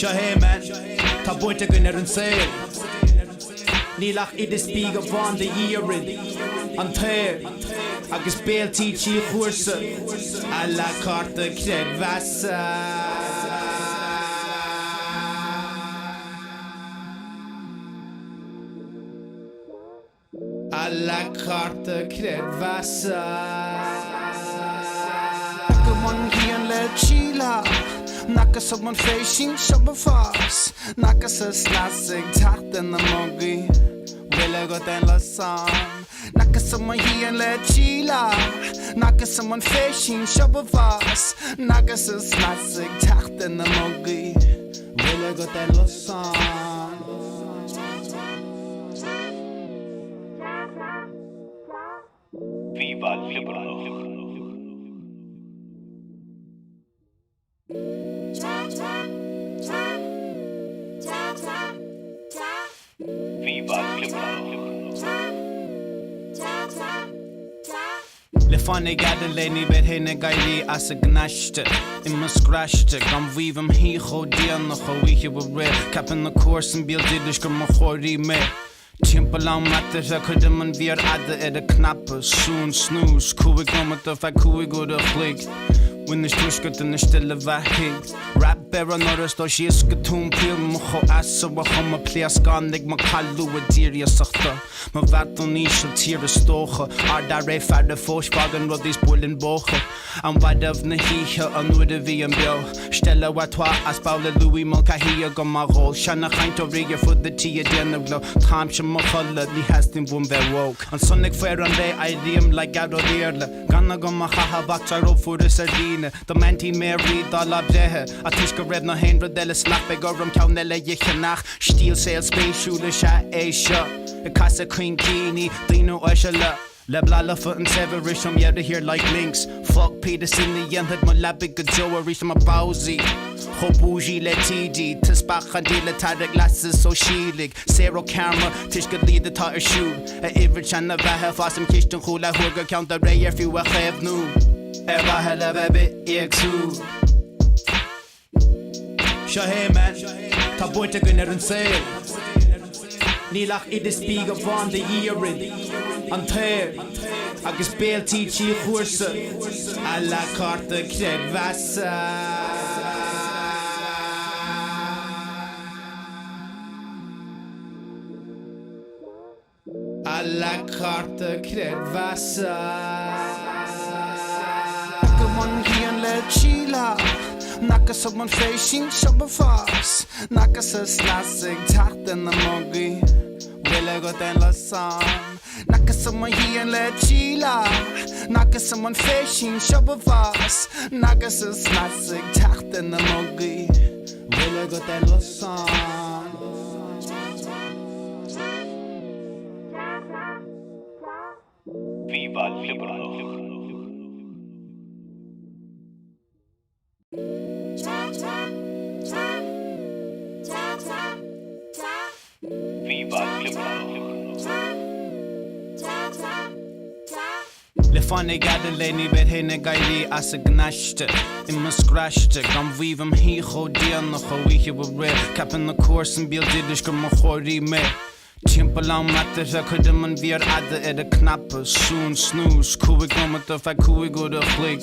Sjá heimen, tá buinte gunnar an sail Nílach idir spíg a bhain de írid An tair, agus béaltí tí chuirsa A la carta cred vasa A la carta cred vasa Someone here let chila Naka someone facing shopper fast Naka says classic tacht in the mogi Will I got en la song Naka someone here let chila Naka someone facing shopper fast Naka says classic tacht in the mogi Will I got en la song Viva Liberal Viva Liberal Le fannig gada leni bet hinna gairi as a gnashta Imma scratchta Gan vivim hi cho dianna cho wiche wa re Capin the course and bil didish gur ma chori me Timpalam matter a kudum an vir adda a knappa Soon snooze Kuig nomat of a kuig or a flick When the stushkat in the stille vahig Rap bear an oras do she is gatoon peel Mocho asa wa homa plea skandig Ma kallu a diria sakhta Ma vaton ishal tira stocha Ar re farda foshvagan rodis bullen bocha An wadav na hiha an uda vi an bio Stella watwa as Paula Louis Mulka hiya go ma rol Shana chaint o riga fud the tia diana glo Tam shim ma khalla li hastin vum ver woke An sonic fair an re ideum like gado dearla Ganna go ma haha vaktar up for the sardine The manti Mary Dalab Zehe A tuska red na Hendra della slap Gorum Kaunella Yichanach Steel Sales Space Shula Sha Asia A Casa Queen Kini Dino Ashala Leblala foot and severish I'm yet to hear like links Fuck Peterson the young had my labig Joa reach my bowsy Hobuji le TD Tispach la Tarek glasses so shilig Zero camera Tishka lead the tire shoe A Ivrich and Navaha Fasim Kishton Hula Hurga count the ray if you were have new Eva hella baby EX2 Sjá heimen, tá buinte gunnar an sail Nílach idir spíg a bhain de írid An tair, agus béaltí tí chuirsa A la carta cred vasa A la carta cred vasa Someone here let chila Naka someone facing shopper fast Naka says classic tacht in the mogi Will I got en la song Naka someone here let chila Naka someone facing shopper fast Naka says classic tacht in the mogi Will I got en la song Viva Liberal Viva Liberal Le fannig gada leni bet hinna gairi as a gnashta Imma scratchta Gan vivim hi cho dianna cho wiche wa re Capin the course and bil didish gur ma chori me Timpalam matter a kudum an vir adda a knappa Soon snooze Kuig nomat of a kuig or a flick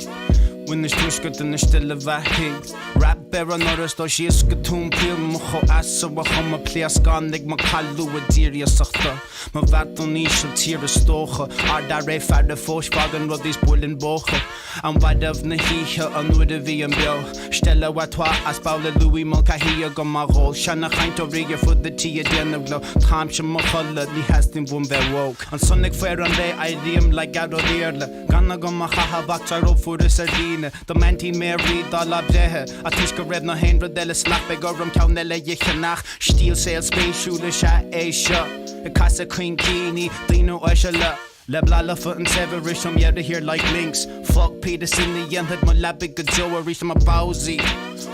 When the stushkat in the stille vahig Rap bear an oras do she is gatoon peel Mocho asa wa homa plea skandig Ma kallu a diria sakhta Ma vaton ishal tira stocha Ar re farda foshvagan rodis bullen bocha An wadav na hiha an uda vi an bio Stella watwa as Paula Louis Mulka hiya go ma rol Shana chaint o riga fud the tia diana glo Tam shim ma khalla li hastin vum ver woke An sonic fair an re ideum like gado dearla Ganna go ma haha vaktar up for the sardine The manti Mary Dalab Zehe A tuska red na Hendra della slap Gorum Kaunella Yichanach Steel Sales Space Shula Sha Asia A Casa Queen Kini Dino Ashala Leblala foot and severish I'm yet to hear like links Fuck Peterson the young had my labig Joa reach my bowsy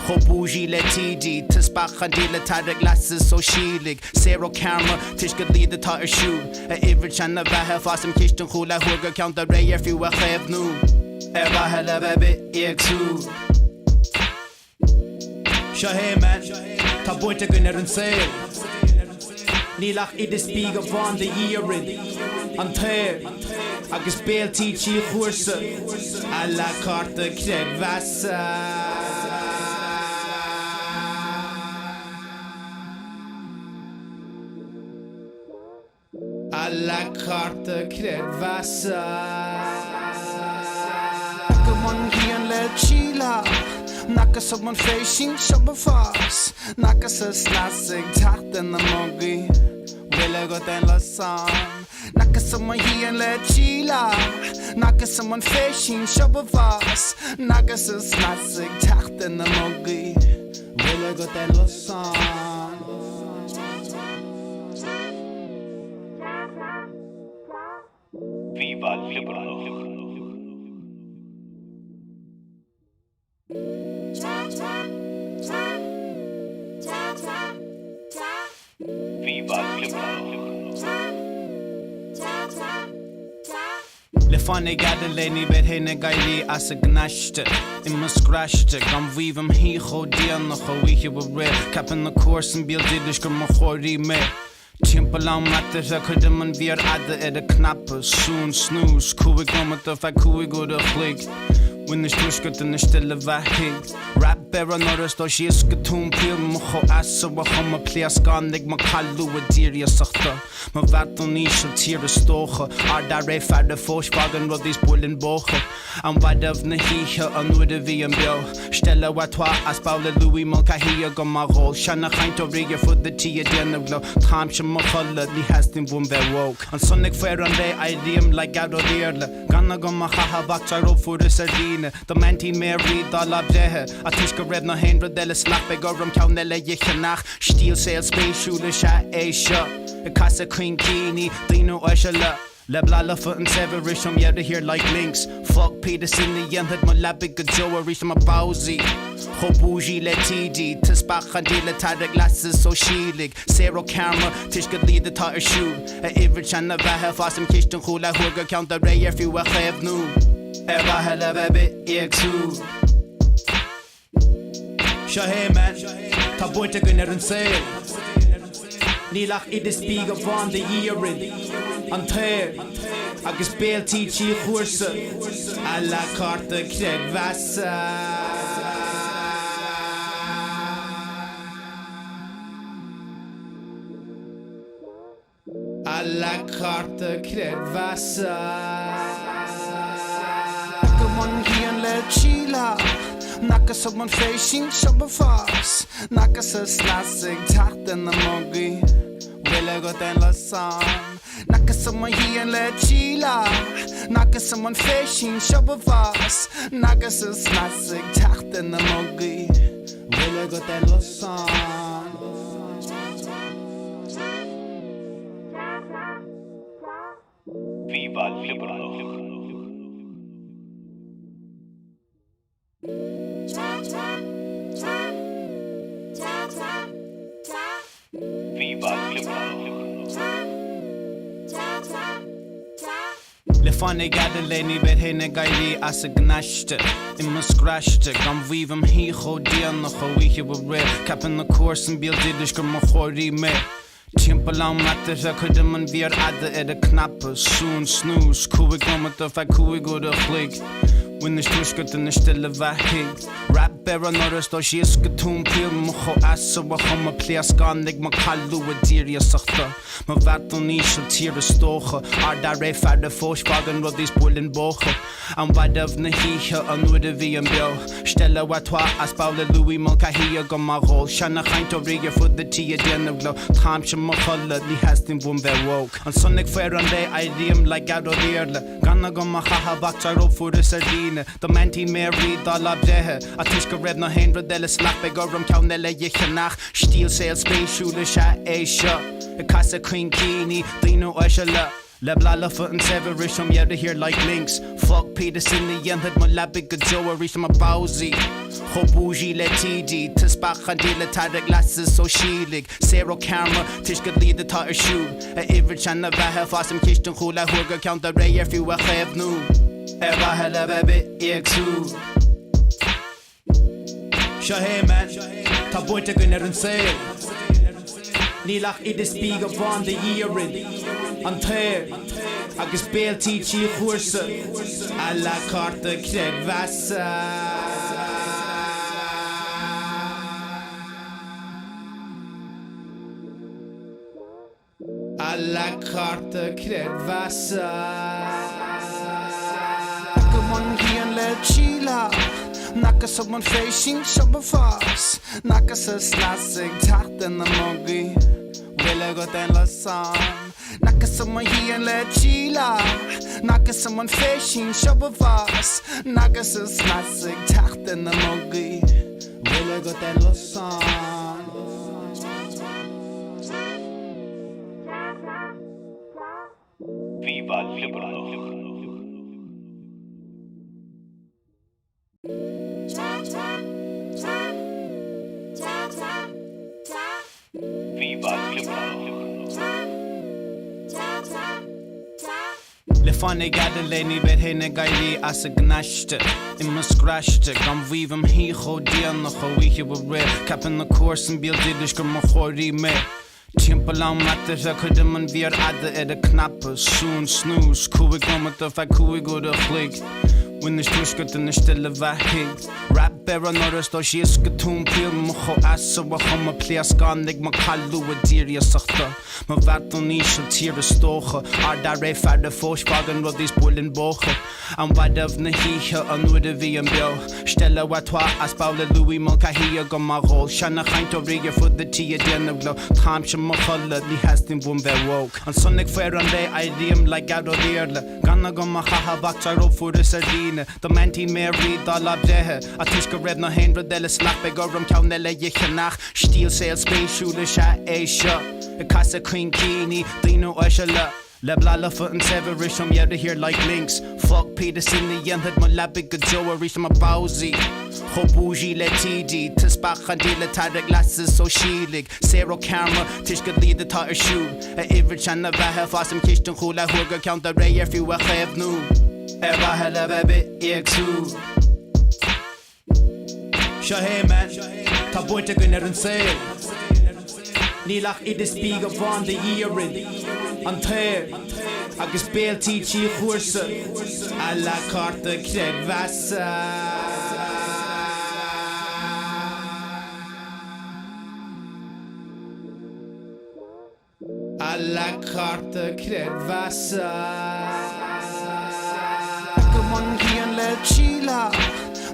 Hobuji le TD Tispach la Tarek glasses so shilig Zero camera Tishka lead the tire shoe A Ivrich and Navaha Fasim Kishton Hula Hurga count the ray if you were have new Eva hella baby EX2 Seo hé man, tá buinte gon an saoil. Nílach idir spíg bháin de íorid an tair agus béaltítí chuirsa a la carta cred vasa. A la carta cred vasa. Go man hían le Chila Nakas someone facing Shabafas Nakas a slasig tacht in the mogi Wille got en la san Nakas someone hían le Chila Nakas someone facing Shabafas Nakas a slasig tacht in the mogi Wille got en la san Viva Liberal. Viva Liberal. Le fannig adeleni bet hinne gaili as a gnashte in my scratchte gam vivum hi chodian no chowiche be capping the course and buildidish gur mo chori me Timpalam matter a kudeman vir adde knappe soon snooze kuig moment of kuig go de flick When the stushkut in the stille vahig Rap bear norris do she is getun pil mocho assa wa homa pleas gandig ma kallu a diria sachter Ma vaton nisha tira stoche Ar da re fadde forsvagen rodis bullen boche Am wadav na hiha an ude vi en bil Stella watwa as Paula Louis Mulka hiya go ma rol Shanna chaint o riga for the tia denavlo Tham sha ma challa li hastin vum ver woke An sonnig fair an day ideum like out o dearle Ganna go ma haha vaktar op for the sardine The mantin me read the labdehe A tiska red no hendra delle slappe gorum kaunelle yichanach Steel sales space shule sha Asia A casa queen kini dino oishala Le blala foot and severish I'm yet to hear like links Fuck Peterson the end had my labig a joa reach my bowsy Ho bougie le TD Tispach and deal the glasses so sheelig Zero camera tish could lead the tire shoe A ivich and the vahe fasum kishton hula hurga count the ray if you a have new Eva hella baby EX2 Seo hé man, tá buinte gon an saoil. Nílach idir spíg bháin de íorid an tair agus béaltítí chuirsa a la carta cred vasa. A la carta cred vasa. One hían le Chila Nakas someone facing Shabafas Nakas a slasig tacht in the mogi Wille got en la san Nakas someone hían le Chila Nakas someone facing Shabafas Nakas a slasig tacht in the mogi Wille got en la san Viva Liberal. Viva Liberal. Le fannig adeleni bet hinne gaili as a gnashte in my scratchte gam vivum hi chodian no chowiche be capping the course and buildidish gur mo chori me Timpalam matter a kudeman vir adde knappe soon snooze kuig moment of kuig go de flick When the stushkut in the stille vahig Rap bear norris do she is getun pil mocho assa wa homa pleas gandig ma kallu a diria sachter Ma vaton nisha tira stoche Ar da re fadde forsvagen rodis bullen boche Am wadav na hiha an ude vi en bil Stella watwa as Paula Louis Mulka hiya go ma rol Shanna chaint o riga for the tia denavlo Tham sha ma challa li hastin vum ver woke An sonnig fair an day ideum like out o dearle Ganna go ma haha vaktar op for the sardine The mantin me read the labdehe A tiska red no hendra delle slappe gorum kaunelle yichanach Steel sales space shule sha Asia A casa queen kini dino oishala Le blala foot and severish I'm yet to hear like links Fuck Peterson the end had my labig a joa reach my bowsy Ho bougie le TD Tispach and deal the glasses so sheelig Zero camera tish could lead the tire shoe A ivich and the vahe fasum kishton hula hurga count the ray if you a have new Eva hella baby EX2 Seo hé man, Tá buinte gunnar an saoil Nílach idir spíga bhain de díorid An tair agus béaltí tí chuirsa A la carta cred vasa A la carta cred vasa One hían le tíla Nakas of one facing Shabafas Nakas a slasig Tartan na mogi Willa got en la sam Nakas of one hían le tíla Nakas of one facing Shabafas Nakas a slasig Tartan na mogi Willa got en la sam Viva Liberal. Viva Liberal. Le fannig gadan leni bet hinna gaili as a gnashta Imma scratchta gan vívam hícho dianach a wiche wa re Capin na course and bil didish gur ma chori me Timpalam matter a kudum an vir adda a knappa Soon snooze, kuig gomat of a kuig go de flick When the stushkat in the stille vahig Rap bear an oras do she is gatoon peel Mocho asa wa homa plea skandig ma kallu a diria sachta Ma vat on isha tira stocha Ar da re fada fosvagan rodis bullen bocha An wad of na hiha an wada vi an bio Stella watwa as Paula Louis Malka hiya go ma rol Shana chaint o riga for the tia diana glo Tamsha ma challa ni hastin vum ver woke An sonic fair an day I riem like out of the Ganna go ma haha vaktar up for the sardine The manti Mary Dalab Dehe A tuska red na Hendra della slap Gorum Kaunella Yichanach Steel sales space shula sha Asia A casa queen kini Dino Ashala Lebla foot and severish I'm yet to hear like links Fuck Peterson the young had my labig Joa reach my bowsy Ho bougie le TD Tispach and deal tarek glasses so sheelig Zero camera Tishka lead the tire shoe A Ivrich and the Vaha Fasim Kishton Hula Hurga count the ray if you were have new Eva hella baby EX2 Seo hé man Tá buinte gunnar an saoil Nílach idir spíga bhain de díorid An tair agus béaltí tí chuirsa A la carta cred vasa A la carta cred vasa One hían le tíla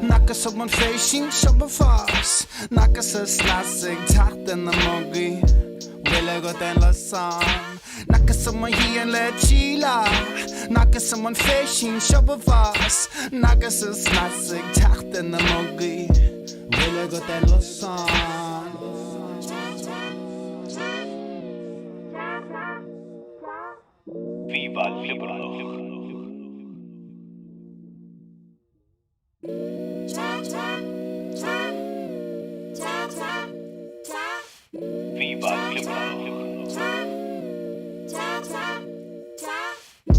Nakas of one facing Shabafas Nakas a slasig Tartan na mogi Willa got en la sam Nakas of one hían le tíla Nakas of one facing Shabafas Nakas a slasig Tartan na mogi Willa got en la sam Viva Liberal. Viva Liberal.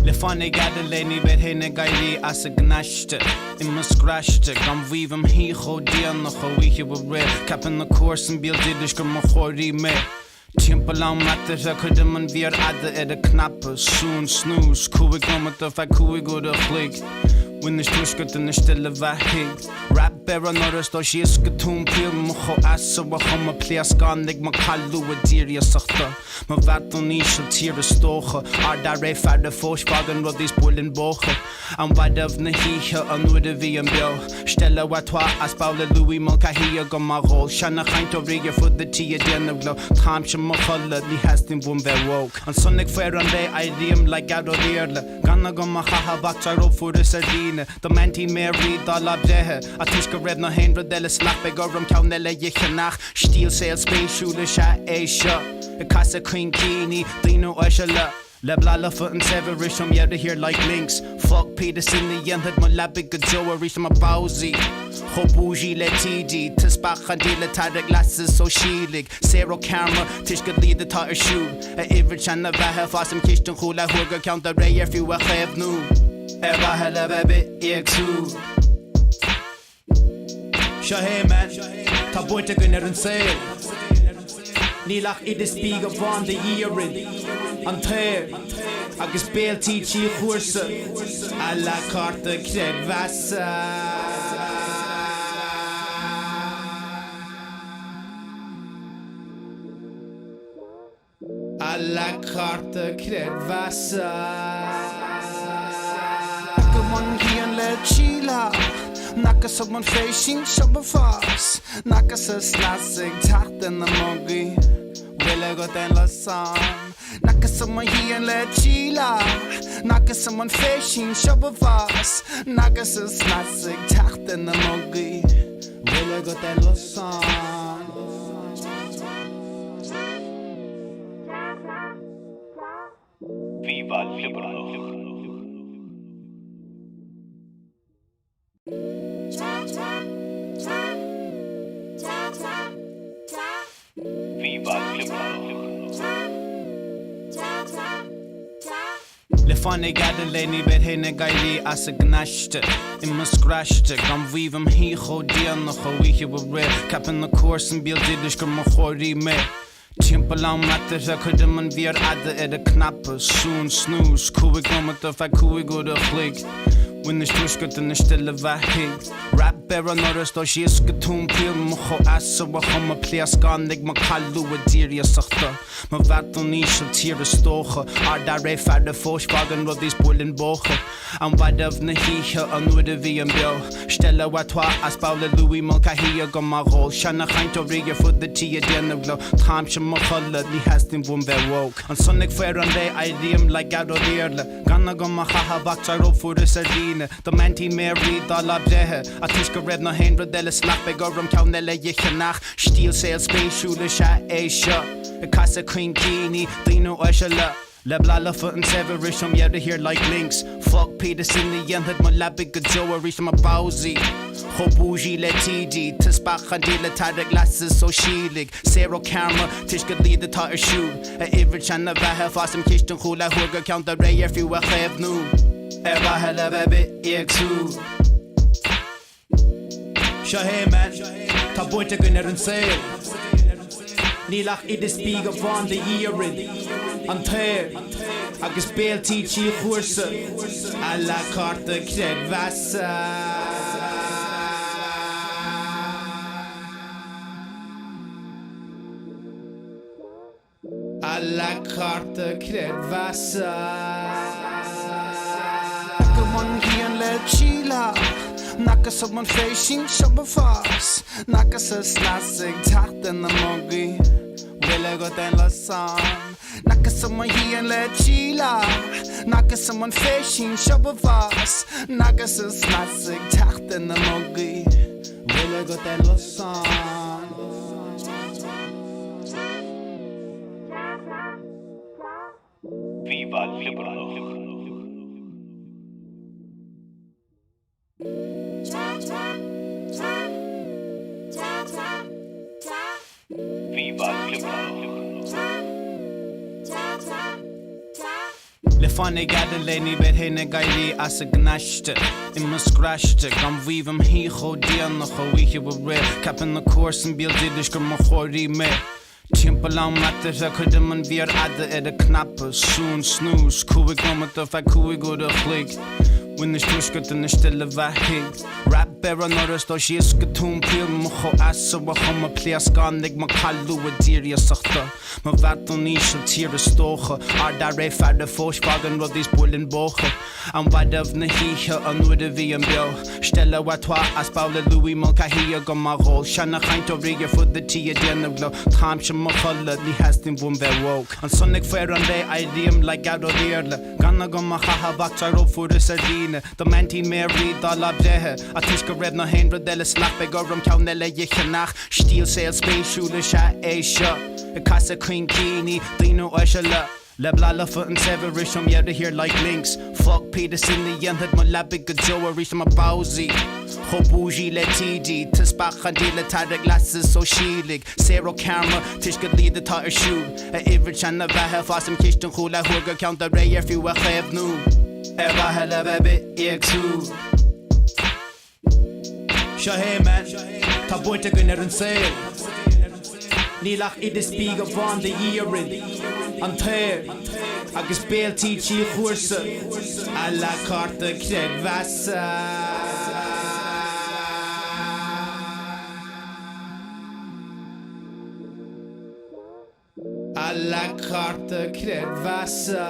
Le fannig gadan leni bet hinna gaili as a gnashta Imma scratchta gan vívam hícho dianach a wiche wa re Capin na course and bil didish gur ma chori me Timpalam matter a kudum an vir adda a knappa Soon snooze, kuig gomat of a kuig go de flick When the stushkat in the stille vahig Rap bear an oras do she is gatoon peel Mocho asa wa homa plea skandig ma kallu a diria sachta Ma vat on isha tira stocha Ar da re fada fosvagan rodis bullen bocha An wad of na hiha an wada vi an bio Stella watwa as Paula Louis Malka hiya go ma rol Shana chaint o riga for the tia diana glo Tamsha ma challa ni hastin vum ver woke An sonic fair an day I riem like out of the Ganna go ma haha vaktar up for the sardine The manti Mary Dalab Dehe A tuska red na Hendra della slap Gorum Kaunella Yichanach Steel sales space shula sha Asia A casa queen kini Dino Ashala Lebla foot and severish I'm yet to hear like links Fuck Peterson the young had my labig Joa reach my bowsy Ho bougie le TD Tispach and deal tarek glasses so sheelig Zero camera Tishka lead the tire shoe A Ivrich and the Vaha Fasim Kishton Hula Hurga count the ray if you were have new Eva hella baby EX2 Seo hé man, tá buinte go ar an saoil. Nílach iad is bí go bhain de díorid an tair agus béaltí tí chuirsa a la carta creid vasa. A la carta creid vasa. Go man hían le tíla Nakas of man facing shabba fast Nakas a slasig tacht in the mogi Will I got en la san Nakas of man hían le tíla Nakas of man facing shabba fast Nakas a slasig tacht in the mogi Will I got en la san Viva Liberal. Viva Liberal. Le fannig adeleni bet hinne gaili as a gnashte in my scratchte gan vivum hi chodian no chowiche we re cap in the course and build didish go mo chori me Timpelang matter a could man vir adde er de knappe soon snooze kuig no met of kuig go de flick When the stushkut in the stille vahig Rap bear norris do she is getun pil mo cho assa wa chom a pleas gandig ma kallu a diria sachte Ma vat on nish a tira stoche Ar da re fadde forsvagen ro dis bullen boche An wad of na hiche an nude vi en bil Stelle wa twa as baule Louis mo ka hia go ma rol Shanna chaint o rigger for the tia dinner glo Tramsche mo cholle ni has din wum ver woke An sonnig fair an day I riem like out o deerle Ganna go ma chaha vaktar op for the sardine The mantin me read all up there A tiska red no hen rodelle slap be gorum kaunelle yiche nach Steel sail space shule sha a shot A casa queen kini dino oshela Le blala foot and severish I'm yet to hear like links Fuck Peters in the end had my labig gajoa reach my bowsy Ho bougie le TD Tispach and deal the glasses so sheelig Zero camera tish could lead the tire shoe A ivich and a vahe fast some kishton hula hooga count the ray if you a have new Eva hella baby EX2 Seo hé man, tá buinte go ar an saoil. Nílach iad is bí go bhain de díorid an tair agus béaltí tí chuirsa a la carta creid vasa. A la carta creid vasa. Man hían le tíla Nakas of man facing shabba fast Nakas a slasig tacht in the mogi Will I got en la san Nakas of man hían le tíla Nakas of man facing shabba fast Nakas a slasig tacht in the mogi Will I got en la san Viva Liberal. Viva Liberal. Le fannig adeleni bet hinne gaili as a gnashte in my scratchte gan vivum hi chodian no chowiche we re cap in the course and build didish go mo chori me Timpelang matter a could man vir adde er de knappe soon snooze kuig no met of kuig go de flick When the stushkut in the stille vahig Rap bear norris do she is getun pil mo cho assa wa chom a pleas gandig ma kallu a diria sachte Ma vat on nish a tira stoche Ar da re fadde forsvagen ro dis bullen boche An wad of na hiche an nude vi en bil Stelle wa twa as baule Louis mo ka hia go ma rol Shanna chaint o rigger for the tia dinner glo Tramsche mo cholle ni has din wum ver woke An sonnig fair an day I riem like out o deerle Ganna go ma chaha vaktar op for the sardine The mantin me read all up there A tiska red no hen rodelle slap be gorum kaunelle yiche nach Steel sail space shule sha a shot A casa queen kini dino oshela Le blala foot and severish I'm yet to hear like links Fuck Peters in the end had my labig gajoa reach my bowsy Ho bougie le TD Tispach and deal the glasses so sheelig Zero camera tish could lead the tire shoe A ivich and a vahe fast some kishton hula hooga count the ray if you a have new Eva hella baby EX2 Seo hé man, Tá buinte gunnar an saoil Nílach idir spíga bhain de díorid An tair agus béaltí tí chuirsa A la carta cred vasa A la carta cred vasa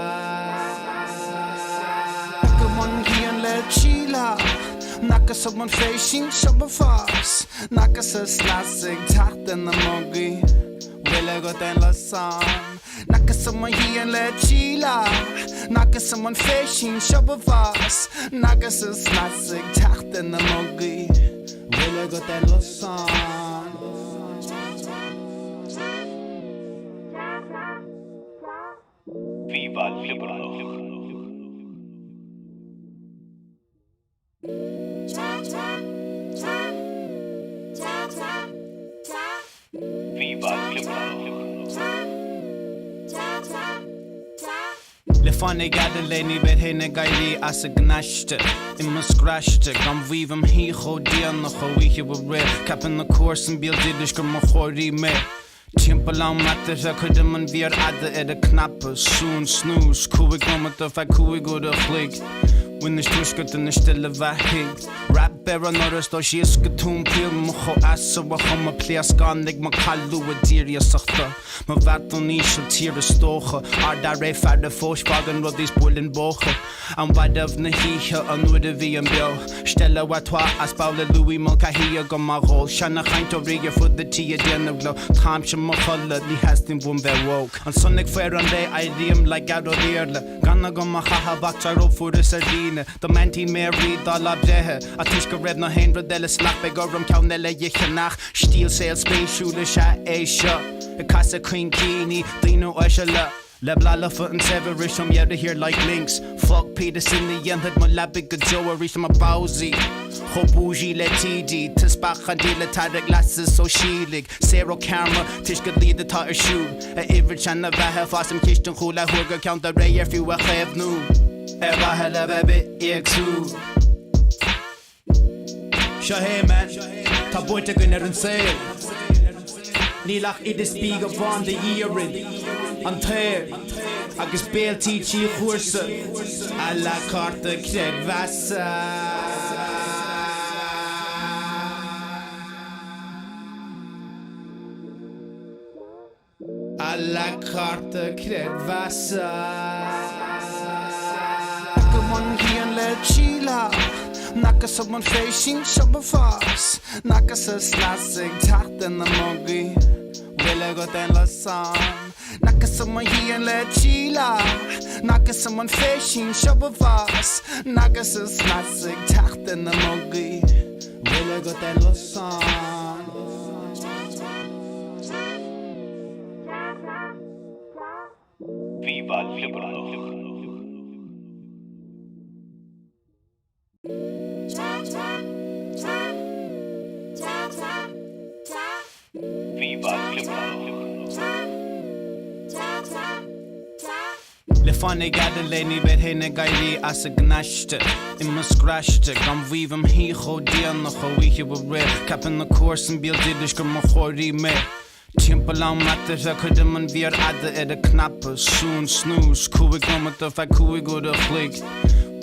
One gian le chila Naka someone facing Shabafas Naka sa slasig Tachten na mogi Wille got en la sam Naka someone gian le chila Naka someone facing Shabafas Naka sa slasig Tachten na mogi Wille got en la sam Viva Flipper. Viva Flipper. Le fanny gada leni bet hene gaili as a gnashte in my scratchte gam weavem he go dian no go we were red cap in the course and build it go mo khori me Timpelang matte så kunde man vir adde det knappe soon snooze cool kommer då för cool går det flick when the struskut in the stille vahig rap bear norris då skiska tom pil mo assa wa homa pleas gandig ma kallu diria sakta ma vat on is tire stoge ar daar fader forspagen wat is bullen boge am vad of na hiha an de vmbio stella wat twa as paula louis malka hier go ma rol shana khaint of rigger for the tea den of glow time mo khalla ni hastin bum ver woke on sonic fair on day ideum like out of the ganna go ma ha baktar op for the sardine the mantin mary da labjehe atiska red na hundred della slap be gorum kaunelle yichnach steel sales space shule sha asia a casa queen kini dino ashala Lebla foot and severish from you to hear like links fuck Peterson the end that my labig joa reach my bowsy Hobuji le TD Tispach and deal the glasses so sheelig zero camera tish could lead the tire shoe a average and a vahe fast and kitchen hula hooga count the ray if you were have new ever hella baby exu Shahe man Tá buinte gunnar an saoil Nílach idir spíga bhain de díorid An tair agus béaltí tí chuirsa A la carta cred vasa A la carta cred vasa One gian le chila Naka someone facing Shabafas Naka sa slasig Tachten na mogi Wille got en la sam Naka someone gian le chila Naka someone facing Shabafas Naka sa slasig Tachten na mogi Wille got en la sam Viva Flipper. Viva Flipper. Le fanny gada leni bet hene gaili as a gnashte in my scratchte gam weavem he go dian no go we were red cap in the course and build it go mo khori me Timpelang matte så kunde man vir adde det knappe soon snooze cool kommer då för cool går det flick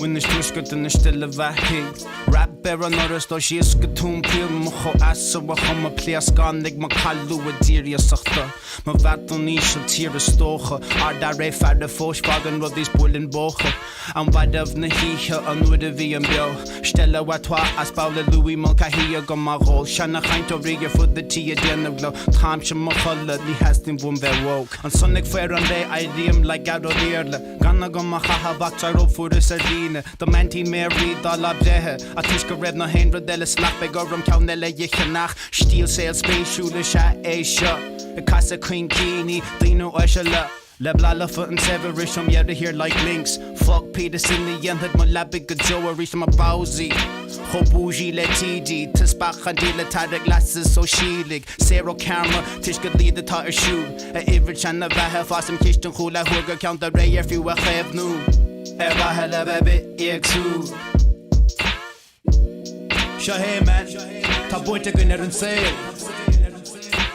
when the struskut in the stille vahig rap bear norris då skiska tom pil mo assa wa homa pleas gandig ma kallu diria sakta ma vat on is tire stoge ar daar fader forspagen wat is bullen boge am vad of na hiha an de vmbio stella wat twa as paula louis malka hier go ma rol shana khaint of rigger for the tea den of glow time mo khalla ni hastin bum ver woke on sonic fair on day ideum like out of the ganna go ma ha baktar op for the sardine the mantin mary da labjehe atiska red na hundred della slap be gorum kaunelle yichnach steel sales space shule sha asia a casa queen kini dino ashala Lebla foot and severish from you to hear like links fuck Peterson the end that my labig joa reach my bowsy Hobuji le TD Tispach and deal the glasses so sheelig zero camera tish could lead the tire shoe a average and a vahe fast and kitchen hula hooga count the ray if you were have new ever hella baby exu Shahe man Tá buinte go ar an saoil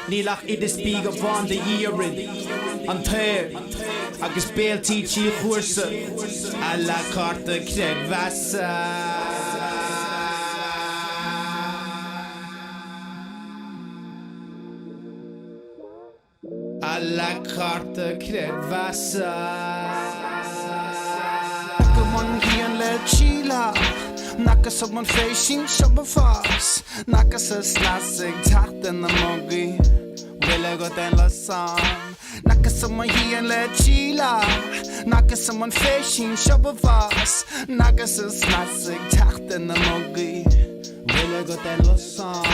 Nílach iad is bí go bhain de írid an tair agus béaltítí chuirsa a la carta cred vasa a la carta cred vasa Go man hían le tíla Nakas op man féising shabba fas Nakas a slasig tacht in na mogi Wille go den la san Nakas op man hían le tíla Nakas op man féising shabba fas Nakas a slasig tacht in na mogi Wille go den la san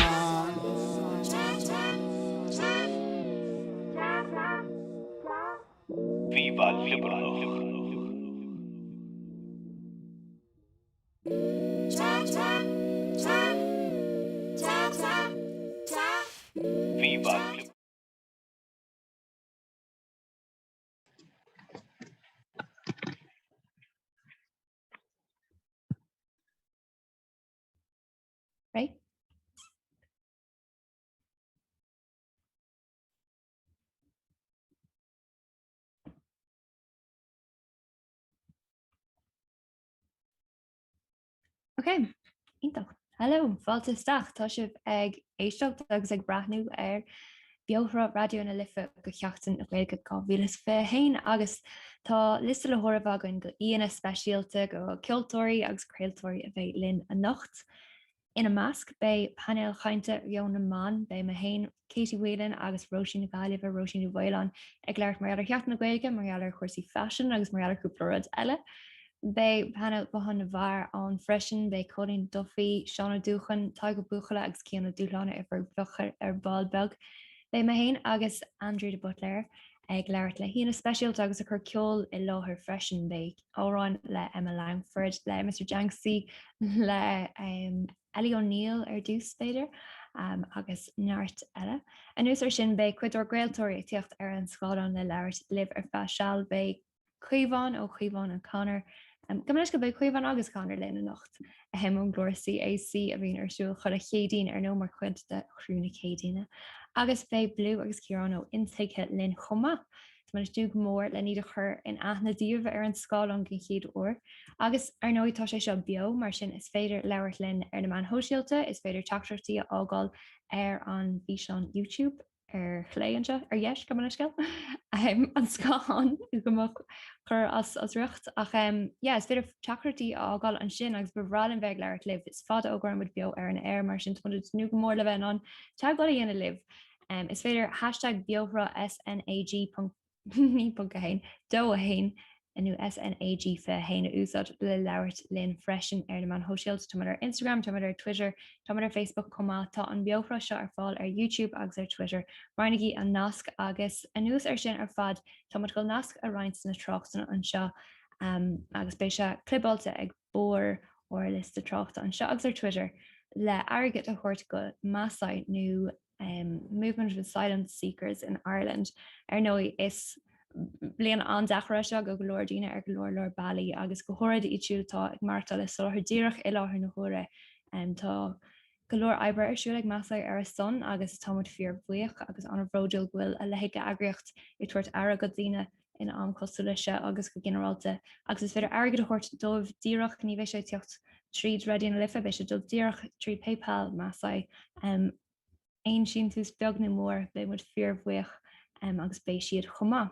Viva Liberal. Viva Liberal. Right? Okay, ítach. Hello, fáilte isteach tá sibh ag éisteacht agus ag brathnú ar beothra radio na lifa go cheachtain a bhfuil go bhílas fé hain agus tá lista le thorah agan go íana speisialta go ceoltóirí agus creaaltóirí a bheith linn a nocht. Ina measc bei panel chainte Fiona Mann bei ma hain Katie Whelan agus Roisin na Gaillimh Roisin na Bhaileán ag leart mar cheart na Gaeilge mar chuirsaí fashion agus mar cúpla eile. Bei panel bahan na bhar an freisin bei Colin Duffy, Seanna Dúchan, Tiger Buchala agus Cianna Dúlána ar bhluchar ar Baldbeg. Bei ma hain agus Andrew de Butler ag leart le híana speisialt agus a chur ceol I láthair freisin bei órán le Emma Langford, le Mr. Janksy, le Ellie O'Neill ar dús féidir agus neart eile. A nús ar sin bei cuidir Gaeltóirí tíocht ar an Scáilán le leart libh ar feisial bei Cuomháin ó Cuomháin an Conor. Gomleis go bei Cuomháin agus Conor lena nocht a hemón glóirsaí AC a bhíon arsúil chud a chéadín ar nó mar chuint de chrúna chéadíine. Agus bei Blue agus Ciarán ó intaithe linn chuma. Man is dúg mór le níidir chur in aithna díomh ar an Scáilán go chéad uair. Agus ar nóid tá sé seo bio mar sin is féidir leabhart linn ar na man hóisialta, is féidir teachtartaí ágáil ar an bhí seán YouTube ar chléanse ar dheis go man scail an Scáin go chur as rucht ach is féidir teachtartaí ágáil an sin agus bhrálinn bheith leabhart libh is fada ógran mud bio ar an air mar sin nu go mór le bheith an teag go dhéana libh. Is féidir #beothra snag. Ní bu go hain dó a hain inú SNAG fe haine úsad le leabhart linn freisin ar na man hóisialt tá ar Instagram, tá ar Twitter, tá ar Facebook comá tá an beothra seo ar fáil ar YouTube agus ar Twitter. Reinigí an nasc agus a nús ar sin ar fad tá go nasc a reinint na trochtan an seo agus bé se clipáilte ag bór ó list de trochta an seo agus ar Twitter le airgad a chuirt go Maasai nó Movement of Asylum Seekers in Ireland ar nói is blian an dachra se go glórdíine ar glór bailí agus go chóir íútá ag marta le sothir díireach i láthair na chóire tá golóir ebre arsúil ag measa ar a son agus táid fear buoch agus an bhródil bhfuil a leige agriocht I tuairt ara go dtíine in am cosúlaise agus go generaráte agus is féidir agad a chuirt dómh díireach ní bheith sé teocht tríd radioúna lifa bheith sé dul díireach trí PayPal measa ein sin tús beag na mór be mud fearbuoch agus bé siad chumá.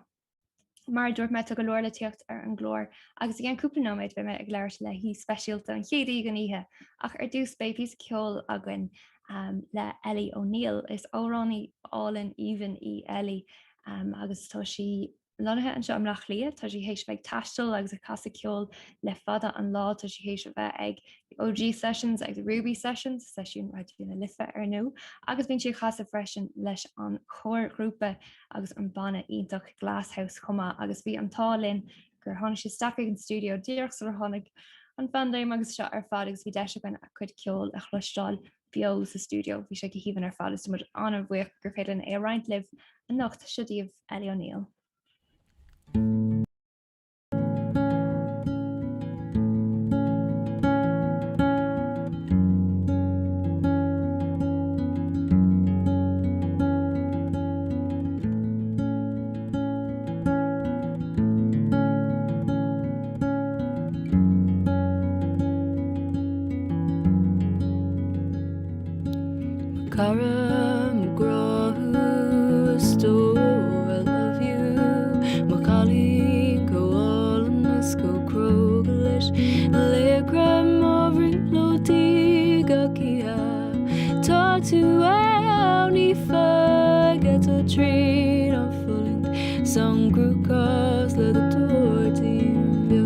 Mar dúirt me go leir le tíocht ar an glór agus gin cúplanóid be me ag leir le hí speisialta an chéadaí gan ihe ach ar dús bépís ceol agan le Ellie O'Neill is óránnaí all-in even I Ellie agus tá si lonathe an seo am nach lia tá si hééis bheith taistil agus a casa ceol le fada an lá tá si hééis bheith ag OG sessions ag Ruby sessions sesiún radioúna lifa ar nó agus bíonn si casa freisin leis an chóir grúpa agus an banna ionach Glasshouse chuma agus bhí an tálinn gur tháinig si staca an studio díoch ar tháinig an fandéim agus seo ar fad agus bhí deise ben a chud ceol a chluisteáil bio sa studio bhí sé go híhann ar fad is mu an bhuiich gur féidir é roiint libh a nocht siúdíomh Ellie O'Neill. Son grúcas le do dúirtíim beo.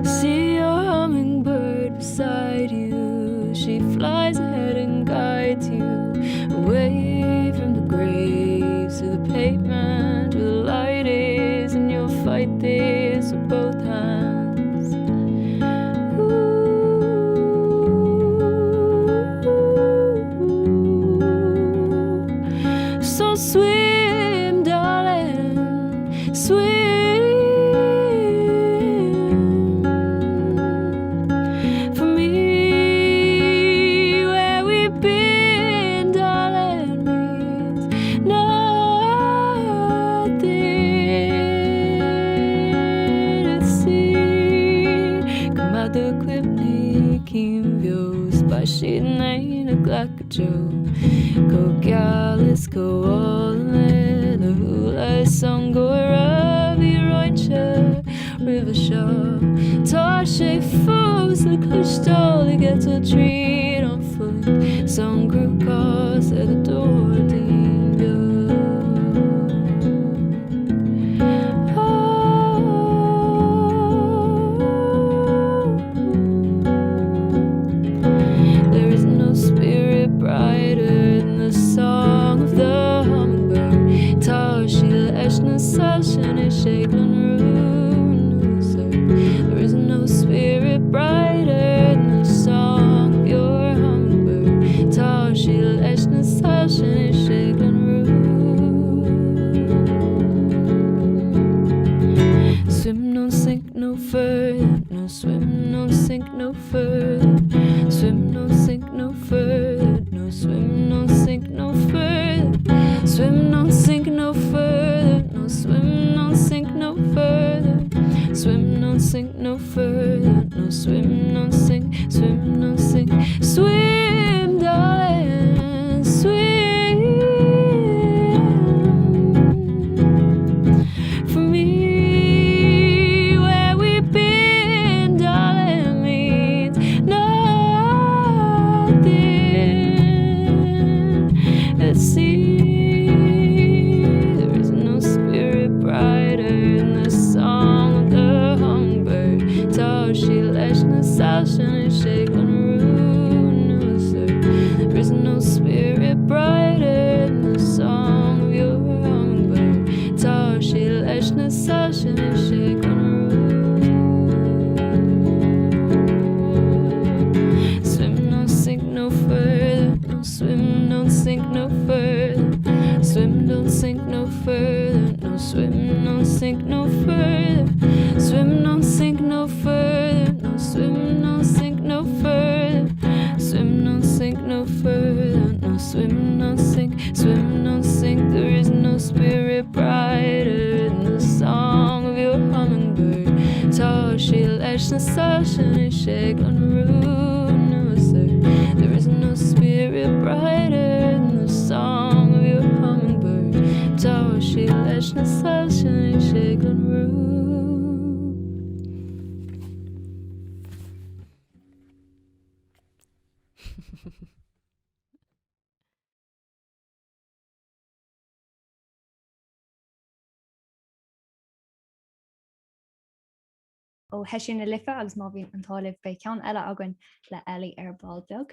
See your hummingbird beside you. She flies ahead and guides you away from the graves to the pavement where the light is, and you'll fight this with both hands. Ooh. So swim, darling, swim. For me, where we've been, darling, means nothing at sea. Come out the cliffy keen views by sheeting ain't a Glackajo. Go gallus, go all in the hula song, go ravi roincha, river shaw. Tarshe foes the crystal, they get to treat on foot. Some group cars at the door, there is no spirit brighter than the song of the hummingbird. Tashi Eshna Sashan is shaken ruin. There is no spirit brighter than the song of your hummingbird. Tashi Eshna Sashan is shaken ruin. Swim, no sink, no further. No swim, no sink, no further. Swim, no sink, no further. No swim, no sink, no further. Swim, no sink, no further. No swim, no sink, no further. Swim, no sink, no further. No swim, no sink, swim, no sink. Swim, darling, swim. For me, where we've been, darling, means nothing at sea. There is no spirit brighter than the song of the hummingbird. Tashi Leshna Sashan is shaken ruin. There is no spirit brighter than the song of your hummingbird. Tashi Leshna Sashan is shaken ruin. Swim, no sink, no further. No swim, don't sink, no further. Swim, don't sink, no further. No swim, don't sink, no further. Swim, don't sink, no further. No swim, don't sink, no further. Swim, don't sink, no further. No swim, don't sink, swim, don't sink. There is no spirit brighter than the song of your hummingbird. Tashi Leshna Sashan is shaken ruin. No, sir. There is no spirit brighter than the song of your hummingbird. Tashi Leshna Sashan is shaken ruin. ó heisiú na lifa agus má bhíon an táileh be ceann eile agan le eí ar ballbeag.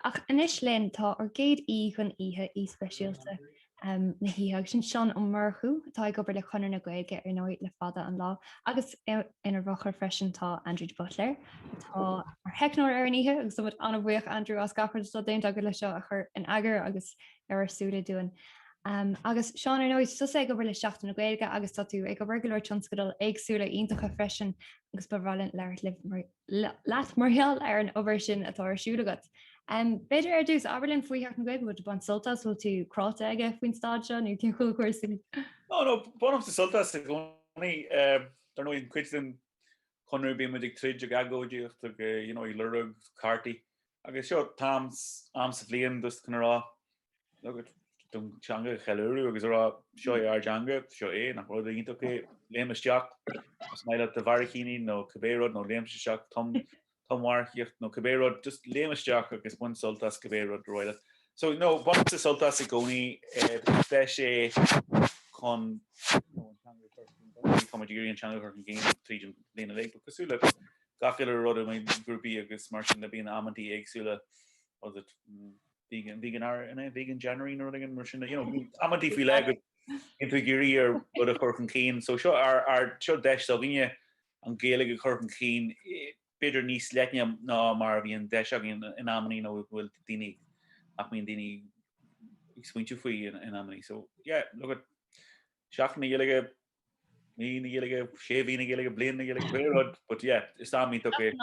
Ach inis linn tá ar géad í chun ihe í speisialta na hítheag sin sean an marthú tá ag gobar le chunar na gaige ar nóid le fada an lá. Agus inar bhachar freisin tá Andrew Butler. Tá ar heicnóir ar an ihe agus sumad anna bhuioch Andrew as gachar do déint agur le seo a chur an agar agus ar súla dúin. Agus seán ar nóid sus ag gobar le seachtain na gaige agus tá tú ag go regular tionscadal agsúla iontacha freisin agus bhrálann leat marheal ar an over sin atá arsúlagat. Beidir ar dús Aberlinn faoitheach an gaige bud ban soltas bhil tú cráta aige faoin stáid seo nó cin chuil cuairsaí. No, bonam sa soltas ag gcónaí dar nó cuiitin chunú bí muidir tríd agóidíocht ag i lurug cartaí. Agus seo tams am sa bblion dus chunará dum teanga cheúú agus rá seo ar deanga seo é nach rud iontaché léimisteach as méile de bharcíní nó cabbérod nó léimse seach tom Markiocht no Cabero just léisteach agus bun soltas Cabero roiile. So no bon sa soltas goni sé con comedy channel game region Lena Lake cosúla gail rud mé grúpi agus mar na bíon amantí éagsúla was it vegan January or mar amantí fi le into gurí ar bud a churchan cín so seo ar seo deis so ginne an géala go churchan cín beidir níos leitne ná mar bhíon deis agin in amí nó bhfuil daine ach mín daine swinú faoi in amí so yeah look at seachna dhéige ní dhéige sé bhína dhéige blianana dhéige but yeah is tá mí okay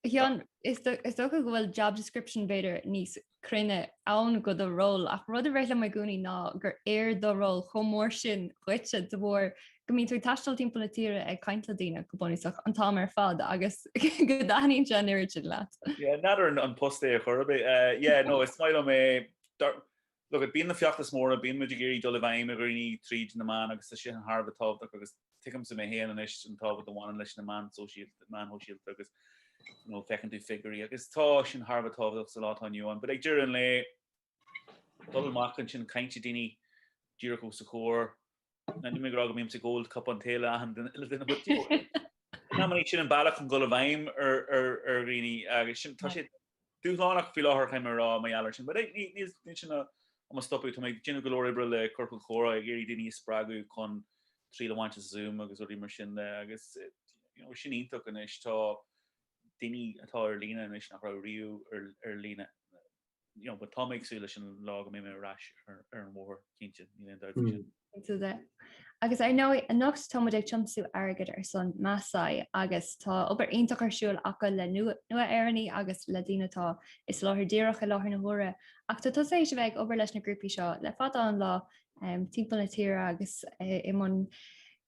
Jan is do go bhfuil job description beidir níos crunne ann go do rol ach rud a réile mai gúnaí ná gur éir do rol chomór sin chuite do bhór go mín tú taistal timppla tíre ag caiintla daine go buach an tá mar fad agus go daín generir sin leat. nadidir an posté a chorbe no is mai mé look at bín na fiochttas mór bín mu géirí dul bhaim a gurní tríd na man agus sin an Harbh táb agus tem sa mé héan an is an tábh doháin leis na man sosial man hoisiil agus no fecinn tú figurí agus tá sin Harbh tábh sa lá aniuan, but ag dúr an le dulachchan sin caiinte daoine dúrachú sa chóir na mé gra mím sa Gold Cup an téile an na sin an bailach an go bhaim ar rií agus sin tá sé dúlánach fi láthir chaim rá mé eile sin, but ní sin am stopú mé Gin golóir le corpul chora a géirí daoine spragu chun trí lehaint zoom agus orí mar sin agus sin ítach an is tá daoine atá ar lína is nach ra riú ar lína but tá méid súla sin lá mé mé ras ar an mór cinnte agus ar nó an nocht toid ag chumsú agad ar san measá agus tá obair aonach arsúil acha le nua airní agus le dínatá is láthir ddíireach a láthir na mhra ach tá é se bheith obair leis na grúpi seo le fad an lá timp na tíre agus i man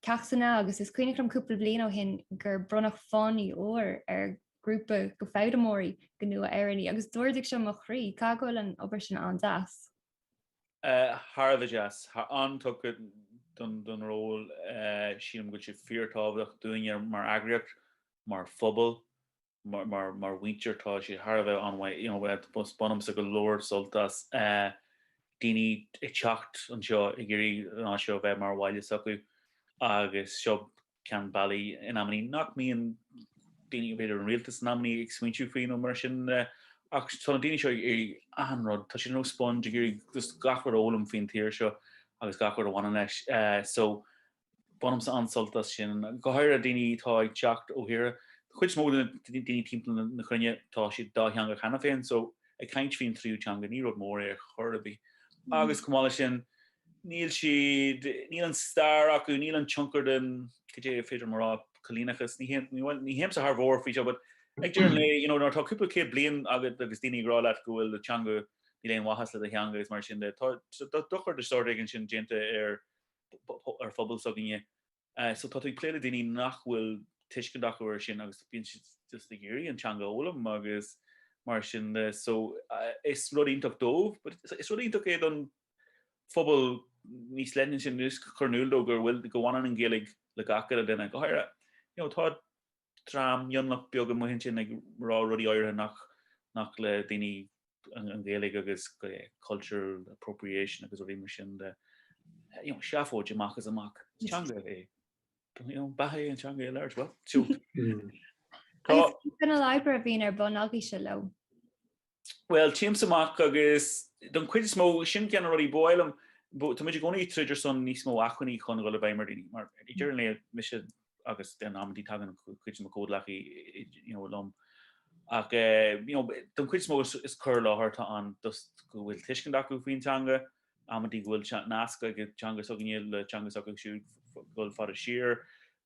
ceachsanna agus is cuioinechrom cúpla blian ó hin gur brunach fáí óir ar grúpa go féidemóí go nua airní agus dúirdigh se mo chrí cágóil an obair sin an das. Harbh jazz an tu don rol sim go se feartábach doing mar agriacht mar fubal mar wintertá sé Harbh anha bonam sa go lór soltas daoine i techt an seo i géirí an seo bheith mar bhaile acu agus seo cean bailí in amí nach mííon daoine beidir an rialtas náí ag swinú faoin mar sin ach tá daine seo ar anrod tá sin nó spon géirí just gachar ólam fin tíir seo agus gachar bhhaine leis so bonam sa ansoltas sin gohair a daoine tá ag techt ó hire chuid mó daoine timppla na chunne tá si dátheanga chena féin so ag caiint fin tríú teanga ní rud mór ar chorabí agus cumála sin níl an star acu níl an chunkar den dé féidir marrá cholínachas ní héim sa Harbhór fi but ag dúr le tá cúpla cé blian agus daoine grá le gohfuil le teanga ní léon wahas le a teanga is mar sin dochar de stordagan sin génta ar fphobal soginne so tá ag pléile daoine nachhfuil tuiscindachir sin agus bíon just a géirí an teanga ólam agus mar sin so is rudíntaach dómh, but is rudíntaach é don fphobal níos lenin sin nús chunúildó gur bhfuil gohhaine an ggéalaigh le gacha a denna gohaire tá tram jonlach beag go muhin sin ag rá rudí áirithe nach le daoine an ggéalaigh agus cultural appropriation agus bhí mar sin seafóid amachchas amach teanga é bathe an teanga leir well tú gona leibre a bhíon ar bonagaí se le. Well tíim amach agus don cuid smó sin cean rudí bóilm tá muidir gcónaí triidir son níos mó achuí chun go le b mar daoine mar idir le mis agus den amtí tagan cuid a códlaí lom ach don cuid smó is chur láthirta an dus go bhfuil tuiscin acu faointanga amtí bhfuil nasca go teanga soginine le teanga so siú goil fad a siir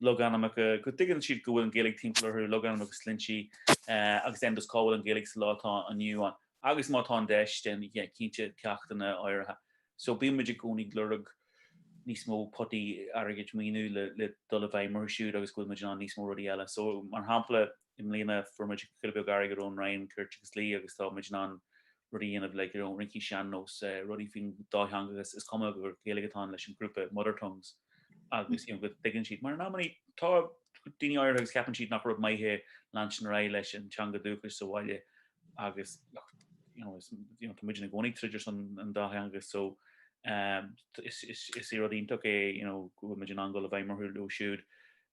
lo gan go digan siad go bhfuil an ggéalaigh timpplairú lo gan agus slintí agus den dus cáil an ggéalaigh sa látá aniu an agus mátá deis den cinnte ceachtainna áirithe so bí muidir gcónaí glurug níos mó potí airgid míú le dul bheith mar siúd agus gofuil muidir an níos mó rudí eile so mar hampla im lína formuidir chuilbe garige ón rain chuirtegus lí agus tá muidir an rudíanamh le gur ón rincí seannos rudí fin dáhangus is cum gur céalagatá leis an grúpa mother tongues agus go digan siad mar námaní tá Dini Irish Captain Sheet not rub my hair lunch and Irish and Changa Dukas so while August imagine going triggers on the Angus so is Rodin took a go imagine angle of Weimer who should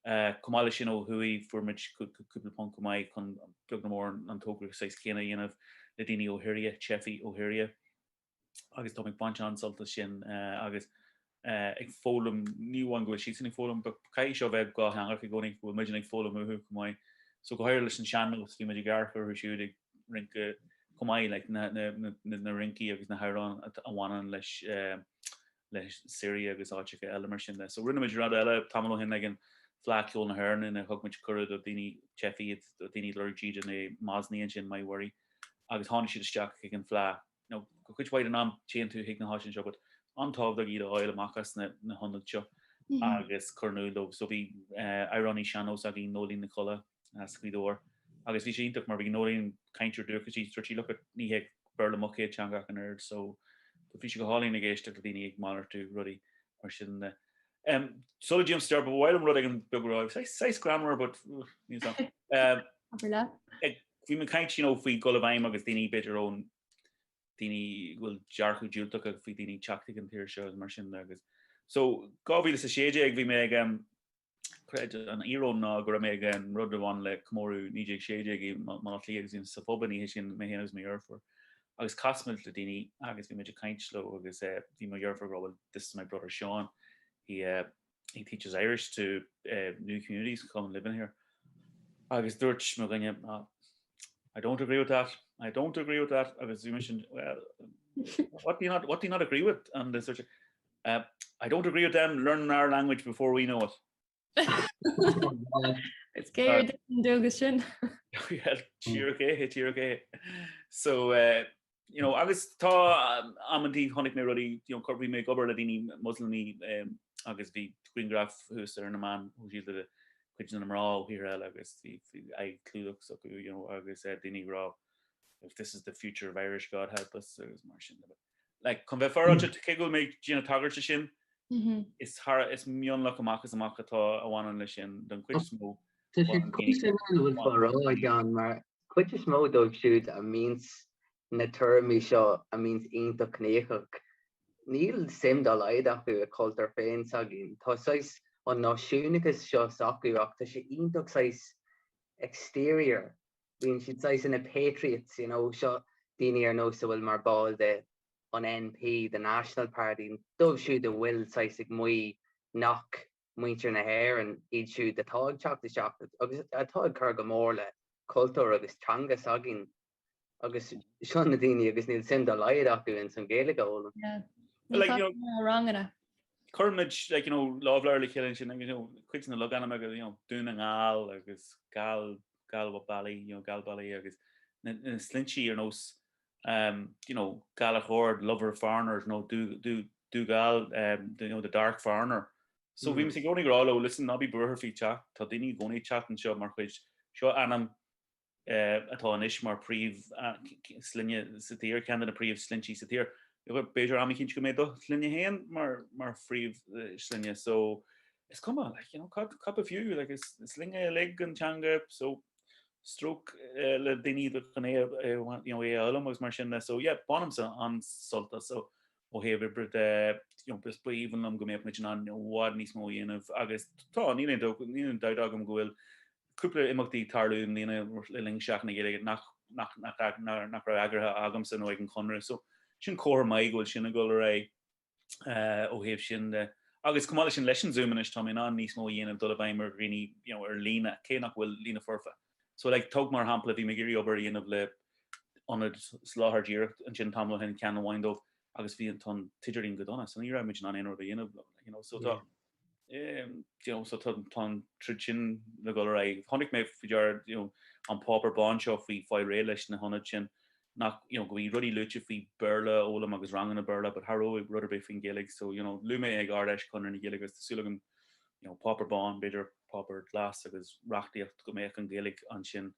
Kamalish hui for much could punk mai con plug more an toker size Kenna of the Dini O'Hiria Cheffy O'Hiria August Tommy Punch on Salta Shin August ag fólum níháin go sí sin fólum be cai seo bheith go hangar go gonig go imagine ag fólum hu mai so go hair leis an channel fi me garchar hu siúd ag rinke komai like na rinky agus na Haran awan leis Syria agus áte elemer sin so rinne rad eile tamlo hin again flakul na hern in a hugmuch curd of dini Cheffy dini lurgy in a Masni and sin my worry agus hon si jack again fla no which way an am chain to hig na hashin shop but on top of the oil makas na 100 cho agus cornulo so be irony shanos agi nolin the color as we door agus vi sin tuk mar vi nolin kainter durkachi stretchy look at ni heg berle moke changa an nerd so fi go holling against the dini maler to ruddy or sin solo Jim star but while I'm running say grammar but you know we me kind fi go baim agus dini better own dini will jarku jul took fi dini chakti an here shows mar sin agus so govi is a shade ag vi me credit an euro na go me again rudder one le komoru nije shade monthly in safobani hishin me has me for agus cosmel to dini agus vi me kind slow agus vi me for well this is my brother Sean he teaches Irish to new communities come and live in here agus Dutch I don't agree with that as you mentioned well what do you not agree with and there's such I don't agree with them learning our language before we know it it's scared Dogashin cheer okay so agus tá amantí honnig me rudi corby me gober ladini muslimi agus vi Queen Graf who's there na man who she the kitchen na mra here agus I clue so agus dini raw if this is the future of Irish God help us as Martian like come far to kegel make Gina Tagger shin it's hard it's mion look makas makata a one on shin don quick small quite small dog shoot means na termi seo a means inta knéchach Níl sim dal aid acu a cultar féin sagin tá sais an náisiúnicas seo sacuach tá sé ionach sais exterior bhíonn siad sais in a Patriots seo daoine ar nó sa bhfuil mar ball de an NP the National Party dóibh siúd a bhfuil sais ag muoi nach muintir na hair an iad siúd atáid teachta agus atáid chur go mór le cultúr agus teanga sagin agus sean na daoine agus níl sim dal aid acu in san Gaeilge ólam like wrong in Courage like love early killing quick in the logan doing an al agus gal bally gal bally agus slinchy or no gal horde lover foreigners no do gal the dark foreigner so we must go all listen not be burher fi chat tá dini goni chat and show mar show anam atá an ismar príomh slinne satír cean na príomh slinchy satír Beir am cin go mé do linne hen mar fríomh slinne so it's come on like cup of you like it's slinge leg and changa so stroke le dini de kan almost mar sin so yeah bonham an solta so o he bes even am go mé an wad ní smó of agus tá ní dagam gohfuil couple imachtaí tarlú lína ling seachna géige nach agra agam san no an conra so sin core mai goil sin go ra ó heh sin agus cum sin leis zoomman is tam an níos mó dhéanamh do baimmar rini ar lína cénach bhfuil lína forfa so like tug mar hapla bhí me gurí obair dhéanamh le an sláthardíir an sin tamla hen cean bhaindómh agus bhí an tan tiidirín godonna san ní ra mit an éar dhéanamh so tá so tan trin le go ra honnig mé fiar an pauper ban seo fhí fá ré leis na honna sin nach go ruddy lucha fi burla ólam agus rangan a burla but haro rudder be fin Gaelic so lume ag ardesh conner ni Gaelic agus sulagam popper bond bitter popper glass agus rachtiacht go me an Gaelic an sin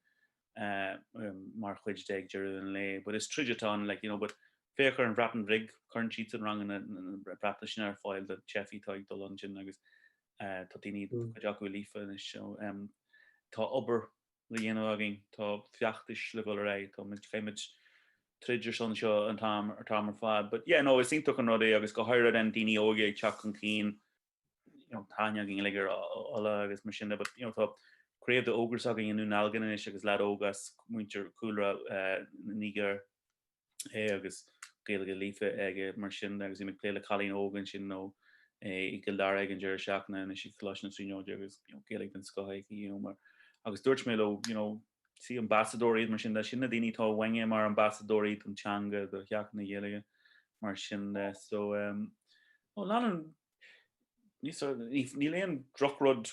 mar chuid deag an le but it's trigeton like but faker an rappen rig current sheets and rangan and raptation ar file that Cheffy tag do luncheon agus tá daoine go lífa is seo tá obair le dhéanamh agin tá feachtais le go ra tá féimiid triidir son seo an tam ar tam ar fad, but yeah no is íntaach an rudé agus go háir an daoine óige teach an cín táine gin ligur agus mar sin, but tá kréf de ogers agin nu nalgan is agus le ógas muintir coolra níger agus géige lífe ige mar sin agus me léile chalín ógan sin nó I go dar agin deir seachna is si chláisna súneó agus géig den scohaí mar agus dúirt mé si ambassadorí mar sin sinna daoine tá wenge mar ambassadorí antanga do cheachna dhéige mar sin so lá ní léon drochrod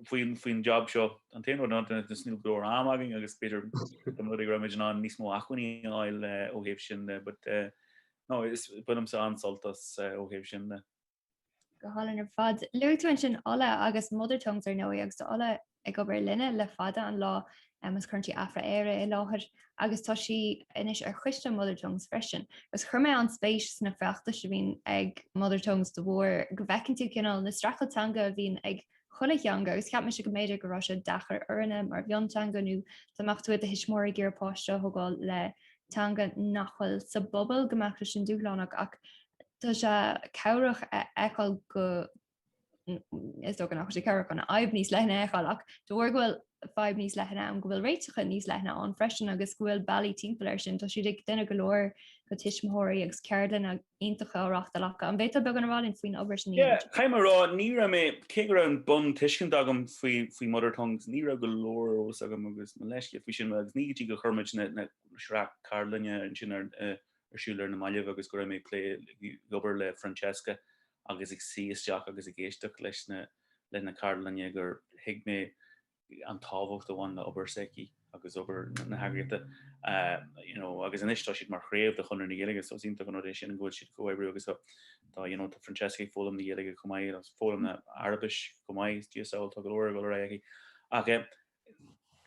faoin job seo an té na snú go am agin agus beidir raid an níos mó achuí áil óhéh sin but no is bunam sa ansaltas óhéh sin go hálan ar fad. Luúin sin ala agus mother tongues ar nóí agus ala ag go linne le fada an lá is chuintí afra éire I láthir agus tá si inis ar chuiste mother tongues freisin. Gus chur mé an spéis na feachta se bhín ag mother tongues do bhór go bhecinn tú cinál na strachaltanga a bhín ag cholaithanga agus ceap me se go méidir go ráise dachar orna mar bhiontanga nó táachú a hismóí ggéirpáiste thugáil le tanga nachfuil sa bobbal gomeachta sin dúlánach ach tá se ceirech eáil go is do nach sé ceach an aib níos lena eáil ach dúir gohfuil 5 níos lena an gohfuil réitecha níos lena an freisin agus gohfuil bailí timppla sin tá si duine golóir go tiismóirí agus ceirlan a iontacha áreachta lecha an bhéta beag an bháilinn faoin obair sin. Chaimrá ní mé cé an bun tiiscin agam faoi mother tongues ní go leir ó agam agus me leisce fao sin agus nítí go churmaid na sra Carlinne an sin arsúler na maiileh agus go mé lé gobar le Francesca agus ag síisteach agus ag géisteach leis na Carlinne gur hiig mé an táhacht bháin na obair seici agus obair na hagrite agus an istá siad mar chréibh de chunar na dhéige so sínta an éis sin an ggóil siad goibbrú agus tá tá Francesca fólam na dhéige cumáid as fólam na Arbis cumáid díosáil tá go leir go raigi ach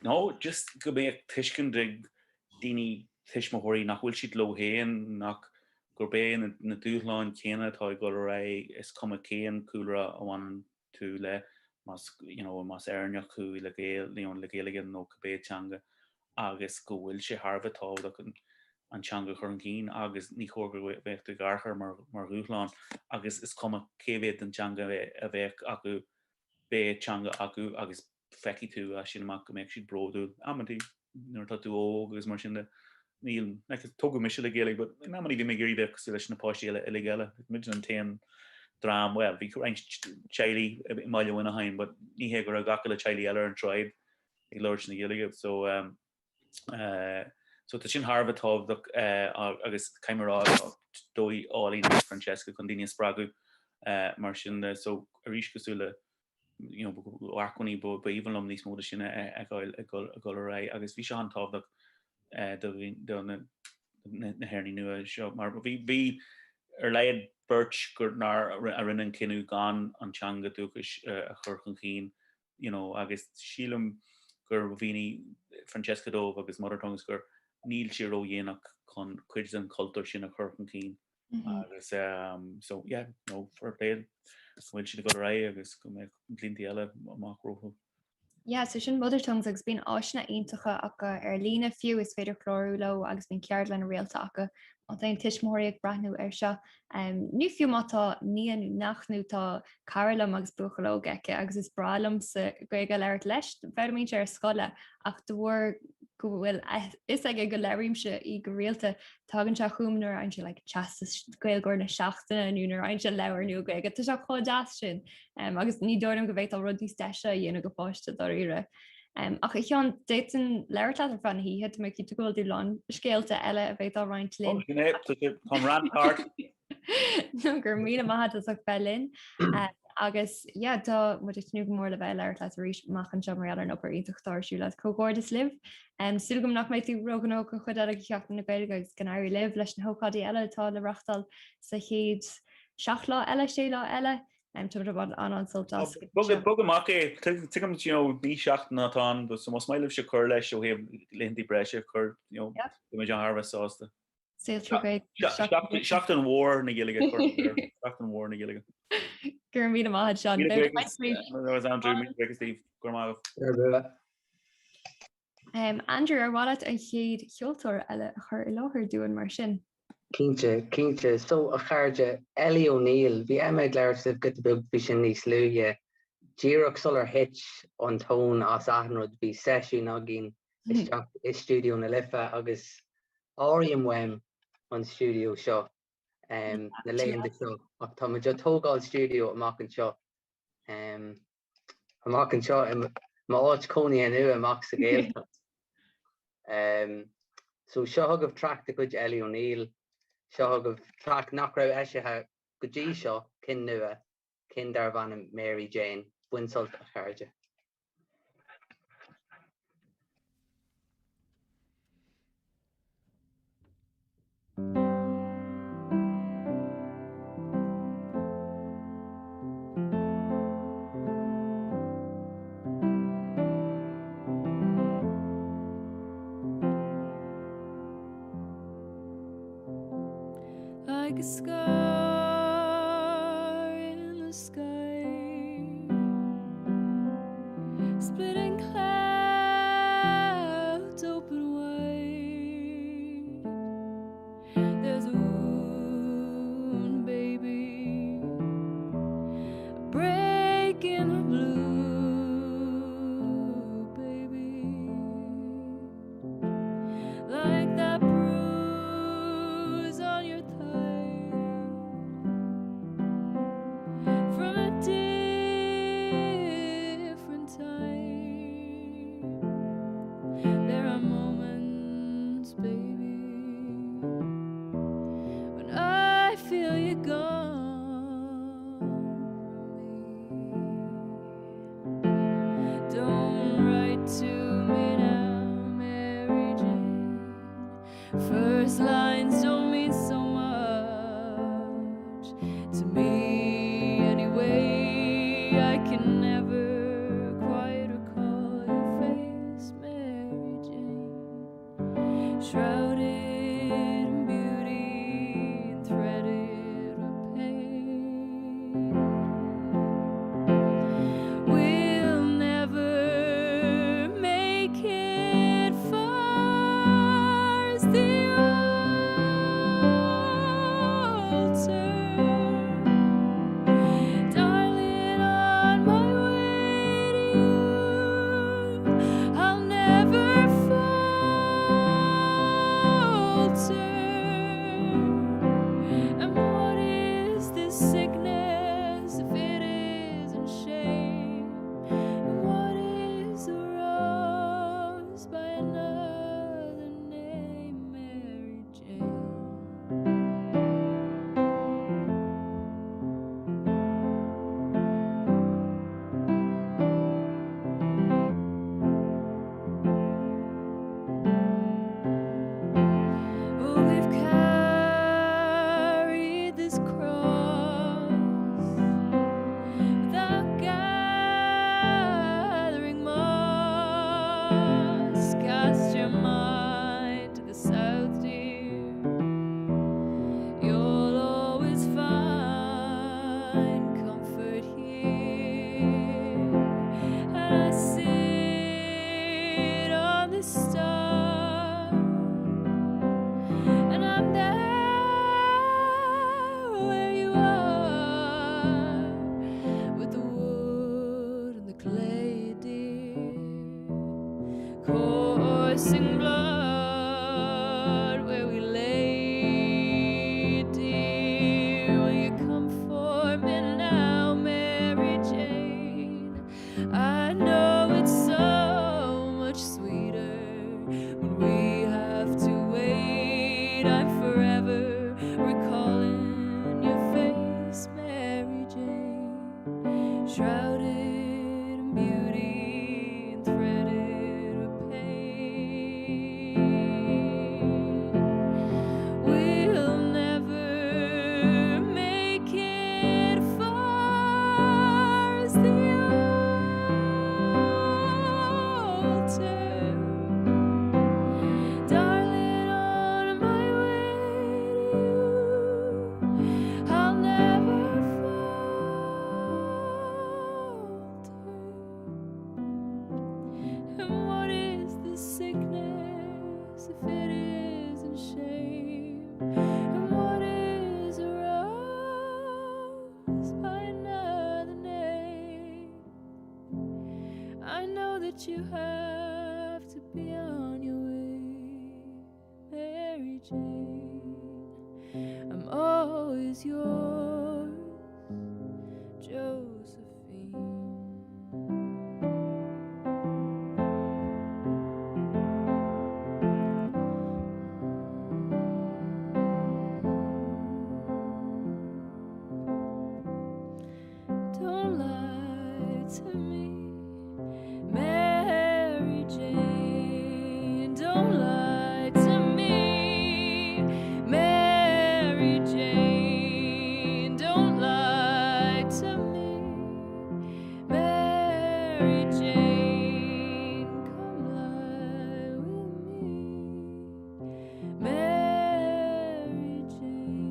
nó just go mé tuiscin de daoine tiismóirí nach bhfuil siad lohéin nach gur bé na dúláin céine tá go ra is cum céan coolra amhain tú le mas airneach chu le leon le géige nó cabbétanga agus go bhfuil sé Harbh táach antanga chur an cín agus ní chógur bheith garchar mar rúláán agus is cum céhéad antanga a bheith acu bétanga acu agus feici tú a sin amach go méid siad broú amtí nuair tá tú ógus mar sin de níl tugu mis le géig, but ná bhí mé gurí bheith leis na páisiile i geile mu an téan drám well bhí ein Chalí maiilehna hain, but ní hé gur a gacha le Chalí eile an tribe ag leir na géige so tá sin Harbh tábh agus caiimrá dói álín Francesca chun daine spragu mar sin so a ríis goúile arconí bo íhanlum níos móda sinna go ra agus bhí se an tábh na hairní nua seo mar bhí ar leiad birch gur nar a rinne cinú gan antanga dúchas a churchan cín agus sílam gur bhíní Francesca dómh agus mother tongues gur níl si ró dhéanaach chun cuid an cultúr sin a churchan cín agus so yeah no for play bhfuil si go ra agus go mé blintí eile amachrófu. Yeah, so sin mother tongues agus bín áisna iontacha acha ar lína fiú is féidir chlórú lo agus bín ceart lena réalta acha an taon tiismóirí ag brathnú ar seo. Ní fiú mátá níanú nachnú tá carlam agus buchaló geice agus is bralam sa gaige leirt leis bheitmín sé ar scoile ach dúir go bhfuil is ag go leiríimse í go réalta tágann se chuúmnar ein se le gailgóir na seachtainna núnar ein se leabharnú gaige tá se chodáas sin agus ní dúirm go bhéit á rudí steise dhéana go páiste do ire. Ach I chean déan leirla ar fan híhead me tú gohfuil dú lán scéalta eile a bhéit á roiint linn. No gur mí maithe ach bellin. Agus dá mu nu mór le bheith leir le ríis machchan se mar an opair íachtáirsú le cógáir is libh. Sulúgam nach méid tú rogan ó go chud a ceachtain na gaige agus gan airí libh leis na hócadí eile tá le rachtal sa chéad 6 lá eile 6 lá eile. Tu bud an soltas. Bogach tem ní seach natá, but mos meileh se chur leis ó heh lentí breise chur mé an Harbh sásta. Seach an mhór na giige an mhór na giige. gur mí amid Sean was Andrew Steve Gormagh. Andrew ar bhhaile an chéad cheoltóir eile chur I láthair dúin mar sin. Cínte, so a charge Ellie O'Neill, bhí éid leir sih go bug bhí sin níos luúige. Díreach solar hitch an tón as ahnrod bhí seisiún a gin is studio na lifa agus áim weim an studio seo na léon de seo ach tá jo tógáil studio amach an seo má áit coní anú amach sa géalta. So seo agah track de chuid Ellie O'Neill, seo agah track nach raibh eisithe go dtí seo cin nua cin dar bhain Mary Jane buinsult a charge. Like a scar in the sky, splitting clouds open wide. There's a wound, baby, a break in the blue, baby, like that bruise on your thigh from a different time. There are moments, baby, when I feel you gone from me. Don't write to me now, Mary Jane. First lines don't mean so much to me anyway. I can never quite recall your face, Mary Jane, shrouded in beauty and threaded with pain. We'll never make it far as the altar. Darling, on my way to you, I'll never falter. And what is this sickness if it isn't shame? And what is a rose by another name, Mary Jane? Oh, we've carried this cross without gathering moss. Cast your mind to the south, dear. You'll always find comfort here. And I sit on this star, and I'm now where you are, with the wood and the clay, dear, coursing blood where we lay, dear. Will you come for me now, Mary Jane? I know it's so much sweeter when we have to wait. I'm forever recalling your face, Mary Jane, shrouded in beauty and threaded with pain. Jane. I'm always yours, Josephine. Don't lie to me, Mary Jane. Don't lie to me, Mary Jane. Don't lie to me, Mary Jane. Come lie with me, Mary Jane.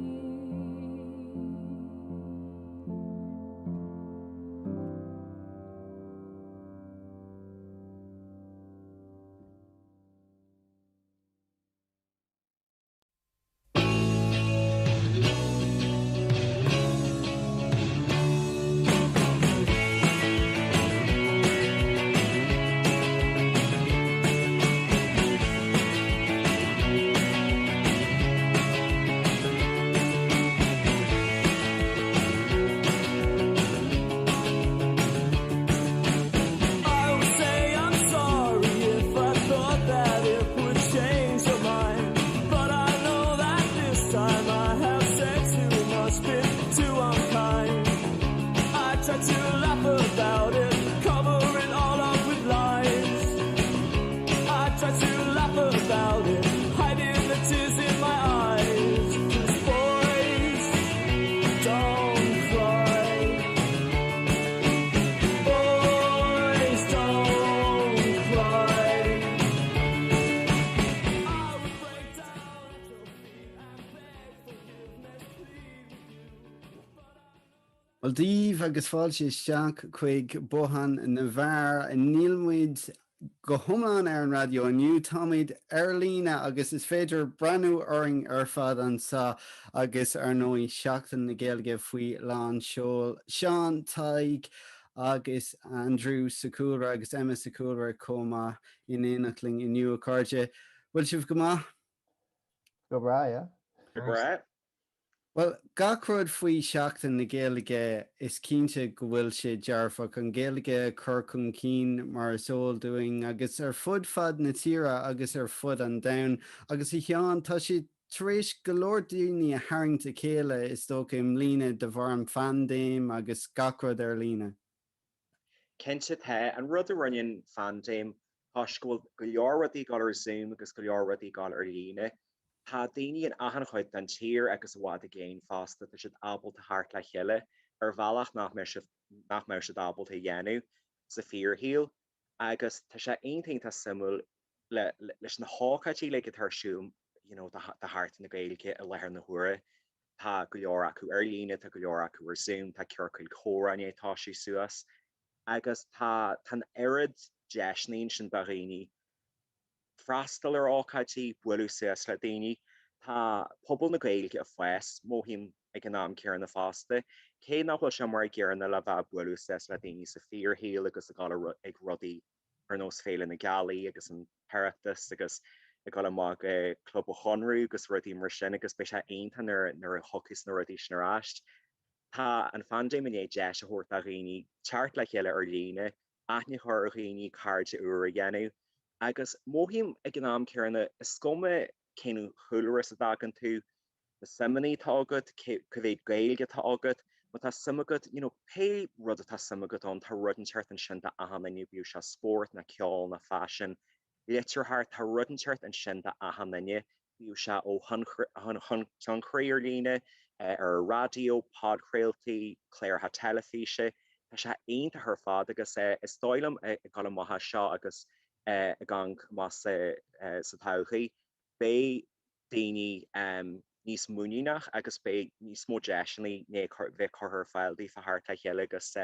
I would say I'm sorry if I thought that it would change your mind. But I know that this time I have said too much, been too unkind. I tried to laugh about it, cover it all up with lies. I tried to laugh about it, hiding the tears in my eyes. 'Cause boys don't cry. Boys don't cry. I would break down at your feet and beg forgiveness, plead with you. Well díomh agus fáilte isteach chuig bohan na bhar a nílmuid go thomláin ar an radio aniu táid ar lína agus is féidir breanú oring ar fad an sa agus ar nóí seachtain na Gaeilge faoi lán seol Seán Taig agus Andrew Sakura agus Emma Sakura cóma in éachling in nua cardide. Bhfuil sibh go maith? Go bra, yeah. Right. Well, gacrod faoi seachtain na Gaeilge is cínte go bhfuil sé dearfach an Gaeilge chur chun cín mar is eol doing agus ar fud fad na tíre agus ar fud an down agus I cheann tá si tar éis go leor daoine a haingta céile is dócha im lína de bharm fandéim agus gacrod ar lína. Kente the an rud a runnin fandéim thoiscúil go leor rudaí gáil ar Zoom agus go leor rudaí gáil ar lína. Tá daoine an ahan chuid an tír agus bhád a géin fásta tá siad abal a thart le cheile ar bhealach nach mé se abal a dhéanú sa fíorhíal agus tá sé aontainn tá simú leis na hácatí le go tarsúm de hart na Gaeilge a lethir na huaire. Tá go leor acu ar lína tá go leor acu ar Zoom tá cearcail córaine táisiú suas agus tá tan airad deisnaín sin baghíní freastal ar ácatí builú suas le daoine tá pobl na Gaeilge a fues móhím ag an náam cearan na fásta cé nachfuil sem mar ggéarna le bheith builú suas le daoine sa fíorhíal agus ag rudaí ar nós féile na Gaalaí agus an Hereachtas agus ag gáil amach club chonrú agus rudaí mar sin agus be sé aontain nar a thuchas na rudaí sin aráist. Tá an fandéim in é de a thuirt a rií teart le chéile ar lína aithne chuir a rií cáirde uair a dhéanú agus móhím ag an náam cearna is scóma céanú chuúlas a dagan tú na simmaní tá agad go bhéad Gaeilge tá agad but tá simagad pe rud atá simagad an tá rudanseart an sin de ahanana bú se sport na ceáil na fashion litirthart tá rudanseart an sin de ahanana bú se ó chunchréir lína ar radio podcréaltaí léir ha telefíe tá sé aonanta th fad agus is stoilm gal maithe seo agus a gang mas sa tauchaí bé daoine níos múnach agus bé níos mó deisinaí né bheith chuthir fáildaí fa thart a chéile agus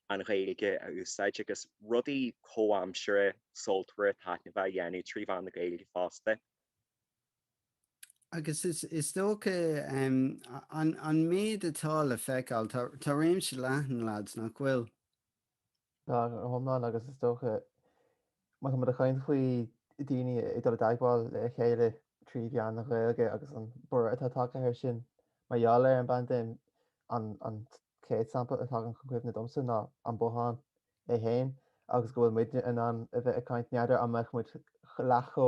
an Gaeilge a úsáid agus rudaí comhamsere soltra taithne bheith dhéanú trí bhean na Gaeilge fásta. Agus is dócha an méad atá le feiceáil tá réim se leathan lads nach bhfuil. Thomláin agus is dócha a chain faoi daoine i do daagháil le chéile trí bhean nach réilge agus an bur atá take ar sin maiall ar an bandéim an céad sampa atá an chucuibh na domsa ná an bóán é héin agus gohfuil muid in an a bheith a caiint neadidir amach muid lechó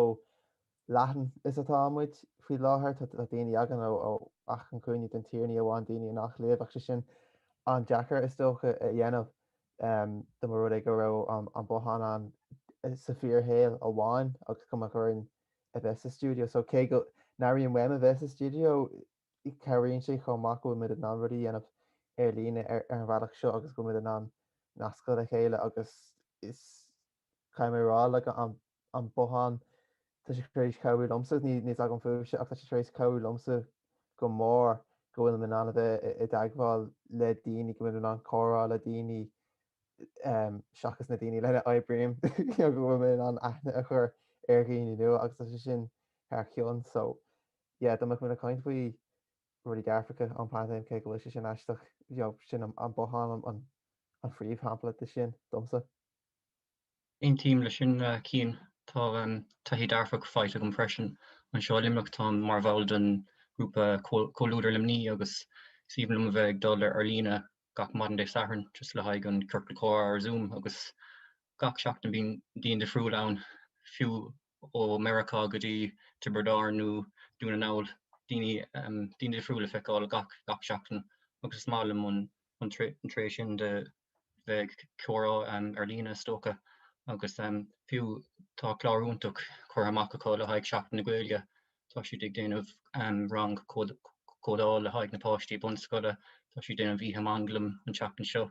lehan is atá muid faoi láthair tá daoine agan ó ach an cúine den tíirní amháin daoine nach léomh ach sin an Jackar is dócha a dhéanamh do mar rud ag go raibh an bóán an sa fíorhéal a bháin agus cum chuann a bheith sa stúdio, so cé go naíon weim a bheith sa stúdio i ceíonn sé chumach go mid an rudí dhéanamh ar líne ar an bhealach seo agus go mid an nascail a chéile agus is caiimrá le an bóán tá sé trééis cabú lomsa níos ag an fuúse ach tá sé trééis cabú lomsa go mór go bhfuil man an bheith i dagháil le daoine go mid an chorá le daoine seachas na daoine le eibríim go bhfuil mé an aithne a chur ar ghaoine nu agus tá sé sin ar cheann so do mu a caiint faoi rudí Africa an páim ché go lei sin eisteach sin an bóán an phríomh hapla sin domsa. Ein team lei sin cían tá hí darfach fight an freisin an seo limach tá mar bhil den grúpa choúidir limní agus sílim bheith dul ar lína gach modern day saharn just le haig an Kirkle Core ar Zoom agus gach seach an bín díon de friúil ann fiú ó America go dtí Tiberdar nó dúna náil daoine de friúil feicáil gach seachtain agus mála an trééis sin de bheith chorá ar lína stócha agus fiú tá chláúntaach chuir amach aá le haig seachtain na Gaeilge tá si ag déanamh rang códáil le haig na páistí bunscoile tá si déanamh bhí anglam an seachtain seo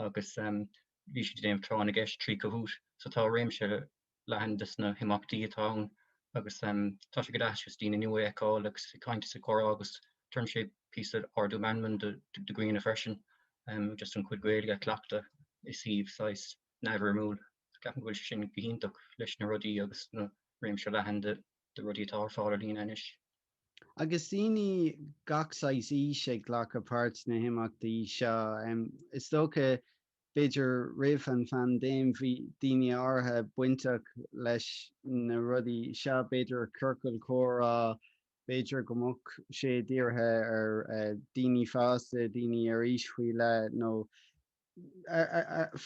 agus bhí si déanamh trán a gceist trí gohút so tá réimse lehandas na himachtaí atá agus tá si go dáis tína nua eáil agus caiinte sa chorá agus turn sé pí ardú manman de Green freisin just an chuid Gaeilge cleachta is síomh sais never múl ceapan bhfuil sin gohíntaach leis na rudí agus na réimse lehan de rudí atá ar fáil lína inis. Agus daoine gachsáis í sé ghlach apát na himachtaí seo is tócha beidir rih an fan déim bhí daoine átha buinteach leis na rudí seo beidir Kirkle Core beidir go mbeadh sé díortha ar daoine fásta daoine ar íshuí le nó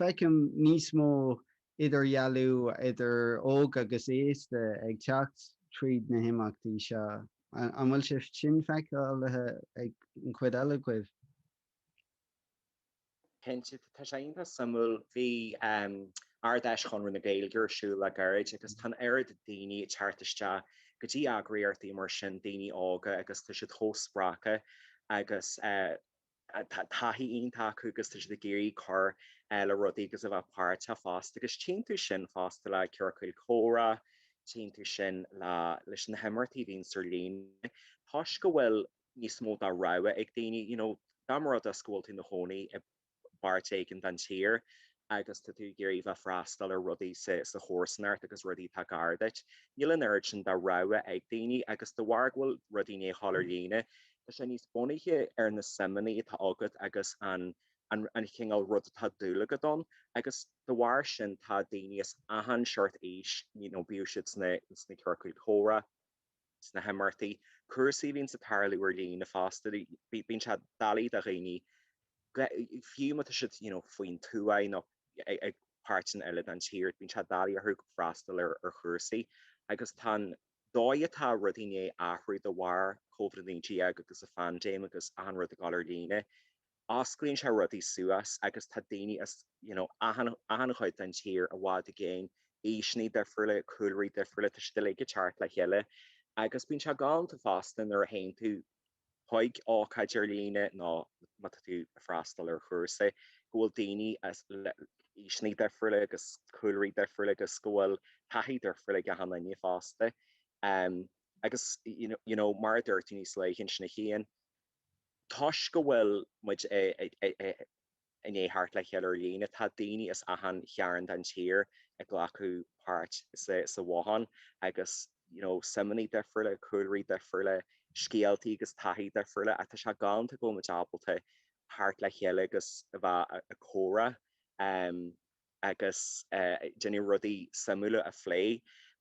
feicim níos mó idir dhealú idir óg agus éasta ag teacht tríd na himachtaí seo. An bhfuil sé sin feiceáil ag an chuid eile cuibh. Kense tá séanta samú bhí ardáis chunú na Gaeilgear siú le garid agus tan airad daoine teartiste go dtí agraíartaí mar sin daoine ága agus tá si thósprácha agus taithí ontaú agus tá si de géirí chur le rudaí agus a bheith páirt a fásta agus tú sin fásta le Kirkle Core tú sin leis na himmartaí bhíon sur lín. Thás go bhfuil níos mó a rah ag daoine dámara a scóiltaí na hónaí i bartéigin den tír agus tá tú géirí bheith freastal ar rudaí sa chósanart agus rudí tá gardait. Níl an air sin de rah ag daoine agus do bhhar bhfuil rudí ní hálar líine Tá sé níos bunaithe ar na simanaí tá agad agus an chéingáil rud tá dúla go don agus do bhhar sin tá daoine is ahan seart éis bíú siad sna Kirkle Core na himmartaí cuasaí bhíonn sa tarlaúir lína fásta bíonn se dalí a réine fiú si faoin túhain ag páirtin eile an tíir bíonn se dalí a thug freastal ar chuasaí agus tá dóidetá rudíine ahrú do bhhar COVID-19 agus a fandéim agus an rud a gáir líine. Osclíonn se rudí suas agus tá daoine ahan chuid den tír a bhád a géin éisní defriúla coolraí defriúla tá still go teart le heile agus bíonn se gáanta fástan ar a haon tú chuig áchaidir líine ná mat tú freastal ar chusa ghfuil daoine éisní defriúla agus coolraí defriúla agus scóil taithí defriúla go hanna fásta agus mar dúirtí níos leichen sinna chéan Tás go bhfuil muid in éthart le chealar lína tá daoine is ahan chearan den tír ag ghlacu páirt sa bháhan agus simanaí defriúla coolraí defriúla scéaltaí agus taithí defriúla a tá se gáanta go mu ábalta thart le chéile agus bheith a chóra agus déine rudaí samúla a phlé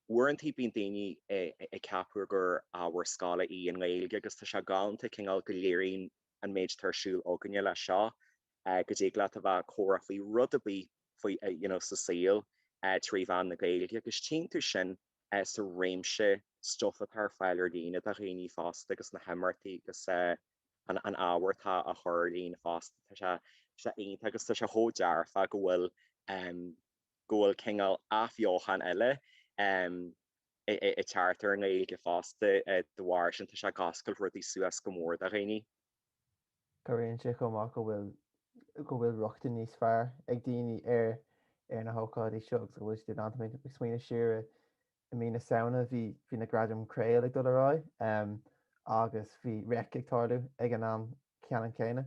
Warintí bín daoine i ceapú gur áhar scala í an Gaeilge agus tá se galanta cinál go léiríonn an méid tarsúil óganne le seo go dtí le a bheith chora faoi rud a bí faoi sa saoil trí bhean na Gaeilge agus tí tú sin sa réimse stofa tar fáilir daine a réí fásta agus na haimartaí agus an áhairtá a thuirlín fásta se aonanta agus tá se thódearfa go bhfuil cinál afheochan eile i chartar an Gaeilge fásta dohhair sin tá se gascail rudí suas go mór a réí. Go réonn sé chumach go bhfuil ruchta níos fearr ag daoine ar na hóádaí seo go bhfuil tú antamid smaoine siúre I mí na saona bhí na gradam créil ag dorá agus bhí rec ag tarlú ag an am cean céine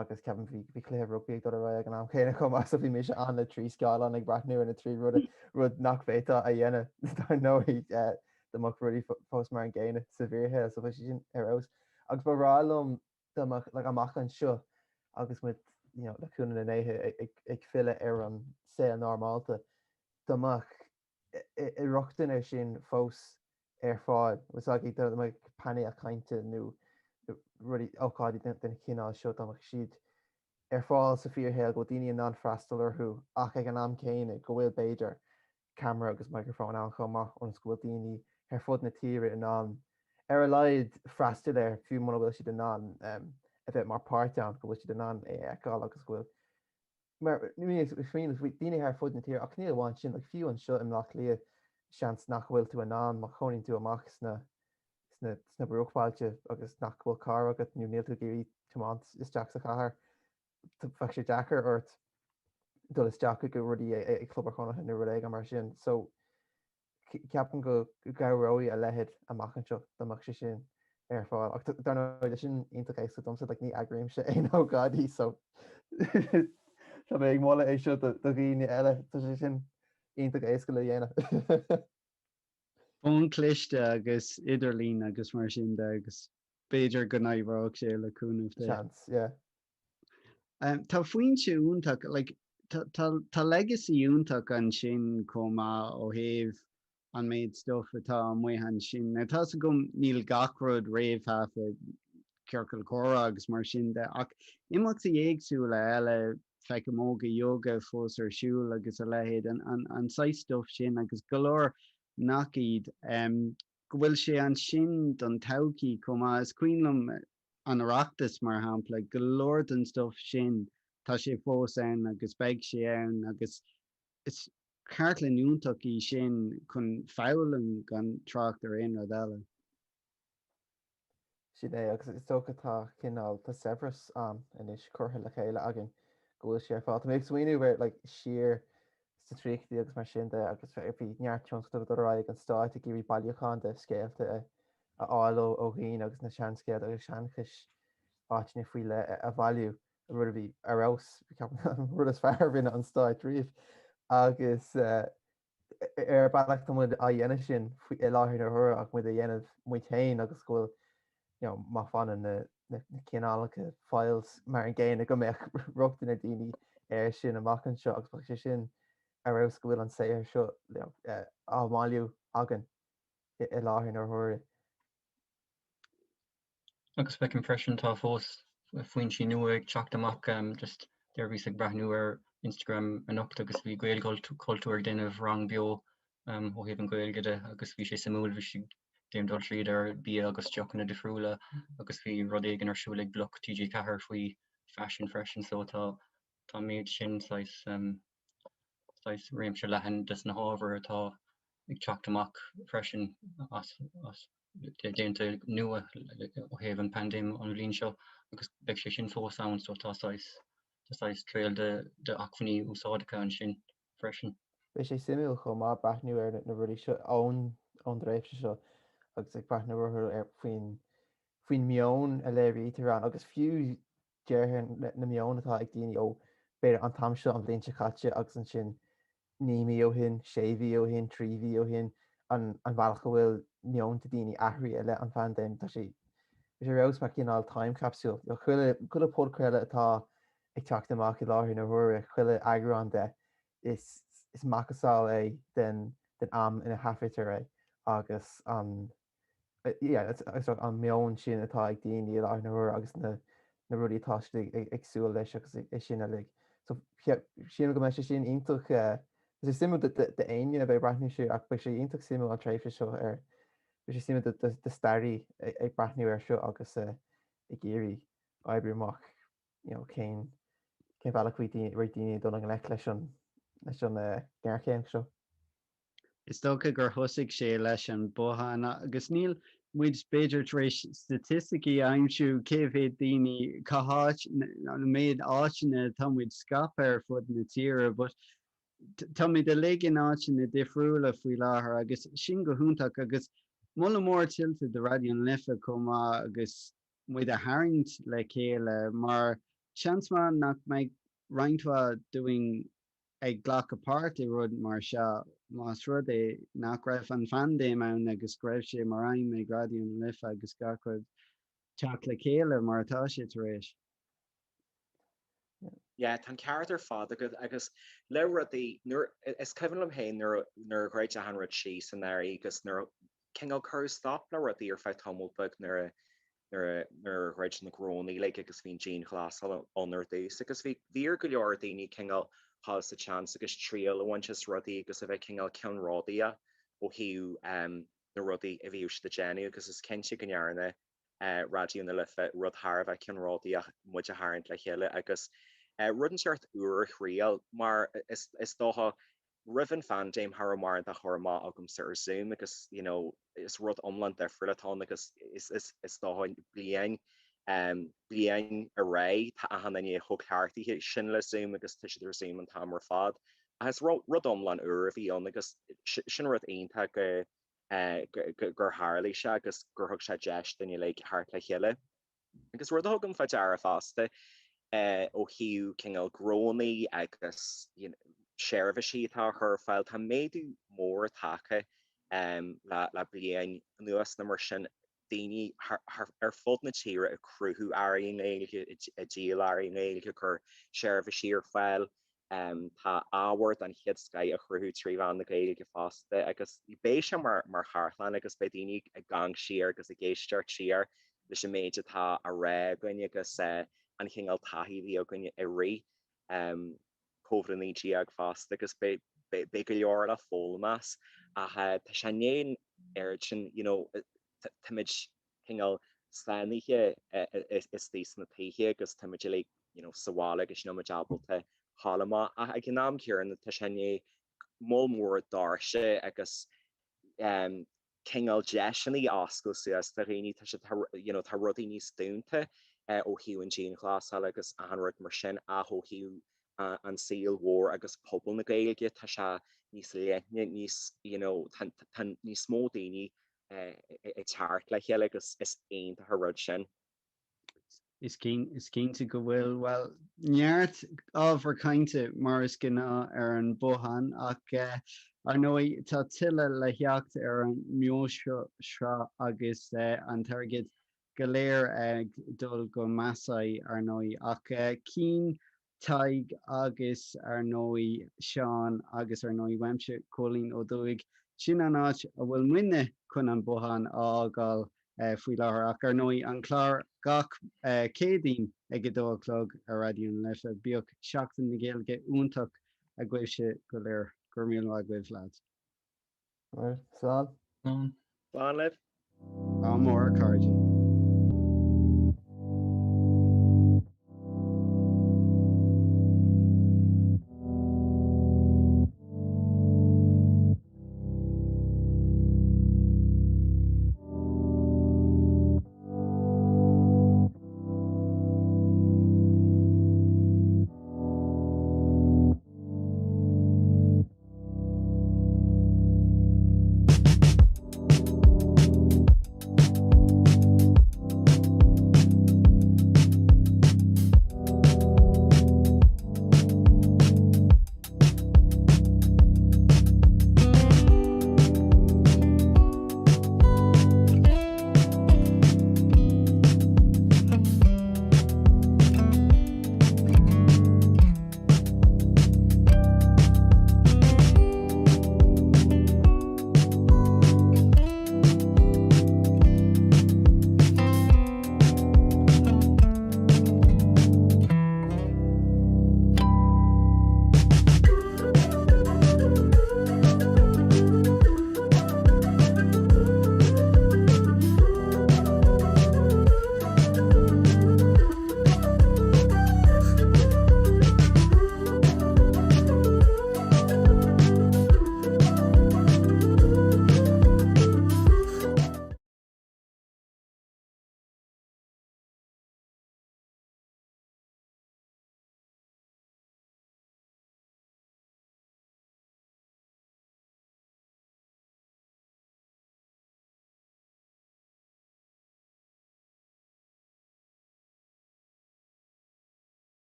agus ceapan bhí cléh rugby ag dorá ag an am chéine chum as bhí mé an na trí scáán ag brathnú in na trí rud nach féta a dhéine nóí doach rudí fós mar an ggéine sa bhíorthe so bhí sin arrás. Agus bhrálum le amach an seo agus mu leúna na néthe ag fiile ar an sé normalta doach I rochtain ar sin fós ar fáid was ag panna a caiinte nó rudí óáidí den cinál seo amach siad ar fáil sa fíorhéil go daine an freistal arthú ach ag an am céine go bhfuil beidir camera agus microfón an chumach an scoil daoine ar fud na tíre in an ar a leid freistal ar fiú mna bhfuil si den an a bheith mar páirte an go bhfuil si den an eáil agus bhfuil daine ar fud na tíir ach níl bháin sin le fiú an seo im nach lia seans nach bhfuil tú an mar chonin tú amach sna brúchfáilte agus nach bhfuil cá agat nú níl tú géirí tuánt isteach sa chaair fe sé Jackar ort dul is Jack go rudí ag clubachna na ru ag mar sin so ceapan go garóí a lehead amachchan seo amach sé sin ar fáil ach darna sin intacéis domsa le ní agréim sé é gadí so Tá ag mála é seo do gghine eile tá sé sin ionach éca le dhéana. Bún cliste agus idirlín agus mar sin agus béidir go naimhrág sé leúnmh. Tá faoin sé úntaach tá legacy úntaach an sin comá ó héamh an méid stuff atá muhan sin. Tá gom níl gacród réomhhafa ceircail chora agus mar sin de ach imach sa dhéagsú le eile feice móga yoga fós ar siúil agus a lehéad an saistúh sin agus golóir nach iad go bhfuil sé an sin don taucií comá is cuiinlam an oireachtas mar hampla golóir an stuff sin tá sé fós ann agus beag sé ann agus is cartlan úntaach í sin chun fálam gan tráachtar aon ar eile. Sin é agus is tóchatá cinál tá severas an inis chutha le chéile agin gohfuil sé fá méid swinú bhar le siar sa tríchttaí agus mar sin de agus bhí neartúnsta dorá an stáit a gurí bailachán de scéalta a áiló ó ghaoin agus na seanscéad agus seanchas áitna faoi le a bhailiú a rud a bhí arrás rud is fearr bhíine an stáid riomh agus ar bailach muid a dhéana sin i láthir ar ach muid a dhéanamh muoin agus ghfuil má fan na cinálacha files mar an ggéine go méid ruchtain na daoine ar sin amachchan seo agus sé sin arrás go bhfuil an séir seo ámáliú agan i láthir ar thuir. Agus feic impression tá fós faoin sin nua ag teacht amach just dearbhí ag brathnú ar Instagram an ocht agus bhí gail cultúir déanamh rang bio ó héann gailgeide agus bhí sé samúil bhí si déimdul tríd ar bí agus teachna difriúla agus bhí rud éigen ar siúla ag bloc TG cethir faoi fashion freisin so tá méid sin réimse lehan dus na hábhar atá ag teacht amach freisin as déanta nua ó héamh an pandéim an bhíonn seo agus beidh sé sin fós ann so táis tréal de achfaní úsáidecha an sin freisin. Bhí sé simúil chum má brathnú ar na rudí seo ón dréimhse seo agus ag brathnú ar faoin mion a léirítar an agus fiú dearthair na mion atá ag daoine ó beidir an tamseo an bblionse chatte agus an sin níí ó hin, séhí ó hin, tríhí ó hin an bhealcha bhfuil neonta daoine aithrí eile an fandéim tá sé rás mar cinál time capsule chuile pódcréile atá ag teacht amach i láthir na thuair chuile agrán de is macasáil é den den am ina hafitar ré agus an méón sin atá ag daoine le nair agus na rudí táiste agsú leis agus sinna le. So sin go me sé sin intach is simú de aine a bheith brathnú siú ach be sé intach simú an tréifh seo ar be sé simú de stairí ag brathnú ar seo agus i géirí ebriúach céin bailach daine don an le leis an gghearchéim seo. Is tócha gur thosaigh sé leis an bóthain agus níl muid beidir éis statisticí aimsú céhé daoine caáit an méid áitina támuid scap ar fud na tíre, but tá mé de léigin áitina difriúla faoi láthair agus sin go húntaach agus mula mór tiltte de radioon lifa comá agus muid a haint le chéile mar seansman nach meid reinintá doing ag ghlach apart I rud mar seo más rud é nach raibh an fandéim ann agus raibh sé mar aim ag radioon lifa agus gacrad teach le chéile mar atá sé tar éis. Yeah, tan ceart ar fád agus le rudí is cehann am héin nar gréid a an rud síos an air agus cin chur stop le rudí ar feith tomulbug nar gréid na grónaí le agus bhín Jean chlásal onar dús agus bhír go leor daoine cinál há sa chance agus tríal a bhaint rudí agus a bheith cinál cean rádaí ó hiú na rudí a bhíús de Jenny agus is cinnte gnearna radioon na lifa rud thar bheith cean rádaí muid a haint le chéile agus rudden seart uair chríal mar is dótha rihan fandéim har mar a chorma agam sa ar Zoom agus is rud omland defriúlatá agus is dótha blian a ré tá a hanna thughartaí sin le Zoom agus tu idir Zoom an tamar fad agus rud omlan uair a bhí an agus sin rud aonanta gur háirlaí se agus gur thug sé deis duine le thart le chéile agus rud thugam fa dear fásta ó hiú cinál grónaí agus séirbh sítá chur fáil tá méadú mór take le blian nuas na mar sin daoine ar fud na tíre a cruthú airí éige a díal airí éige chur séirbh sír fáil tá áhairt an chiad Sky a chruthú tríomh na gaige go fásta agus i bé sem mar háarthlainn agus be daoine a gang siar agus a géisteart siar leis an méide tá a ré goine agus an chingal tahi bhí a gonne I ri cóhraníí ag fast agus be go leor a fólamas a tá sé néon air sin timid chingal slániche is tí na taiche agus timid le sahála agus nó jabalta hálama a ag gnám cearan tá sé né mó mór dáse agus chingal deisinaí ascail suas tá réí tá rudí níos dúnta ó hiú an Jean chlásal agus an rud mar sin a ó hiú an síl mhór agus pobl na gaeilge tá se níos léithne níos mó daoine ag teart le chéile agus is aonanta th rud sin. Is cínta go bhfuil well neart ábhar cainte mar is gná ar an bóthain ach ar nó tá tuile le theacht ar an mioseo agus an targad go léir ag dul go measaí ar nóí ach cín taig agus ar nóí Seán agus ar nóí weimse cholín ó dúig sin an áit a bhfuil muine chun an bóthain ágáil faoi láthair ach ar nóí an chlár gach cédaoin ag go dóchlog a radioon lifa bíoh seachtain na Gaeilge úntaach a gcuibse go léir gur míle a gcuibh leat. Slán liv? Á mór cardin.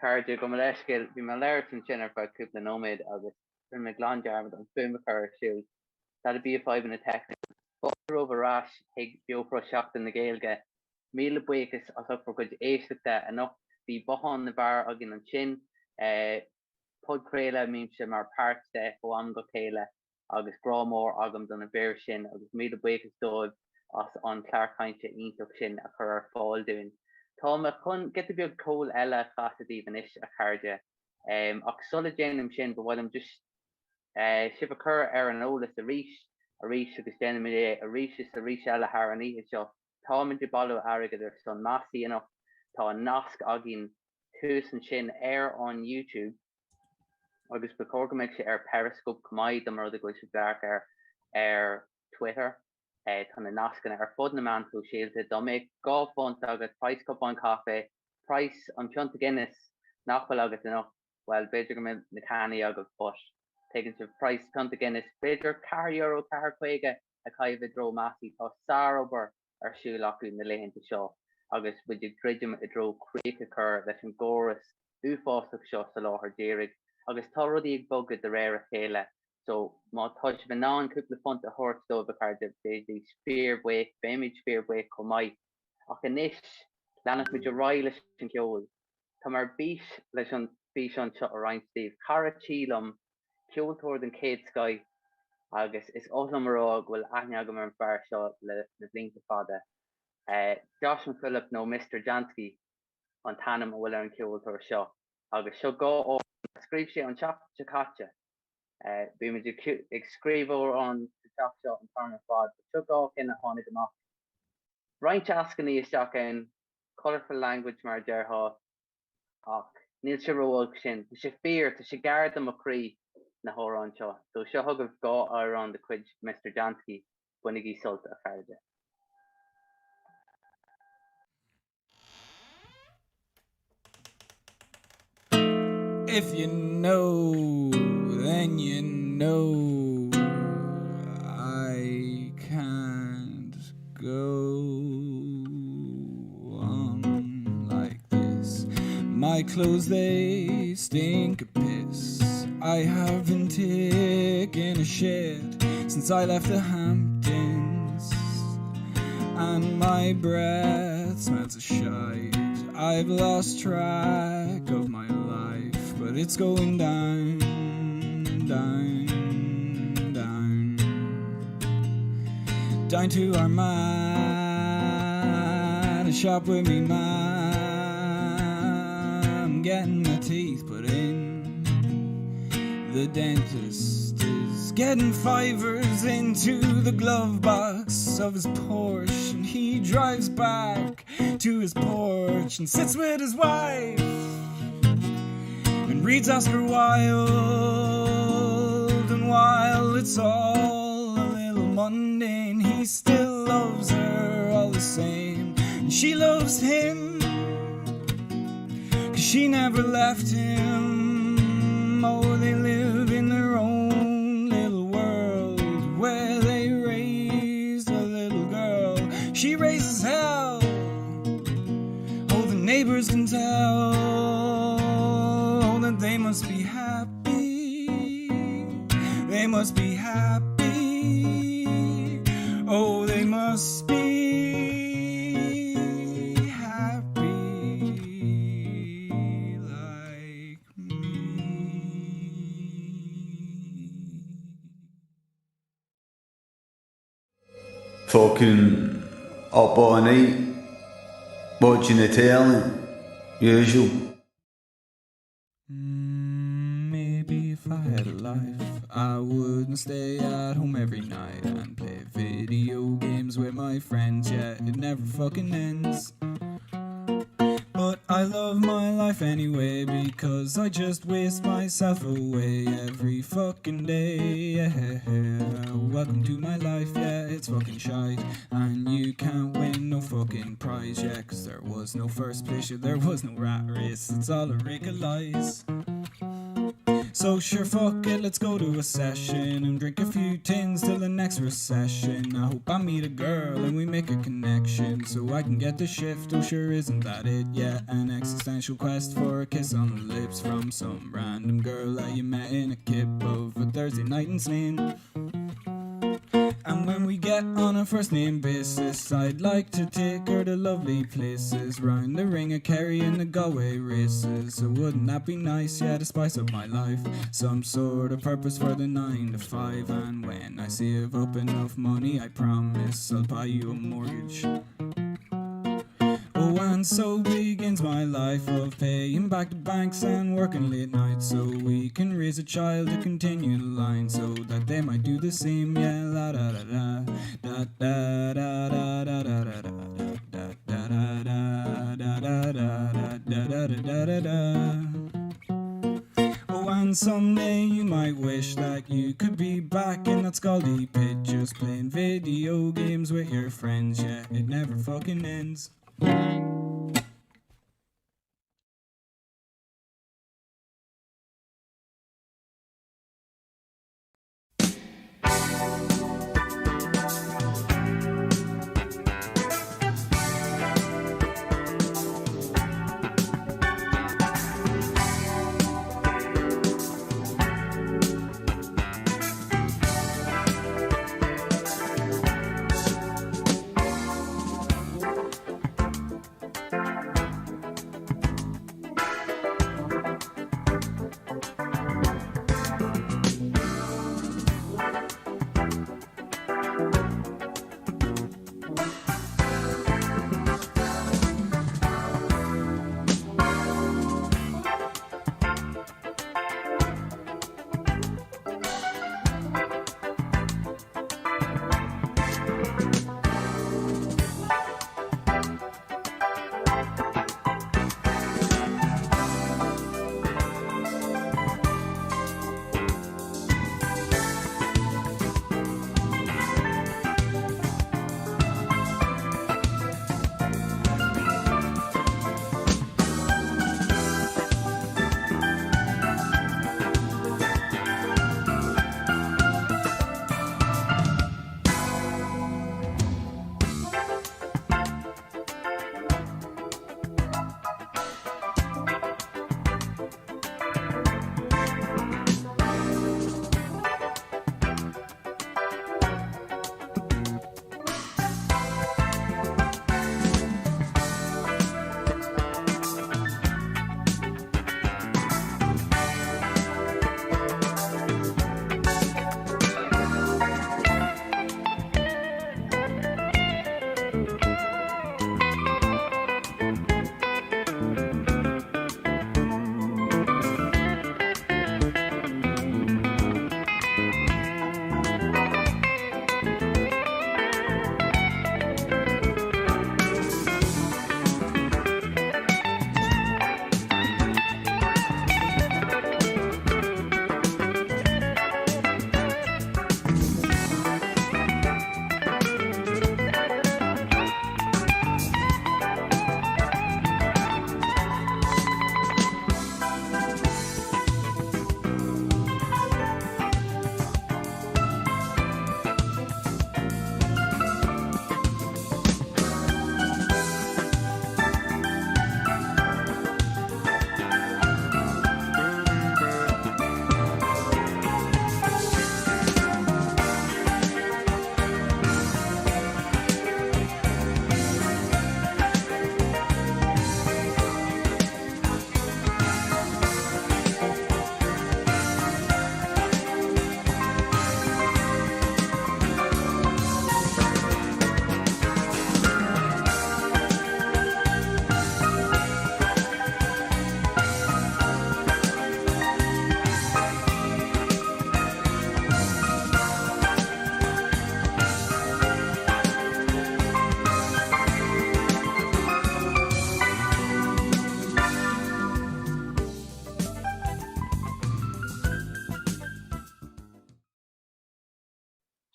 cardide go leiscil bhí me leir an sinnar fa cúpla nóméid agus fir me glanjar an bumachar siú. That'd be a 5 in a tech. Over rash, hig biopro shaft in the Gaelge. Meal breakers as up for good age that enough the bohon the bar again and chin. Pod crela means mar parts there for one go kayla. August Grawmore, Agam done a bear shin, August meal breakers dove us on Clark Heinz into shin a her fall doing. Tom couldn't get to be a cool Ella facet even ish a cardia. Solid Jane shin, but while I'm just ship occur an oldest a reach agus denimide a reach is a reach alla harani is jo Tom and Jabalo Ariga their son Massey enough tá nask agin tus and shin air on YouTube agus becorgamek Periscope kamai the mother the glitch dark Twitter tan naskan fod na man who shield make golf font agus price cup on cafe price on chunt Guinness nachbal agus enough well beidir na cani agus bush taken to price cunt Guinness beidir car euro car quaige a caive dro massy tá sarober ar siú lacu na lehan to show agus with you dridgem a dro creek occur that an gorus ufosach show sa law her derig agus tá rudí ag bogad the rare chéile so má touch van non couple font a horse do card the spear wake image spear wake ko mai ach inis lanach mit roile sin kiol tá mar beach leis an beach an shot around Steve Carachilum kiol toward an Kate Sky agus is osmarog will agnagam an bar shot le blink the father Josh and Philip no Mr. Jansky on Tanam will an kiol to shot agus show go script she on chap chakacha be me excreve over on the chop shot and farmer fod took off in a haunted them off right askani is shocking colorful language mar derha och Neil Shiro sin she fear to she guard them a cree na horon shot so she hug of go around the quid Mr. Jansky when he sold a farja If you know, then you know I can't go on like this. My clothes, they stink of piss. I haven't taken a shit since I left the Hamptons, and my breath smells of shite. I've lost track of my life, but it's going down, down, down, down to our man, a shop with me man. I'm getting my teeth put in. The dentist is getting fivers into the glove box of his Porsche, and he drives back to his porch and sits with his wife and reads Oscar Wilde, and while it's all a little mundane, he still loves her all the same, and she loves him 'cause she never left him. Oh, they live in their own little world where they raised a little girl. She raises hell. Oh, the neighbors can tell that they must be happy. They must be happy. Oh, they must be happy like me. Fucking up all night, watching the telly, usual. Maybe if I had a life, I wouldn't stay at home every night and play video games with my friends. Yeah, it never fucking ends. But I love my life anyway, because I just waste myself away every fucking day. Yeah, welcome to my life, yeah, it's fucking shite, and you can't win no fucking prize, yeah, 'cause there was no first place, yeah, there was no rat race, it's all a rig of lies. So sure, fuck it, let's go to a session and drink a few tins till the next recession. I hope I meet a girl and we make a connection so I can get the shift. Oh sure, isn't that it? Yeah, an existential quest for a kiss on the lips from some random girl that you met in a kip of a Thursday night in Slane. And when we get on a first name basis, I'd like to take her to lovely places round the ring of Kerry and the Galway races. So wouldn't that be nice, yeah, to spice up my life? Some sort of purpose for the 9 to 5. And when I save up enough money, I promise I'll buy you a mortgage. Oh, and so begins my life of paying back the banks and working late nights so we can raise a child to continue the line so that they might do the same. Yeah, la da da da da da da da da da da da da da da da da da da. Oh, and someday you might wish that you could be back in that Scaldy pit just playing video games with your friends. Yeah, it never fucking ends.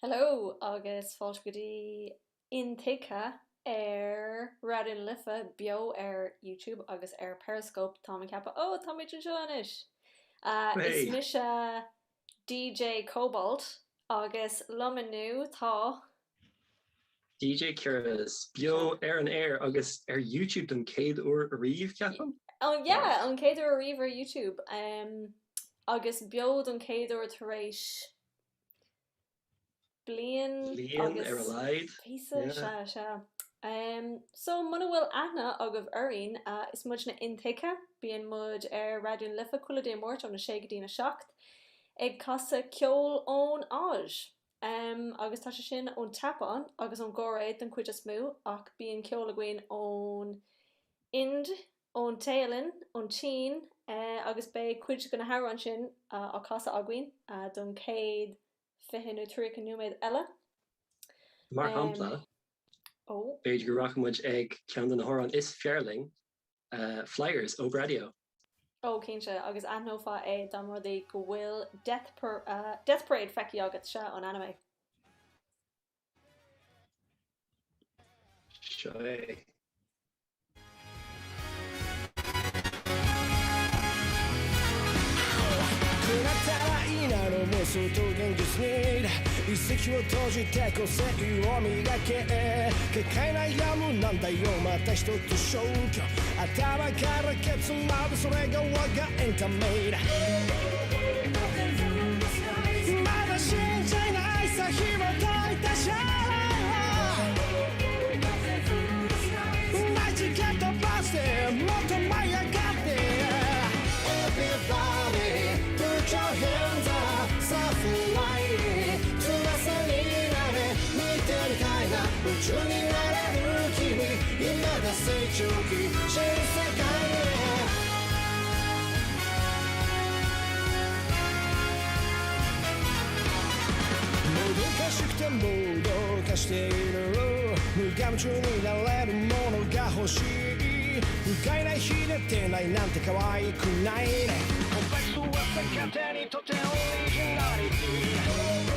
Hello agus fáilscudí intica radioún lifa bio YouTube agus Periscope Tommy Kappa. Oh, Tommy Jonis. Is Misha DJ Cobalt agus Lumanu tá DJ Kira's bio an air agus YouTube don Cade or Reeve Captain? Oh yeah, on Cade or Reeve YouTube. Agus bio don Cade or Tareish Blian Erlaid. So mana bhfuil aithne agah uirinn is muid na intacha bíon mud radioún lifa chuile dé mórt an na sé go dtína seacht ag casa ceol ón áis. Agus tá sin ón tapán agus an ggóraid den chuid a smú ach bíon ceol aghain ón Ind, ón Tailin, ón Chin agus bé chuid go na haran sin á casa aghain don céad fihinú trí an numéid eile. Mar hapla. Beidir go rachamuid ag cean na hóran is fearling flyers ó radio. Cínse agus anófa é dá rudaí go bhfuil Death Parade feici agat se an anime. Seo é.遺跡を閉じて個性を磨け結界なやむなんだよまた一つ消去頭からケツまでそれが我がエンタメだまだ信じないさ紐解いたシャライチ蹴飛ばしてもっと舞い上がって Everybody put your hands up さあフライ宇宙になれる君今だ成長期新世界へもどかしくてもどかしている無我夢中になれるものが欲しい不快な日出てないなんて可愛くないねコンプレックスは勝手にとってオリジナリティ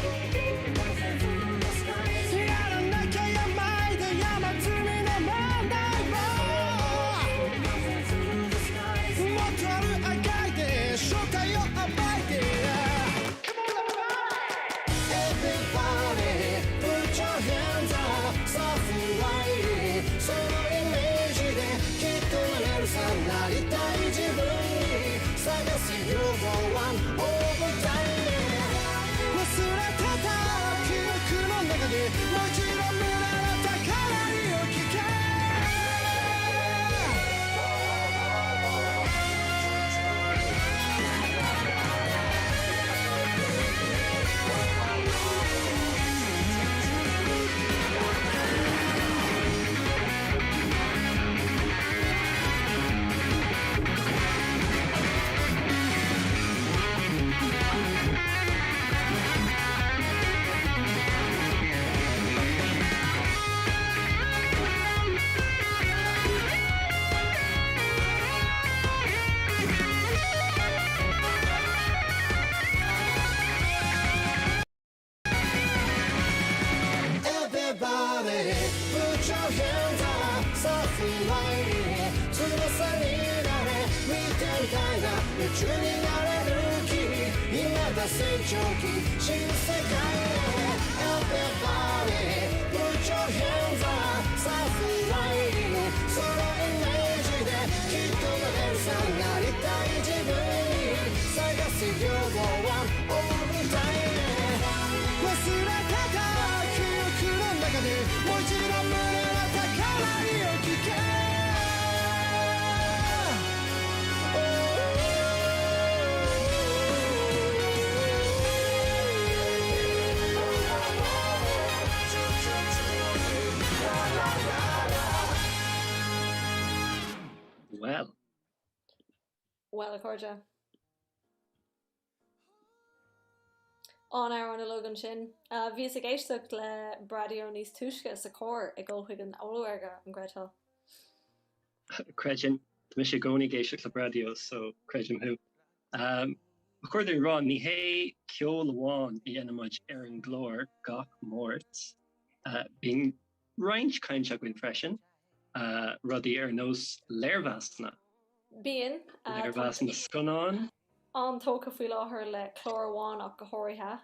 Well, Corja. On our logan sin, vís a géisteach le bradio níos tuisce sa cór ag ggóchuig an óluarga an Gretel. Cregin, mis sé gcónaí géisteach le bradio, so cregin who. According to Ron, ní hé ceol amháin I dhéanamid ar an glór gach mórt, being roinnt cainteach win freisin, rudí ar nós léirmheasna. Bíon léirmheasna sconán, an tóca faoi láthair le chlóráháin ach go háirithe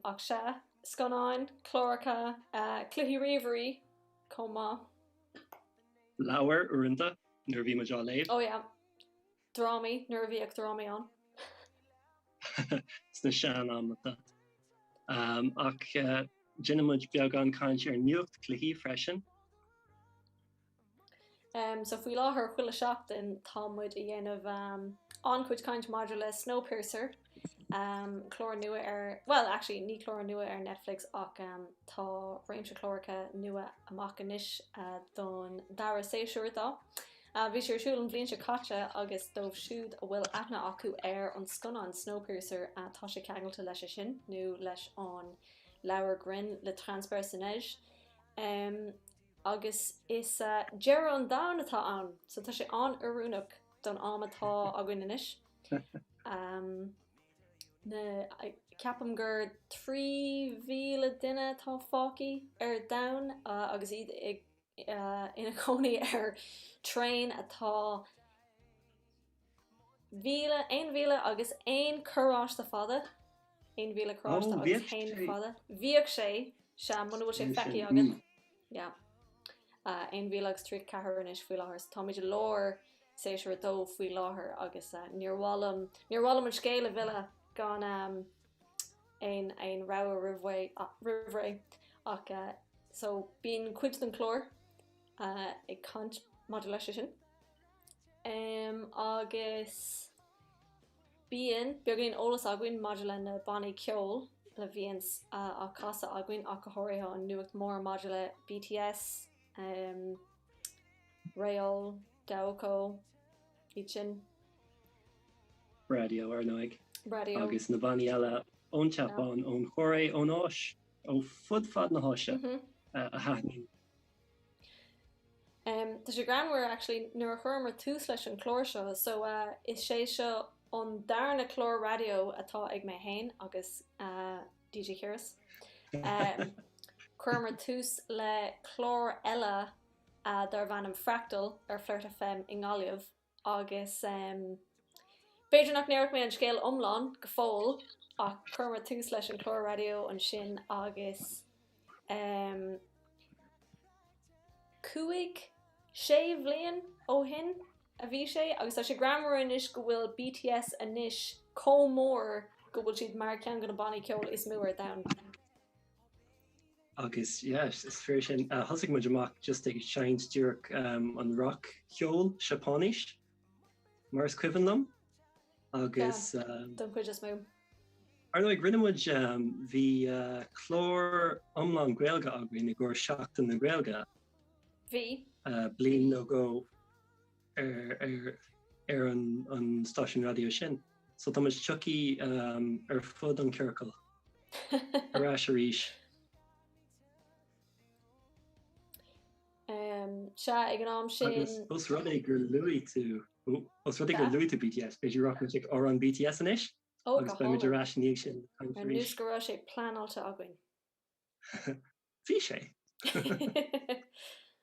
ach se scanáin chlóracha cluichí riomhairí comá. Lauer uanta nuair bhí mar léh. Ó ja, drámaí nuair bhí ag drámaí an. Sna sean amata. Ach Jinnimid beag an caiint ar nuacht cluichí freisin. So faoi láthair chuile seachtain támuid i dhéanamh ancuid caiint maidir le Snowpiercer chlór nua ar, well, actually ní chlór nua ar Netflix ach tá réimse chlóracha nua amach inis don dara séisiúir dá. Bhí sé siúil an bblion se caite agus dómh siúd a bhfuil aithne acu ar an scanán Snowpiercer tá sé ceangailta leis sin nó leis an leabhar grin le transpersonéis. Agus is dear an down atá an, so tá sé an arúnach don amatá a gine inis. Ceapam gur 3,000 duine tá fácií ar down agus iad ina coní ar train atá 1,000 agus 1 choráiste fada. 1,000 choráiste agus 1 fada. Bhíoh sé se manúil sé feici agan. Yeah. 1,000 agus 3 cethir inis faoi láthair. Tá muid lór séisiúir dó faoi láthair agus níorhlam an scéile bhile gan ein rá rihre ach so bíon cuid den chlór ag cant modulation sin. Agus bíon beagán ólas aguain modula na bannaí ceol le bhíons a casa aguain ach go háirithe an nuacht mór modula BTS, Rail, Dowco, Ichin. Radio ar nóig. Radio. Agus na bannaí eile ón teapán ón chóirí ón áis ó fud fad na háise a haithnín. Tá sé granmhar actually nuair chuirmar tús leis an chlór seo, so is sé seo an darna chlór radio atá ag mé hain agus DJ Kiris. Chuirmar tús le chlór eile dar bhainm fractal ar Flirt FM in Gáillimh agus beidir nach neirc mé an scéal omláin go fóil ach chuirmar tús leis an chlór radio an sin agus cuaig sé bhliain ó hin a bhí sé agus tá sé gramar inis go bhfuil BTS inis comór go bhfuil siad mar cean go na bannaí ceol is muir down. Agus yes, is fair sin hosig muid amach just ag seint dúach an rock ceol Sepánis mars cuihanlam agus don chuid is mú. Ar nó ag rinnemuid bhí chlór omlán Gaeilge againn i ggur seachtain na Gaeilge. Bhí bliain nó go ar an stáisiún radio sin. So tá muid tuí ar fud an ceircail arás a ríis. Se ag an am sin Os rud é gur luí tú BTS, beidir rock music or an BTS inis? Agus be muidir raisiníigh sin. Nus go raibh sé planáilte againn. Bhí sé.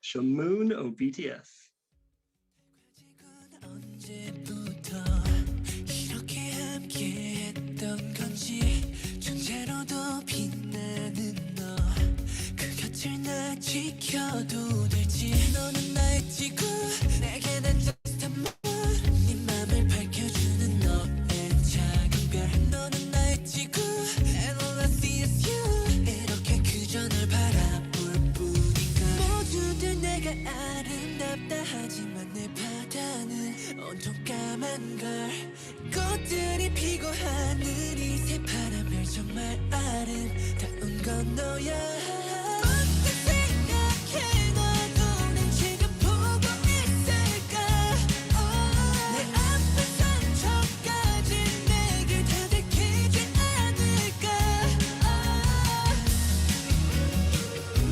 Seo Moon ó BTS. 이렇게 함께 했던 건지 존재로도 빛나는 너 그 곁을 나 지켜도 될지 너는 나의 지구 내게 난 just a moon 네 맘을 밝혀주는 너의 작은 별 너는 나의 지구 and all I see is you 이렇게 그저 널 바라볼 뿐인가 모두들 내가 아름답다 하지만 내 바다는 온통 까만 걸 꽃들이 피고 하늘이 새파란별 정말 아름다운 건 너야 어떻게 생각해 너도 난 지금 보고 있을까 내 아픈 상처까지 내게 다 들키지 않을까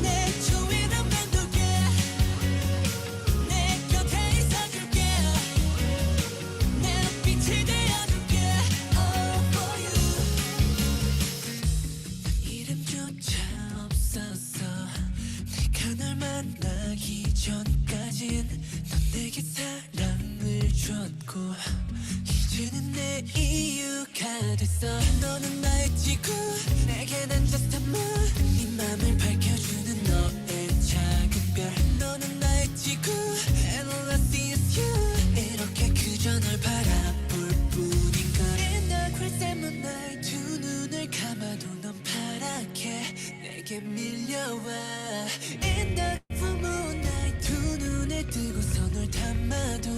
내 주위를 맴돌게 내 곁에 있어줄게 내 빛이 되어줄게 all for you 이름조차 없었어 내가 널 만나기 전까진 넌 내게 사랑을 줬고 이제는 내 이유 있어 너는 나의 지구 내게 난 just a moon 네 맘을 밝혀주는 너의 작은 별 너는 나의 지구 and all I see is you 이렇게 그저 널 바라볼 뿐인걸 In the crazy moonlight 두 눈을 감아도 넌 파랗게 내게 밀려와 In the full moonlight 두 눈을 뜨고서 널 담아도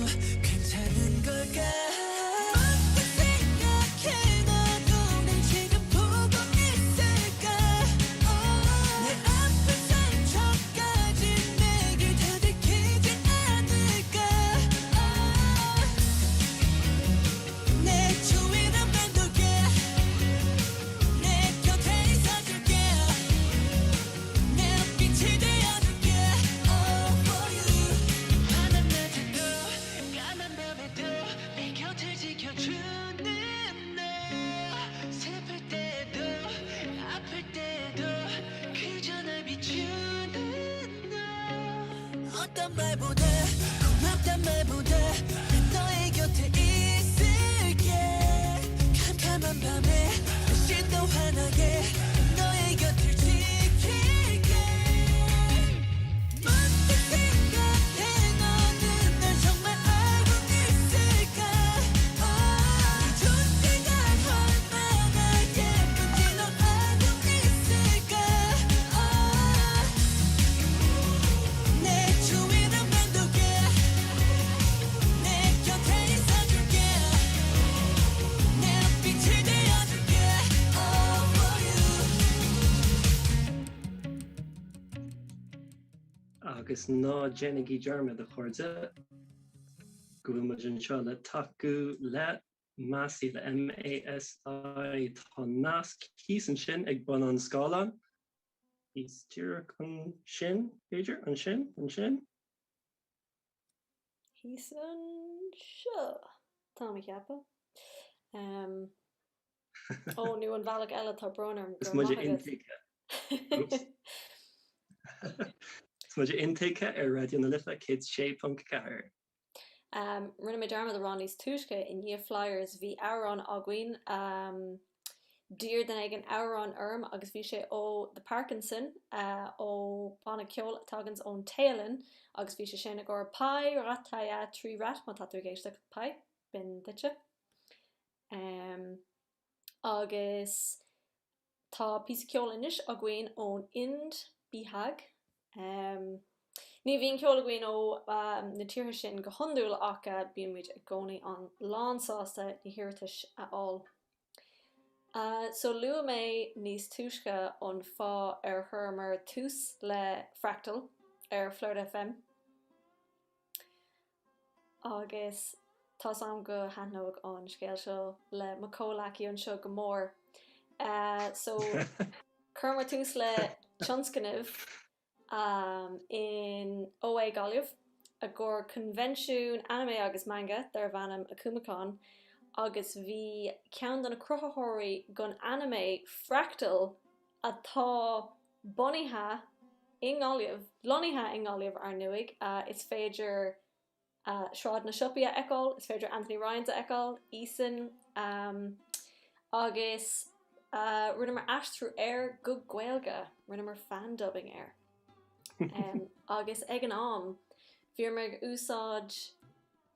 괜찮은 걸까 어떤 말보다 고맙단 말보다 난 너의 곁에 있을게 캄캄한 밤에 훨씬 더 환하게 너의 곁을 지킬게 문득 생각해 너는 날 정말 알고 있을까 네 존재가 얼마나 예쁜지 넌 알고 있을까 내 주위를 맴돌게 내 곁에 있어줄게 내 빛을 되어줄게 All for you agus ná dénigí dearmad a chuirde go bhfuil muid an seo le taú le measí le MASI tá nasc híos an sin ag bun an scálan hís tíreach an sin féidir an sin Hís an seo Tá ceappa ó nu an bhealach eile tá brnar Is muid intéice Is muid intéice ar radio na lifa kids 6.4 rinne mé dermad a Ronnie's túisce in níomh flyers hí árán aguain dír den ag an árán orm agus bhí sé ó the Parkinson ó banna ceol tagans ón Tailin agus bhí sé sin a gur pai rataya trí rat má tatú géiste pai bin ditse agus tá pí ceol inis aguain ón Ind Bihag ní bhíon ceol aguain ó na tíre sin go honúil ach bíon muid ag gcónaí an lánsásta ní hirirtas aáil. So lua mé níos túisce ón fá ar thurmar tús le Fractal ar Florida FM. Agus tá am go hanóg an scéil seo le macólaí an seo go mór. So chumar tús le Tionscanibh in OA Galibh a gur convention anime agus manga dar bhanam a Kumacon agus bhí cean an crothathirí gon anime Fractal atá bonithe in Gáilibh, lonithe in Gáilibh ar nuig is féidir Shráid na Siopia eáil, is féidir Anthony Ryan a eáil, Ethan agus rinne mar astrú air go Gaeilge, rinne mar fan-dubbing air. Agus ag an am bhíor meg úsáid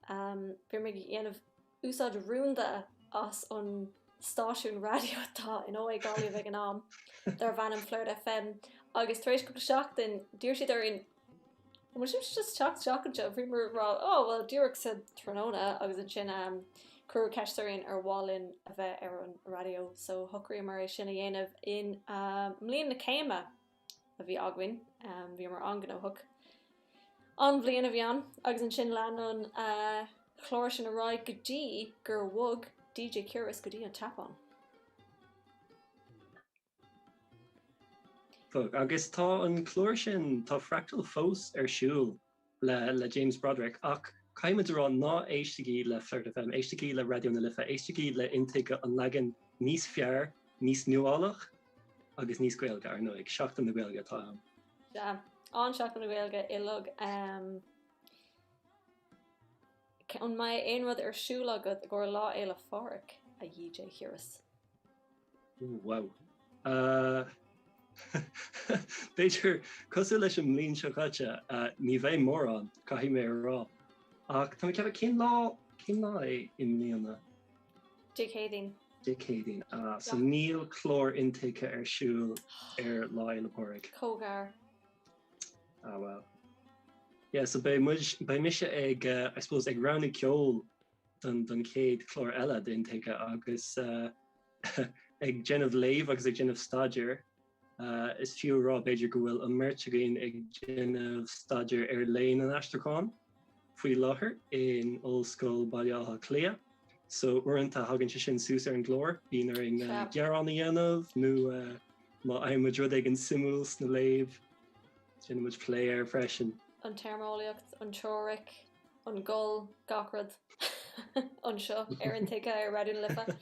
bhíor meg dhéanamh úsáid rúnda as an stáisiún radio atá in óig Gáilibh ag an am dar bhanam Florida FM agus tar éis go seachtain dúir siad ar in mu just seachante bhí mar rá well dúach sa tróna agus an sin cruú ceistearín ar bhálinn a bheith ar an radio so thucraí mar sinna dhéanamh in mlíon na céime a bhí aguain bhí mar angan ó thug an bblion a bhíán agus an sin lean an chlóir sin a ráid go dtí gur bhug DJ Curious go dtí an tapán. Agus tá an chlóir sin tá Fractal fós ar siúl le James Broderick ach caiimiid rá ná éisteí le Florida FM, éisteí le radio na lifa, éisteí le intéige an legan níos fear, níos nuálach agus níos Gaeilge ar nó ag seachtain na Gaeilge tá am. Ja, an seachtain na Gaeilge ilog an mai aon rud ar siúla go gur lá éile fáric a DJ Curious. Ooh, wow. Beidir cosú leis an mlín seochatte ní bheith mór an caihí mé rá. Ach tá ceap cin lá é im líana. Decading. Decading. So níl chlór intake siúil lá le porrig. Cogar. Well. Yeah, so by mise ag I suppose ag roundnig ceol don céad chlór eile the intake agus ag genmh léamh agus ag genmh staidir is fiú rá beidir go bhfuil an mertegéin ag genmh staidir léin an astraán faoi láthair in Ollscoil Baile Clia. So uanta hagann sin sús ar an glór, bíon ar an gearán na dhéanamh nó má aimime rud ag an simúls na léamh genmuid play ar freisin. An termóliacht, an teoric, an gol, gachrad, an seo ar an tuige ar radioún lifa.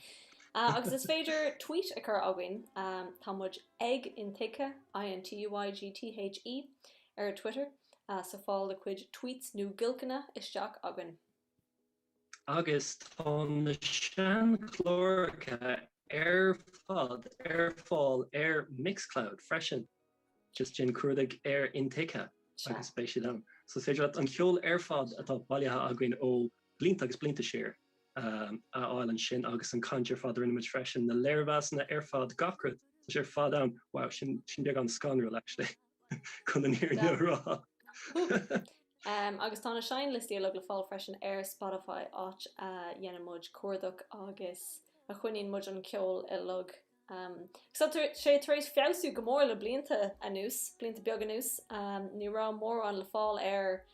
Agus is féidir tweet a chur agin tá muid ag in tuige INTUIGTHE ar Twitter sa fáil le cuid tweets nó gilcanna isteach agin. Agus tá na sean chlóracha ar fáil ar Mixcloud freisin just gin cuairdaigh ar in tuige. Agus spéisi am. So féidir an ceol ar fad atá bailithe aguain ó blianta agus blianta séir áil an sin agus an conjure fad rinne freisin na léirhheasna ar fad gacrad sé fad am wow sin beag an scanrúil actually chun an hir rá. Agus tá na sein listí le fáil freisin ar Spotify áit dhéanamid cuardach agus a chuinín mud an ceol i lug. So sé éis fiú go mór le blianta anús, blianta beag anús, ní rá mór an le fáil ar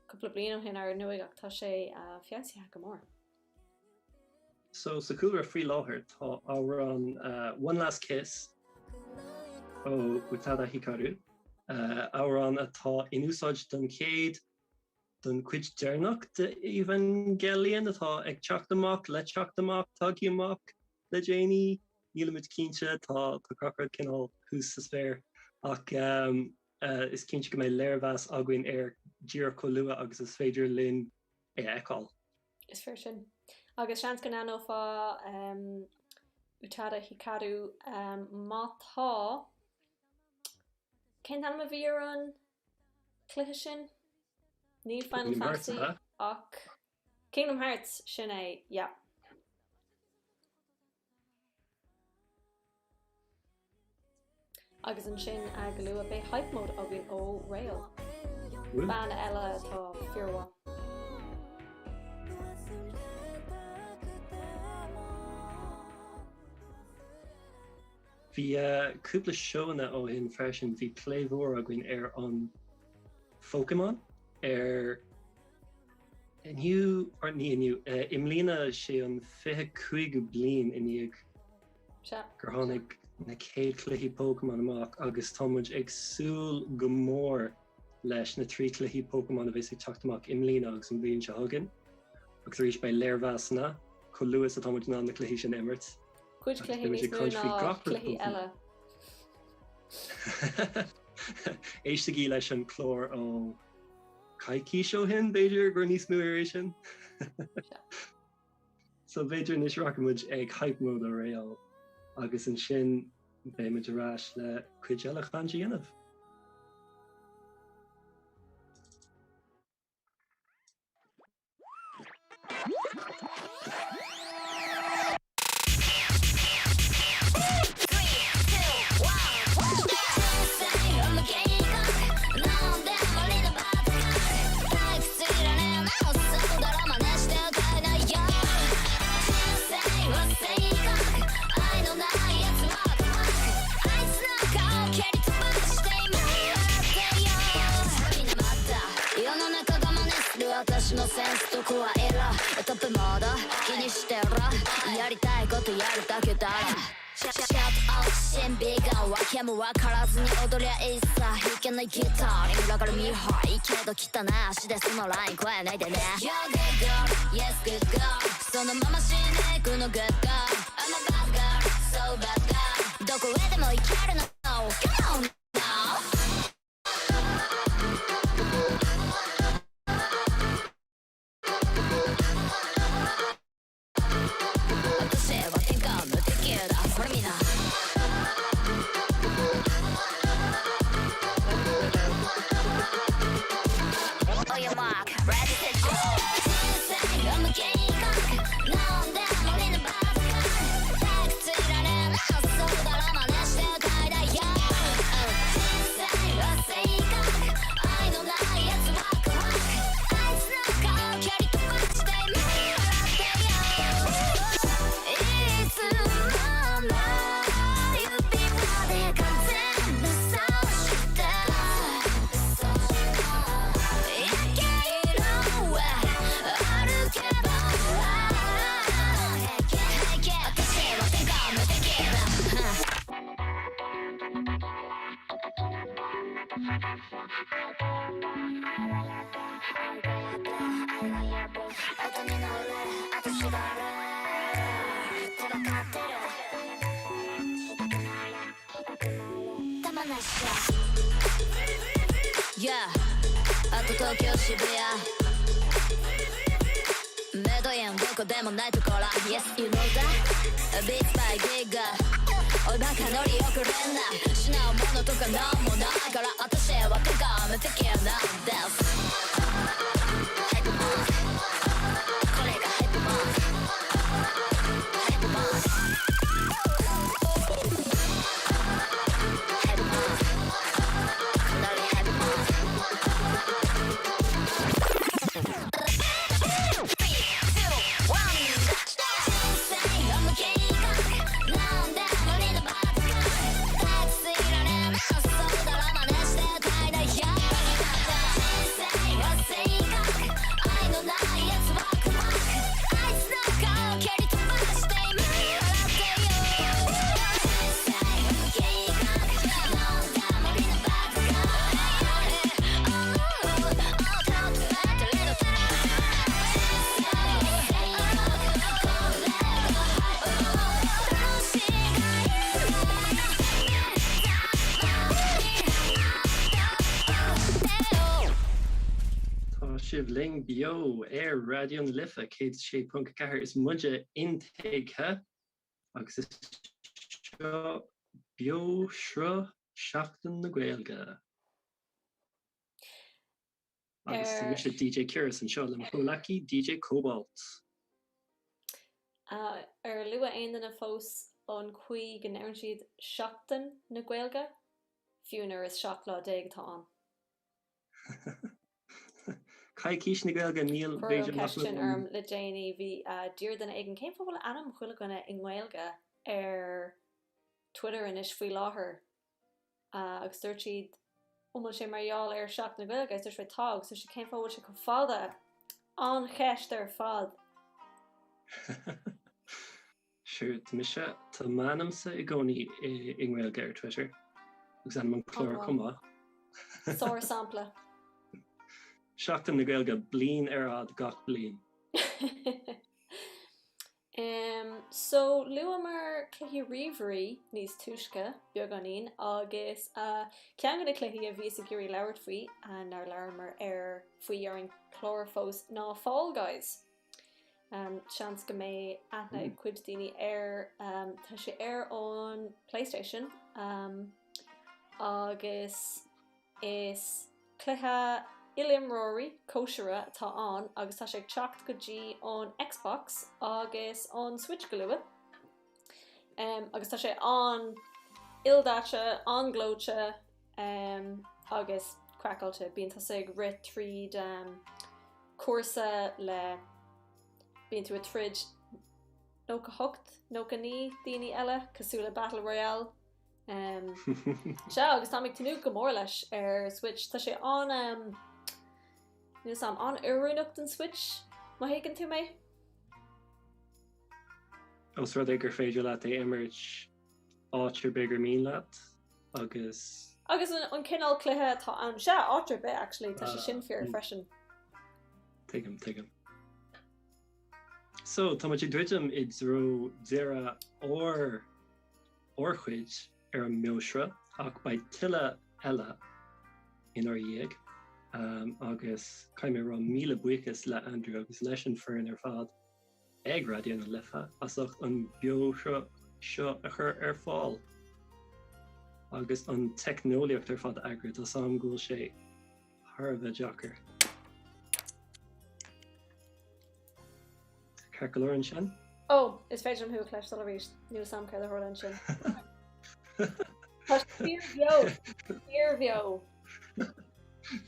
coppla blianam hin ar nuig ach tá sé fiúthe go mór. So sa cooler free láthair tá ára an One Last Kiss ó Utada Hikaru. Ára an atá inúsáid don céad don cuid dearnach de Evangelion atá ag teach amach, le teach amach, tagí amach, le Janie, Nílamid cínte tá cracrad cinál hús sa spéir ach is cínte go mé léirhheas aguain ar díar cho lua agus is féidir linn eáil. Is fair sin. Agus seans go anó fá Utada Hikaru mátá cén an a bhí an cluiche sin? Ní Final Fantasy ach Kingdom Hearts sin é, yeah. Agus an sin go luú a bé hype mode agin ó rail. Ban eile tá fearha. Bhí cúpla seóna ó hin freisin bhí pléimhór agin ar an Pokémon ar inniu or ní inniu imlína sé an 25 bliain iníag gur tháinig na céad cluichí Pokémon amach agus támuid agsúil go mór leis na trí cluichí Pokémon a bheits ag teacht amach imlína agus an bhíonn se hagan agus rís bei léirhheasna chu luas a támuid ná na cluichí sin immert. Cuid cluichí níos mú ná cluichí eile. Éistí leis an chlór ó caiicí seo hin beidir gur níos mú éis sin. So beidir níos rachamuid ag hype mode a réal agus an sin béimiid arás le cuid eilech fan dhéanamh. Yeah, あと東京渋谷メドインどこでもないところ Yes, you know that Beats by Giga おいバカ乗り遅れんな失うものとかなんもないから私は手が無敵なんですハイプマンこれがハイプマンハイプマンハイプマンノリハイプマンLing bio radio an lifa cé sé punk cahar is muide intéigthe agus is seo bio seo seachtain na Gaeilge. Agus mis DJ Curious an seo le Polaki DJ Cobalt. Lua aon na fós an chuig an air siad seachtain na Gaeilge fiúnar is seach lá déag tá an. Kai kis na Gaeilge níl question le Janie hí dír den igen céim fáil anam chuile gona in Gaeilge Twitter in is faoi láthair agus dúirt siad umil sé marall ar seach na Gaeilge is dúirt tág so sé céim fáil se go fáda an cheist ar fad. Sure, mis tá manamsa I gcónaí in Gaeilge ar Twitter agus an man chlór cuma. Sóir sampla. Seachtain na Gaeilge blian ar ad gach blian. So lua mar cluichí riomhairí níos tuisce beag anín agus cean gona cluichí a bhí a gurí leabhart faoi a nar leabhar mar ar faoi ar an chlór fós ná Fall Guys. Seans go mé aithne cuid daoine ar tá sé ar ón PlayStation agus is cluiche Iliam Rory Koshera tá an agus tá sé teacht go dtí ón Xbox agus ón Switch go luath. Agus tá sé an ildáte an glóte agus crackáilte bíonn tá sig rit tríd cuasa le bíonn tú a trid nó go hocht nó go ní daoine eile cosúla Battle Royale. Se agus tá ag tú go mór leis ar Switch tá sé an Nus am an urunacht an Switch má hégann tú mé? Os rud gur féidir leat é immert áitir bigger mín leat agus an cinál cluthe tá an se áitir be actually tá sé sin fear freisin. Tuigim. So tá muid dúidim id ro deireadh orchuid ar an miosra ach ba tuile eile in ar dhéag. Agus caiim ra míle buchas le Andrew agus leis an fearn ar fad ag radio na lifa asach an bio seo a chur ar fáil agus an technoliacht ar fad agra tá sam gúil sé Tharbh Jacker. Ceir an sin? Oh, is féidir an thuúch leis ríist níl sam ceir an sin. Tá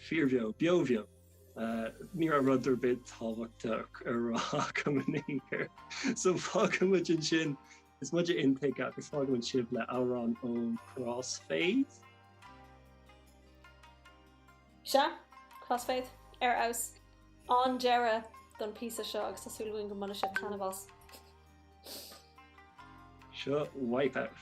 Fearbheo, beovheo. Ní a rudidir bit táhachtach ar rá cumníir. So fágamid an sin is muide intake agus fágamid sib le árán ón Crossfade. Se? Crossfade? Ar aus an deire don pí seo agus tásúlainn go mana sib canavas. Seo Wipeout.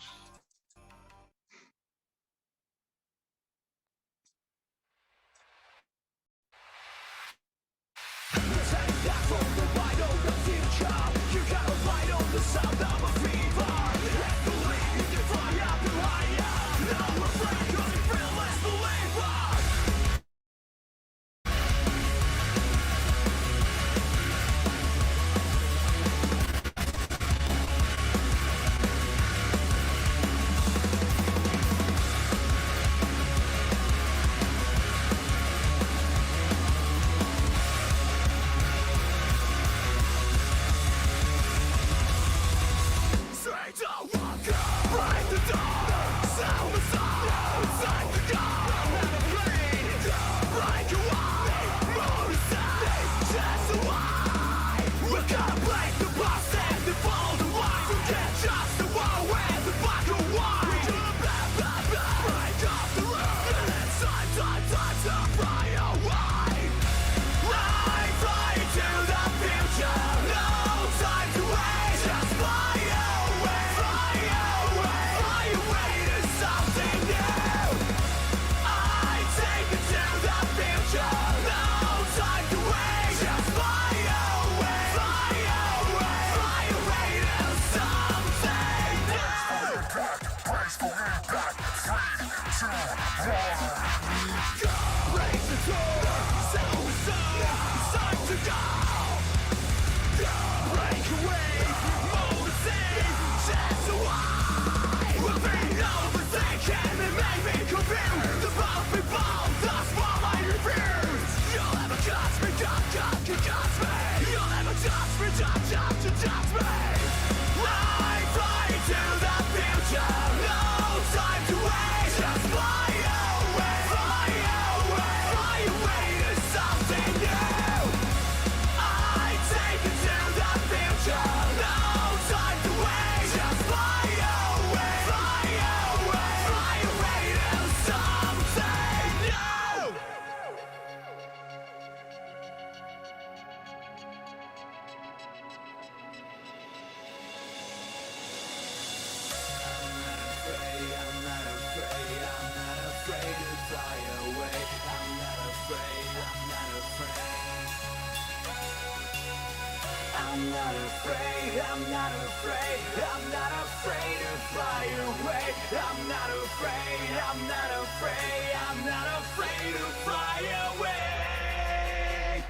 I'm not afraid, I'm not afraid, I'm not afraid to fly away. I'm not afraid, I'm not afraid, I'm not afraid to fly away.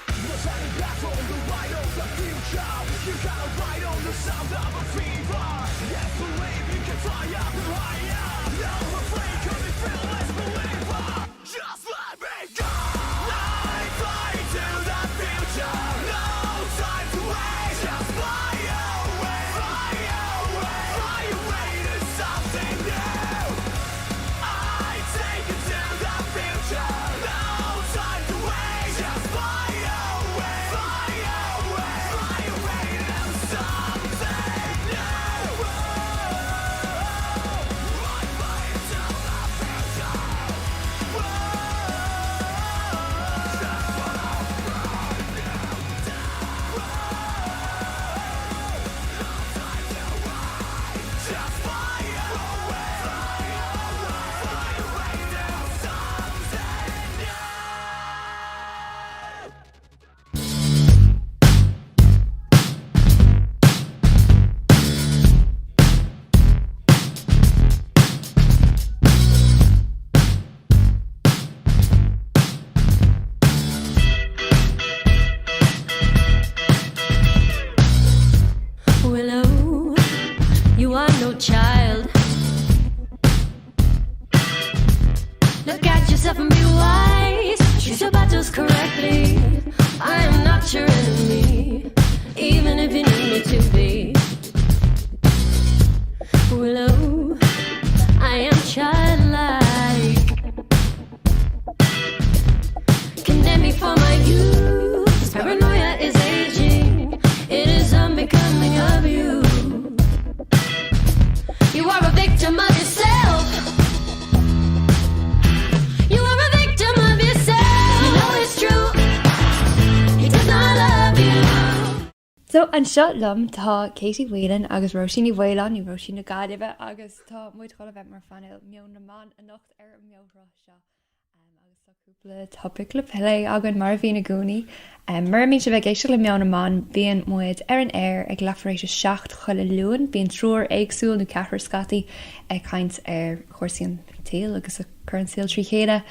The shining path on the light of the future. You gotta ride on the sound of a fever. Yes, believe you can fly up and higher. No afraid, cause you feel less believer. Just let me go. I fly to the future. No time to wait. Just fly away. Fly away. Fly away to something new. I take you to the future. No time to wait. Just fly away. Fly away. Fly away to something new. I fly to the future. Just fly away. Fly away. Fly away to something new. Willow, you are no child. Look at yourself and be wise. Choose your battles correctly. I am not your enemy, even if you need me to be. Willow, I am childlike. Condemn me for my youth. Paranoia is aging. It is unbecoming of you. You are a victim of yourself. You are a victim of yourself. You know it's true. He does not love you. So an seo lum tá Katie Whelan agus Roisin Whelan í Roisin na Gadive agus tá muid chola bheith mar fanil mion na man a nocht ar miorrá seo. Agus táúpla topic le pelé agan mar bhí na gúnaí. Mermí se bheith géisi le meán na man bíon muid ar an air ag lefaréis 6 chuile luúin, bíon trúr éagsúil nó cethir scataí ag caint ar chósaíon téal agus a chun síl trí chéile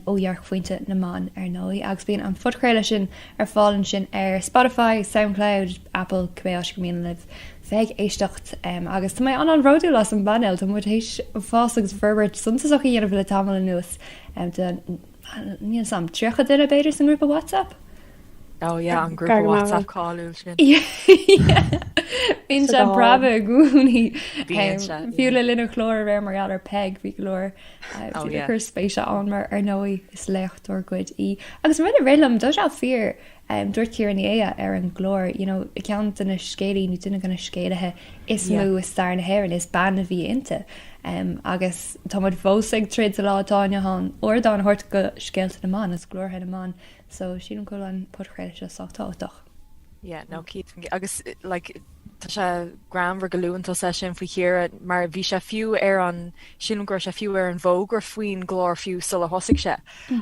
óhearc faointe na man ar nóí. Agus bíon an fudcréile sin ar fálann sin ar Spotify, SoundCloud, Apple, Cubéis go míon libh feig éistecht agus tá mé an róú las an banil, tá mu hééis fás agus verbert suntaach í dhéanamh le tamil nuas níl sam tríocha duine beidir san grúpa WhatsApp? Oh yeah, an grúpa WhatsApp callú sin. Bhín se brava gúnaí fiúla linna chlór bhéir mar ar peg bhí glór chur spéise an mar ar nóí is lechtúir goid í. Agus rinne rélam do se fear dúirt cíar an é ar an glór, i cean duna scéalaí nó duna gona scéalathe is mú is star na hhéir is banna bhí inte. Agus tá mud fósaigh tríd a látáine há or dá thuirt go scéalta na man is glórthe na man, so sin go an putchréile se sátáach. Yeah, no keep agus like Tá sé gramhar go luúantá sé sin faoi chéar mar bhí sé fiú ar an sílangur sé fiú ar an bhógur faoin glór fiú sulla thosaigh sé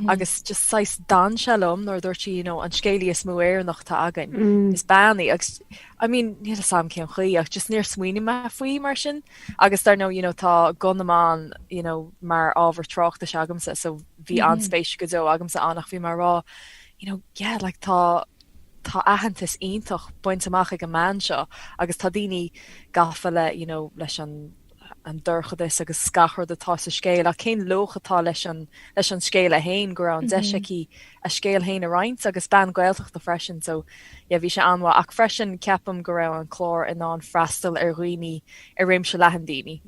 agus just 6 dan se lom nó dúirtí an scéala is mú éir nach tá again. Is bannaí agus ní sam céan chuí ach just níor smuoine me faoí mar sin agus tar nó tá gunnaán mar ábhar trochta se agamsa so bhí anspéis go dó agamsa annach bhí mar rá tá ahantas ionintach buint amach ag an man seo agus tá daoine gafa leis an durchadis agus scachar atá sa scéil a cén lochatá leis an scéil a hain go an deisií a scéil hain a reinint agus ban gaalteach de freisin so bhí sé anha ach freisin ceapam go raibh an chlór in an freistal ar roioine ar réim se lehan daoine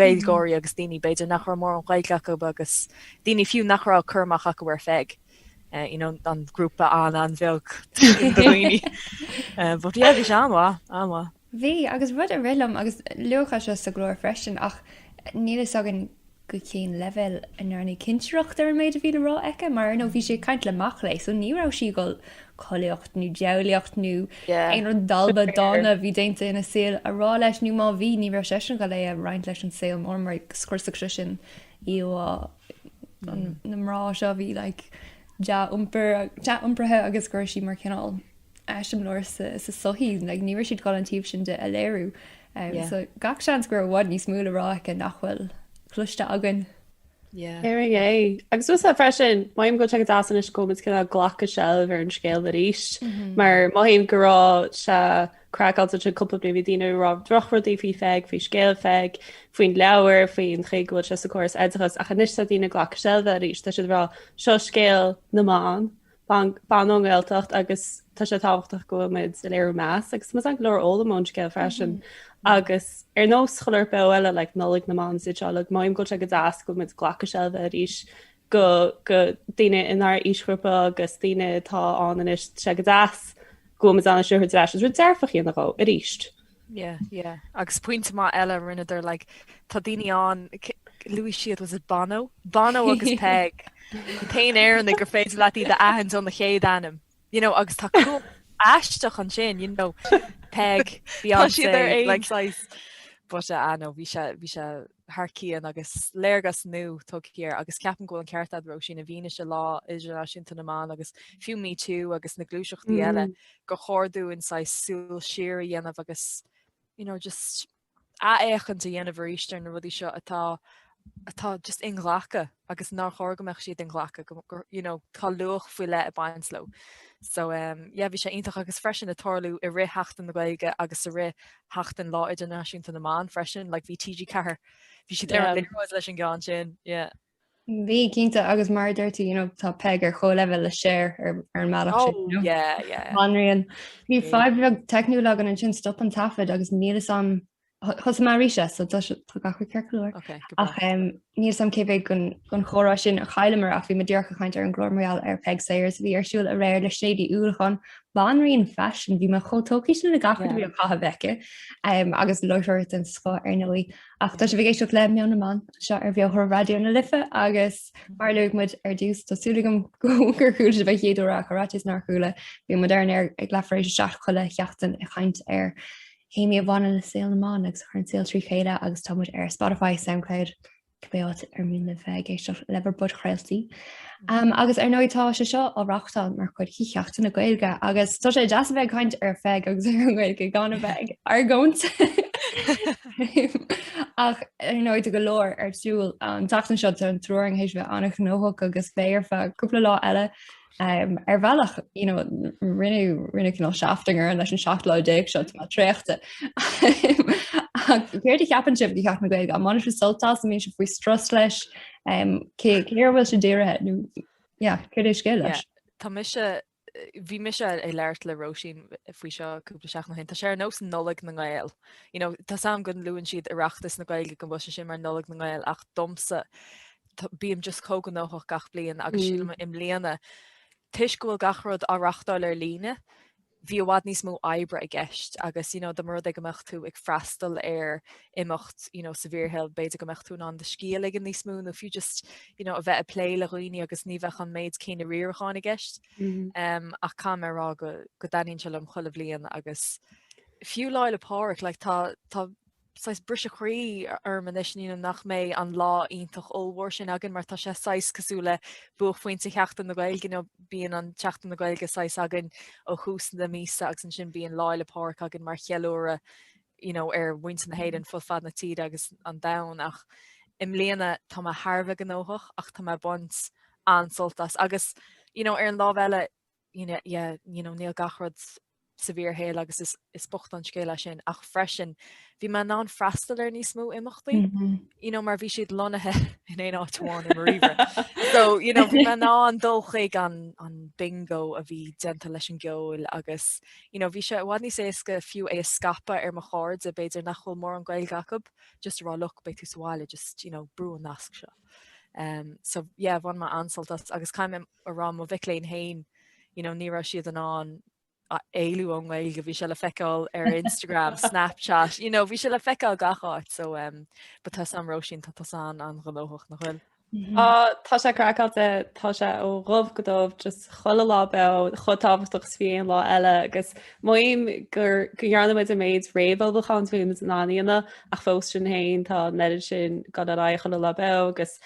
gailgóirí agus daoine beidir nach mór an gaiileach agus daoine fiú nachrá chumach a go bhar feig. An grúpa an bheag bud bhí se anha. Bhí agus rud a rilumm agus lucha se sa glóir freisin ach nílas agan go cén level inarna cinseocht ar méid a bhí rá aice mar nó bhí sé caiint leach leis so nírá si go choíocht nó deolaocht nó an dalba dána bhí déinte ina saoil a rá leis nó má bhí ní sé go le a reinint leis an saoil mór mar scursa sin í nará seo bhí le umprathe agus gur sí mar cinál eisiom leir sa sohíí le níir siad gáil an tíobh sin de a léirú so gach sean gur bhhad níos múla rá a nachhfuil chluiste agan. é agus was a freisin maim go te dásan is go cinna ghlacha seh ar an scéal a ríist mar maihíim gorá se craáilta se cúpla bli dtíine rá drochrodí fhí feig fhí scéal feig faoin leabhar faoin chéhil se cuas éideachas a chanis a dtíine ghlacha seh a ríist tá si rá seo scéal naán banóngailtacht agus tá sé táhachtach go mid i léir meas agus mu an glór ólamón scéal freisin agus ar nó choir be eile le nólig naán si le maim go go dáas go mid ghlacha seh a ríis go daine inar ísgrúpa agus daine tá an is se go dáas go an siúr leis ru dearfach íon nará a ríist. agus puinte má eile rineidir le tá daine an Louis siad was it Bono agus Peg pein éan gur féidir letí de ahans an na chéad anam agus tá eisteach an sin Peg Beyoncé but bhí se Harcían agus léirgas nu tucíar agus ceapan go an ceirtad ro sin a bhíine se lá idirnáisiúnta naán agus fiú mí tú agus na glúiseachtaí eile go chóirú in súil siir a dhéanamh agus just échanta dhéanamh ríiste na rudí seo atá just inghlacha agus ná chógameach siad inghlacha tá luch foioi le a bainsló. So bhí sé intach agus freisin a tolú i ré heachtain na gaige agus a ré heachtain lá idirnáisiúnta naán freisin le bhí TG cethir bhí si leis an gáin sin. Bhí cinnta agus mar dúirtí tá Peg ar cho level le séir ar an meach anríon. Bhí 5 technú legan an sin stop an tafid agus nílas an Chos mar ríise so gachu ceirúir ach níos sam céh gon chorá sin a chailemar a bhí me dearcha chaint ar an glorméal ar Peg Sayers bhí ar siúil a réir le sédí úlachan banríon fashion bhí me chotóí sin na gacha bhí an chaha bheice agus loir an sá ar nóí ach tá sé bhí éisiú le meán naán seo ar bheoth radio na lifa agus mar lemuid ar dús tásúlagam gogur chuúil bheith héadú a choráis nach chuúla bhí modern ar ag lefaréis seach chuile cheachtain a chaint ar Héimi a bhana le saoil naán agus chu an saoil trí chéile agus támuid ar Spotify SoundCloud beát ar mún le géisteach lebar bud chréiltaí. Agus ar nóidtá se seo áreachtáil mar chud chicheachtain na gailge agus tá sé deas bheith chuint ar feig agus ar an gailge gan bheith ar gcónt. Ach ar nóid go leir ar siúil an tatan seo an trúing hééis bheith annach nóthach agus féir fe cúpla lá eile. Ar bhealach rinne cin seaftingar leis an seaachlá déag seo má tréachta. Céir ceapan sib go ceach na gaig a man soltá mé se faoi stras leis céirhfuil se déirethe chuir scé leis. Tá bhí mis é leirt le roisin faoi seoúpla seach na hen Tá sé nó nolig na gail. Tá sam gon luúann siad ireachtas na gaige go bh sin mar nolig na gail ach domsa bíam just cógan nóach gach blion agus síla im léana. Tuisgóil gachrod áreachtáil ar líne, bhí bhád níos mó ebre a gceist agus do mar ag gomeach tú ag freistal ar imimecht sa bhíorhel beidir gomeach tú an de scíal ag an níos mún a fiú just a bheith a plé le roioine agus ní bheith an méid céine riorcháin a gceist ach camrá go daíonn se am cholah blion agus fiú leile páric like tá sais brise chrí man isníú nach mé an lá ítach óhhar sin agin mar tá sé 6 cosúla buch foiointe cheachtain na gail gin bíon an teachtain na gailge 6 agin ó chúsan de mísa agus an sin bíon leile páric agin mar cheúra ar bhaint na héad an fu fad na tíd agus an da ach im léana tá Harbh an óthach ach tá bunt ansoltas agus ar an lábheile níl gachrod severe héil agus is bocht an scéile sin ach freisin bhí me ná freistal ar níos mó imachtaí mar bhí siad lonathe in é áháin im riomhre so bhí me ná an dulchaig an bingo a bhí denta leis an geol agus bhí se bhhaid níos éca fiú é scapa ar mar cháird a beidir nach chuil mór an gail gacab just rá luch be tú sáile just brú an nasc seo so bhain má ansaltas agus caiim a rám ó bhicléin hain ní ra siad an éú an bhil go bhí se le feicáil ar Instagram, Snapchat, bhí se le feicáil gacháit so tá samró sin tá an golóach nach chuil. Tá sé crackáilte tá sé ó roh godómh just chola lá be chotáhaach svíon lá eile agus muim gur ghearna a méid réhil do chaúm náíana ach fós sin hain tá neidir sin go a chola lá be agus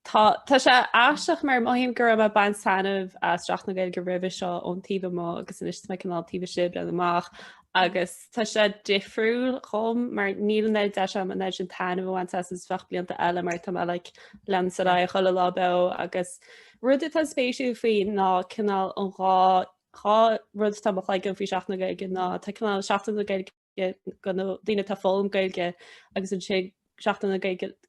Tá sé eisteach mar maihíim gur a ban sanmh a straach na gail go rih seo óntíh má agus in is me canáltíh sib an amach agus tá sé difriúil chum mar níl ne de sem an sin tanmh bhaint is fach blianta eile mar tá le lemsará chola lábe agus rud tá spéisiú faoin ná cinál an rá rud tá le go bhí seach na gaige ná tá cinál seachtain na gaige go daine tá fóm gailge agus an sé seachtain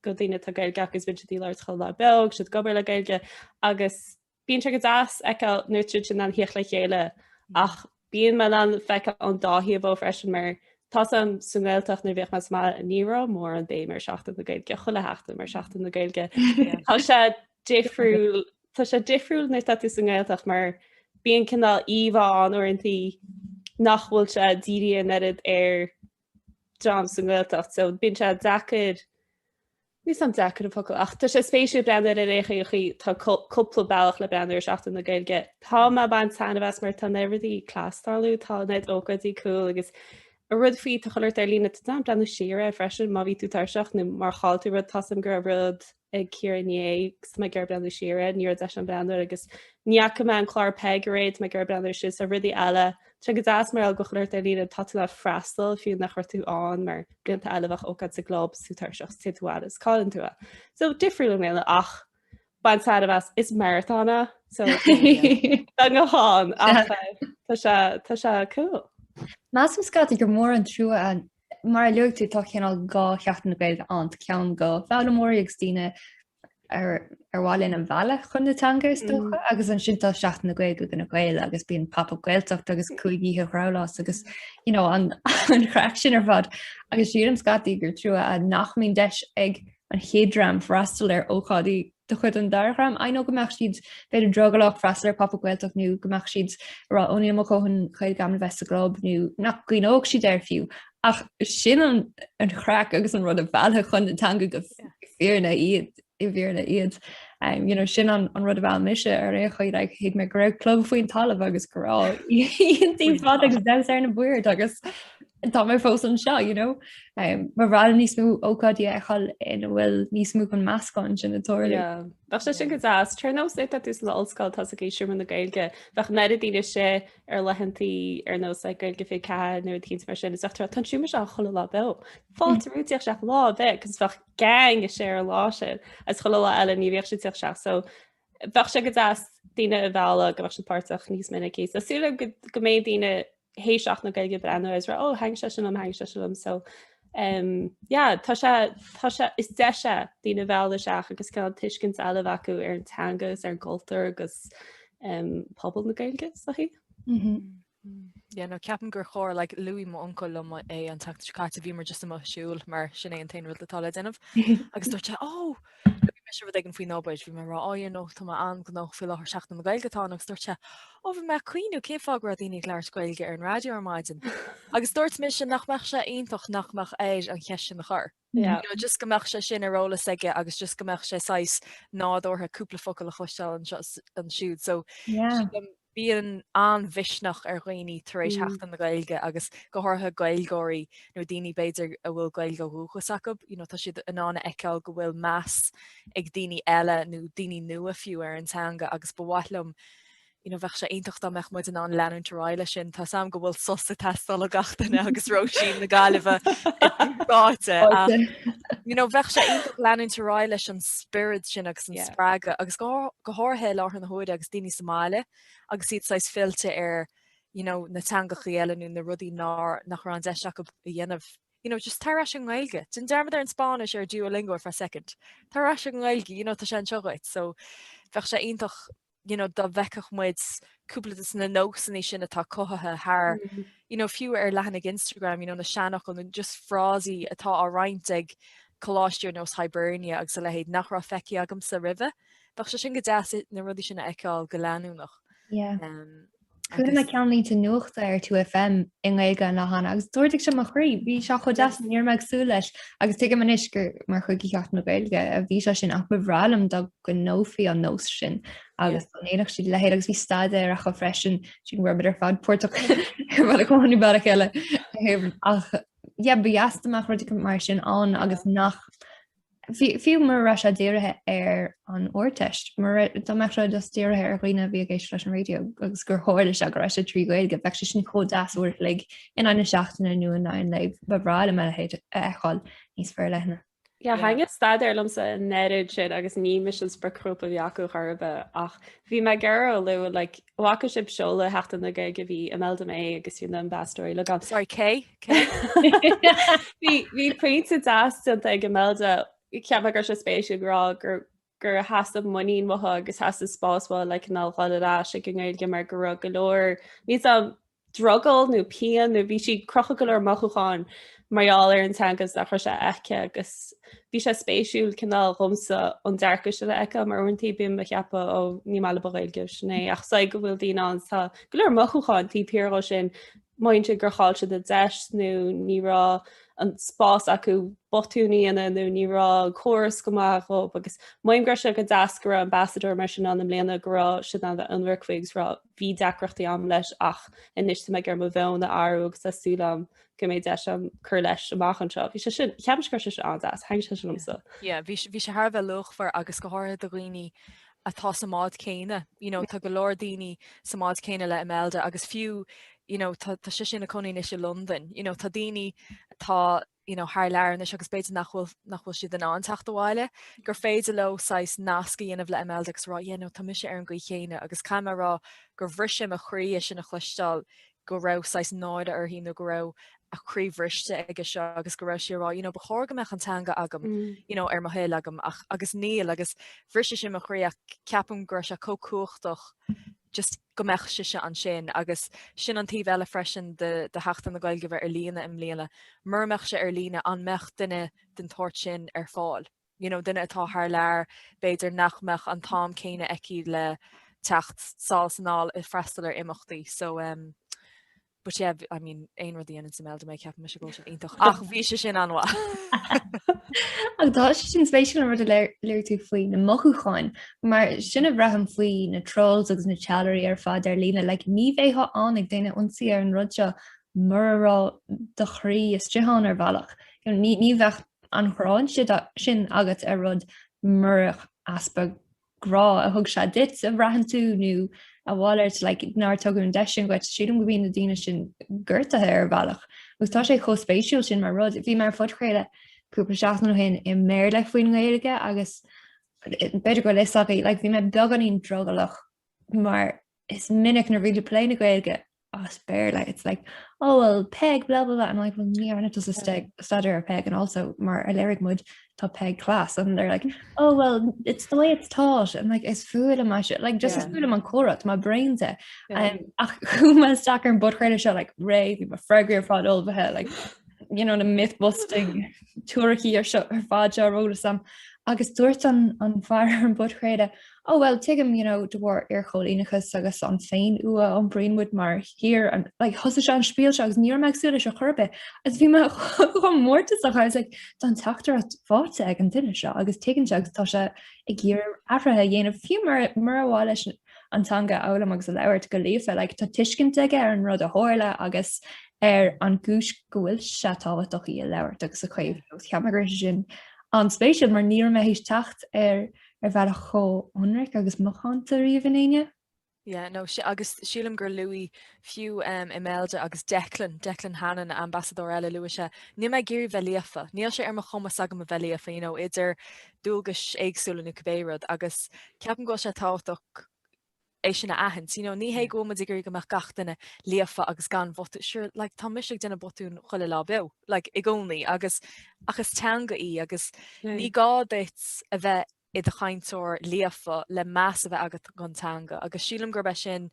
go dtíine tá gailge agus vin díir cho le beg si gobar le gailge agus bíon se go as ag nuú sin an hioch le chéile ach bíon me an feice an dáhíí bh freisin mar tá an sungailteach na bhíoh mas má nírá mór an bé mar seachtain na gailge chu le heachta mar seachtain na gailge Tá sé difriúil na tú sungailteach mar bíon cinál íomh an orintí nachhfuil se díri netted ar John sungailteach so bíon se dacad Nís an dechar a focail ach tá sé spéisiú brenda a réchaí tá cúpla bailach le brenda seachtain na gailge. Tá má ban tanmhes mar tá neirtí clástáú tá net ógadí cool agus a rud fao tá choir ar lína tá brenda siire freisin má bhí tú tarseach na mar cháilú rud tasam gur rud ag cearné me gur brenda siire ní de an brenda agus níach me an chlár pegaréid me gur brenda si a rudí eile se go dáas mar go choir ar lína tatú le freistal fiú nach chuirtú an mar blianta eilehah ócad sa glob sú tarseach tiúáil is cáin tú. So difriúil méile ach ban tanmhes is marathona so go háin tá se cool. Más scata gur mór an trú an mar leú tú tá chéanál gá cheachtain na gail an cean go bhela mórí ag tíine ar bháilinn an bhela chun natangas dúcha agus an sinnta seachtain na gail go gona gail agus bíon papa gailteach agus chuigíthe chrálás agus an crack sin ar fad agus siad an scataí gur trú a nachmín deis ag an chéadram freistal ar óchádaí do chud an dargram I know gomach siad beidir drogalach freistal ar papa gailteach nu gomach siad rá óíam chun chuid gan vest a glob nu nach cuioin óg si ar fiú ach sin an crack agus an rud a bhela chun natanga go fearna iad I bhíarna iad sin an rud a bhil mise ar é chuid ag hiad me greibh club faoin talamh agus gorá íontí fád agus de ar na buir agus tá mé fós an seo mar bhil níos mú ócádí eáil ina bhfuil níos mú an meascáin sin natóir. Bach sé sin go as turnás é tús le osscoil tá a géisiúm na gailge bheith neidir daine sé ar lehantaí ar nó gailge fé ce nó tí mar sin is tan siúme se chola lá be. Fáiltarúteach seach lá bheith gus bfach gang is sé ar lá sin as chola lá eile ní bhéh si teach seach so bheith sé go as daine a bhela go bh sepáach níos minic céis. Asúla go mé daine héiseach na gailge brena is ra hang se sin am hang se sin so tá se is deise dína bhela seach agus ce tuiscin eile acu ar an tangas ar goltar agus pobl na gailge hí? no ceapan gur chóir le luí má ancail é an tachtá bhí mar just siúil mar sin é an tain ru letála denmh agus dúirte me ag an faoin nóbeid bhí mar rá nó tá an go nach fi lethir seach na gailgetá agus dúirte bhí me cuioinú cé fágur a daoine leir scoilge ar an radio ar maidin. Agus dúirt mis sin nachmeach sé aontoch nachmeach éid an cheisi na chur. Just gomeach sé sin arróla aige agus just gomeach sé 6 nádortha cúpla focail a chuisteil an siúd so bíon an bhisnach ar roioine taréis heachtain na gailge agus gothartha gailgóirí nó daoine beidir a bhfuil gail go thuchas acu, tá siad an anna eiceáil go bhfuil meas ag daoine eile nó daoine nua fiú ar an teanga agus bhhaithlumm bheith sé aontacht meach muid an an leanúntaráile sin tá sam go bhfuil sosa testal a gatainna agus roisín na galibh ráite. Bheith sé aontacht leanúntaráile leis an spirit sin agus an sppraga agus go háthe láth na hóide agus daoine Somáile agus siad sais filte ar na teangachaí eileú na rudí nach an deise go dhéanamh. Just tar an ghilge. Din dermad ar an Spáis ar Duolingo for a second. Tar an ghilge, tá sé an seoid, so bheith sé aontacht da bhecach muid cúpla na nósan sin atá cothathe haar fiú ar lehannig Instagram na seannach an just frásí atá á roiint ag choláistúr nos Hibernia agus le héad nachrá feici agam sa rive, bach se sin go deasa na rudí sinna eáil go leanúnach. Chna me ceanlín te nuachta ar 2FM in ghilge na hána agus dúirdigh sem a chrí, bhí se chu deas níor meid sú leis agus tuige man isgur mar chuigí cecht na ghilge a bhí se sin ach bhrálam do go nófií an nós sin agus éach si lehéad agus bhí staide ar a chu freisin sin bhar ar fád puirrtaach bhil a chuí bailach eile ach bíastamach ruirte mar sin an agus nach fiú mar ra a déirithe ar an orteist mar dá me just déirithe ar chuoine bhí géis leis an radio agus gur háir se go se trí goil go bheith sin chodáúir le in aine seachtainna nu an le bhráile me héad eáil níos fear lena. Ja hangit stad erlamsa in nerid sin agus ní missions berúpa bheacu charbe ach bhí me gar le waca sib seola heachtain na gaige bhí imelda mé agusún an bastóí le gan. Sorry Kay? Bhí printe dasanta ag imelda ceap gur se spéisiú grá gur hasasta muín watha agus hasasta spásá le canáládá se gnéid mar go golóir. Nís a druggal nó pean nó bhí si crocha goir mochuáin marall ar an tegus a chu se eice agus bhí sé spéisiúil canál rumsa an dearcha se le eice mar orintí bim a cheappa ó ní meile baréilge sinné ach sa go bhfuil dí an tá goir mochuáin tí peará sin mainte gur cháilte de deis nó nírá an spás acu botúní ana nó nírá choras goach agus maim gur se go dascara ambassador mar sin an am léana gorá si an anwerkfuigs rá hí decrochttaí am leis ach inis me gur mo bhena áú agus asúlam go méid de am chur leis amachchan seo. Bhí sin cheapgur se andas hang se lumsa. Bhí sé Harbh luchfar agus go háir do glíní atá samád céine, tá go leir daoine samád céine le imelda agus fiú tá sé sin na coní is London, tá daoine tá haar leir is agus beidir nachhfuil si den an tachtháile, gur féidir le sais nasca dhéanamh le imeldagus rá tá mu sé ar an go chéine agus camerará gur bhrisim a chrí sin na chluistáil go raáis náide ar hí go ra aríomhriiste agus seo agus go ra sirá ba chóga meach antanga agam ar mo héil agam agus níl agus bhriiste sin a chrí a ceapam gur se cócuachtach just go meach se an sin agus sin an tíh eile freisin de heachtain na gailge bheith ar líana im léana murmeach se ar lína an meach duine den toirt sin ar fáil. Duine atá th leir beidir nachmeach an tám céine eici le techt sásanál i freistal ar imachtaí so but yeah, I mean, ein rudí an sem melde mé ceap me se go intach ach bhí se sin anha. Ag dá sin spéisiú an rud a leir tú faoin na mochuáin, mar sinna braham faoin na trolls agus na challerí ar fád ar lína, le ní bhéá an ag déine unsaí ar an rudse marrá do chrí is teán ar bhealach. Ní bheith an chráin sin agat ar rud murach aspa grá a thug se dit a bhrahan tú nó a bháirt ná tugann an deisisin goit siadm go bhíon na daine sin ggurrtathe ar bhealach. Gus tá sé chospéisiúil sin mar rud, bhí mar fudchéile cúpla seaachna hin i méir le faoin ghilge agus beidir go leisaí, bhí me beganín drogalach mar is minic na riidir pléine ghilge as bear it's oh well peg blah blah blah and well ní just a stutter a peg and also mar a lyric mud top peg class and they're oh well it's the way it's taught and it's food and my shit just as food am an chorat my brain's it who stacker and butt credit shot Ray my fragger fod over head the myth busting Turkey or fadja road some agus dúirt an fear an budcréide oh well take him de war ar choíchas agus an féin ua an Greenwood mar here and hosa se an spiel agus níor meagsúla se churbe as bhí me chu mórtas a chuis don tatar at fáte ag an duine seo agus tegan se tá se ag ggéir ahrathe dhéanamh fiú mar bháile antanga álam agus a leabhart go lífa, le tá tuiscint aige ar an rud a háirla agus ar an gúis gohfuil se táhaach í a leabhart agus a chuimh cheamagur sin an spéisiúil mar níor me hís techt ar bheit a choionric agus mochanta riomhhaine. Yeah, no, agus sílam gur Louis fiú iméilde agus Declan Hannon ambassador eile Louise. Ní me géirí bheíafa. Níl sé ar mar chuma sagam a bheíafa, idir dúgus éagsúla na cubéad agus ceapan go sé táach é sin na ahans. Ní hé go ma gur go meach gatainna líafa agus gan bhotú. Sure, like, tá misisiach denna botún chuile lá beh, like, i gcónaí agus teanga í agus ní gádait a bheith I a chaintóir líafa le meas a bheith agat gantanga, agus sílam gur be sin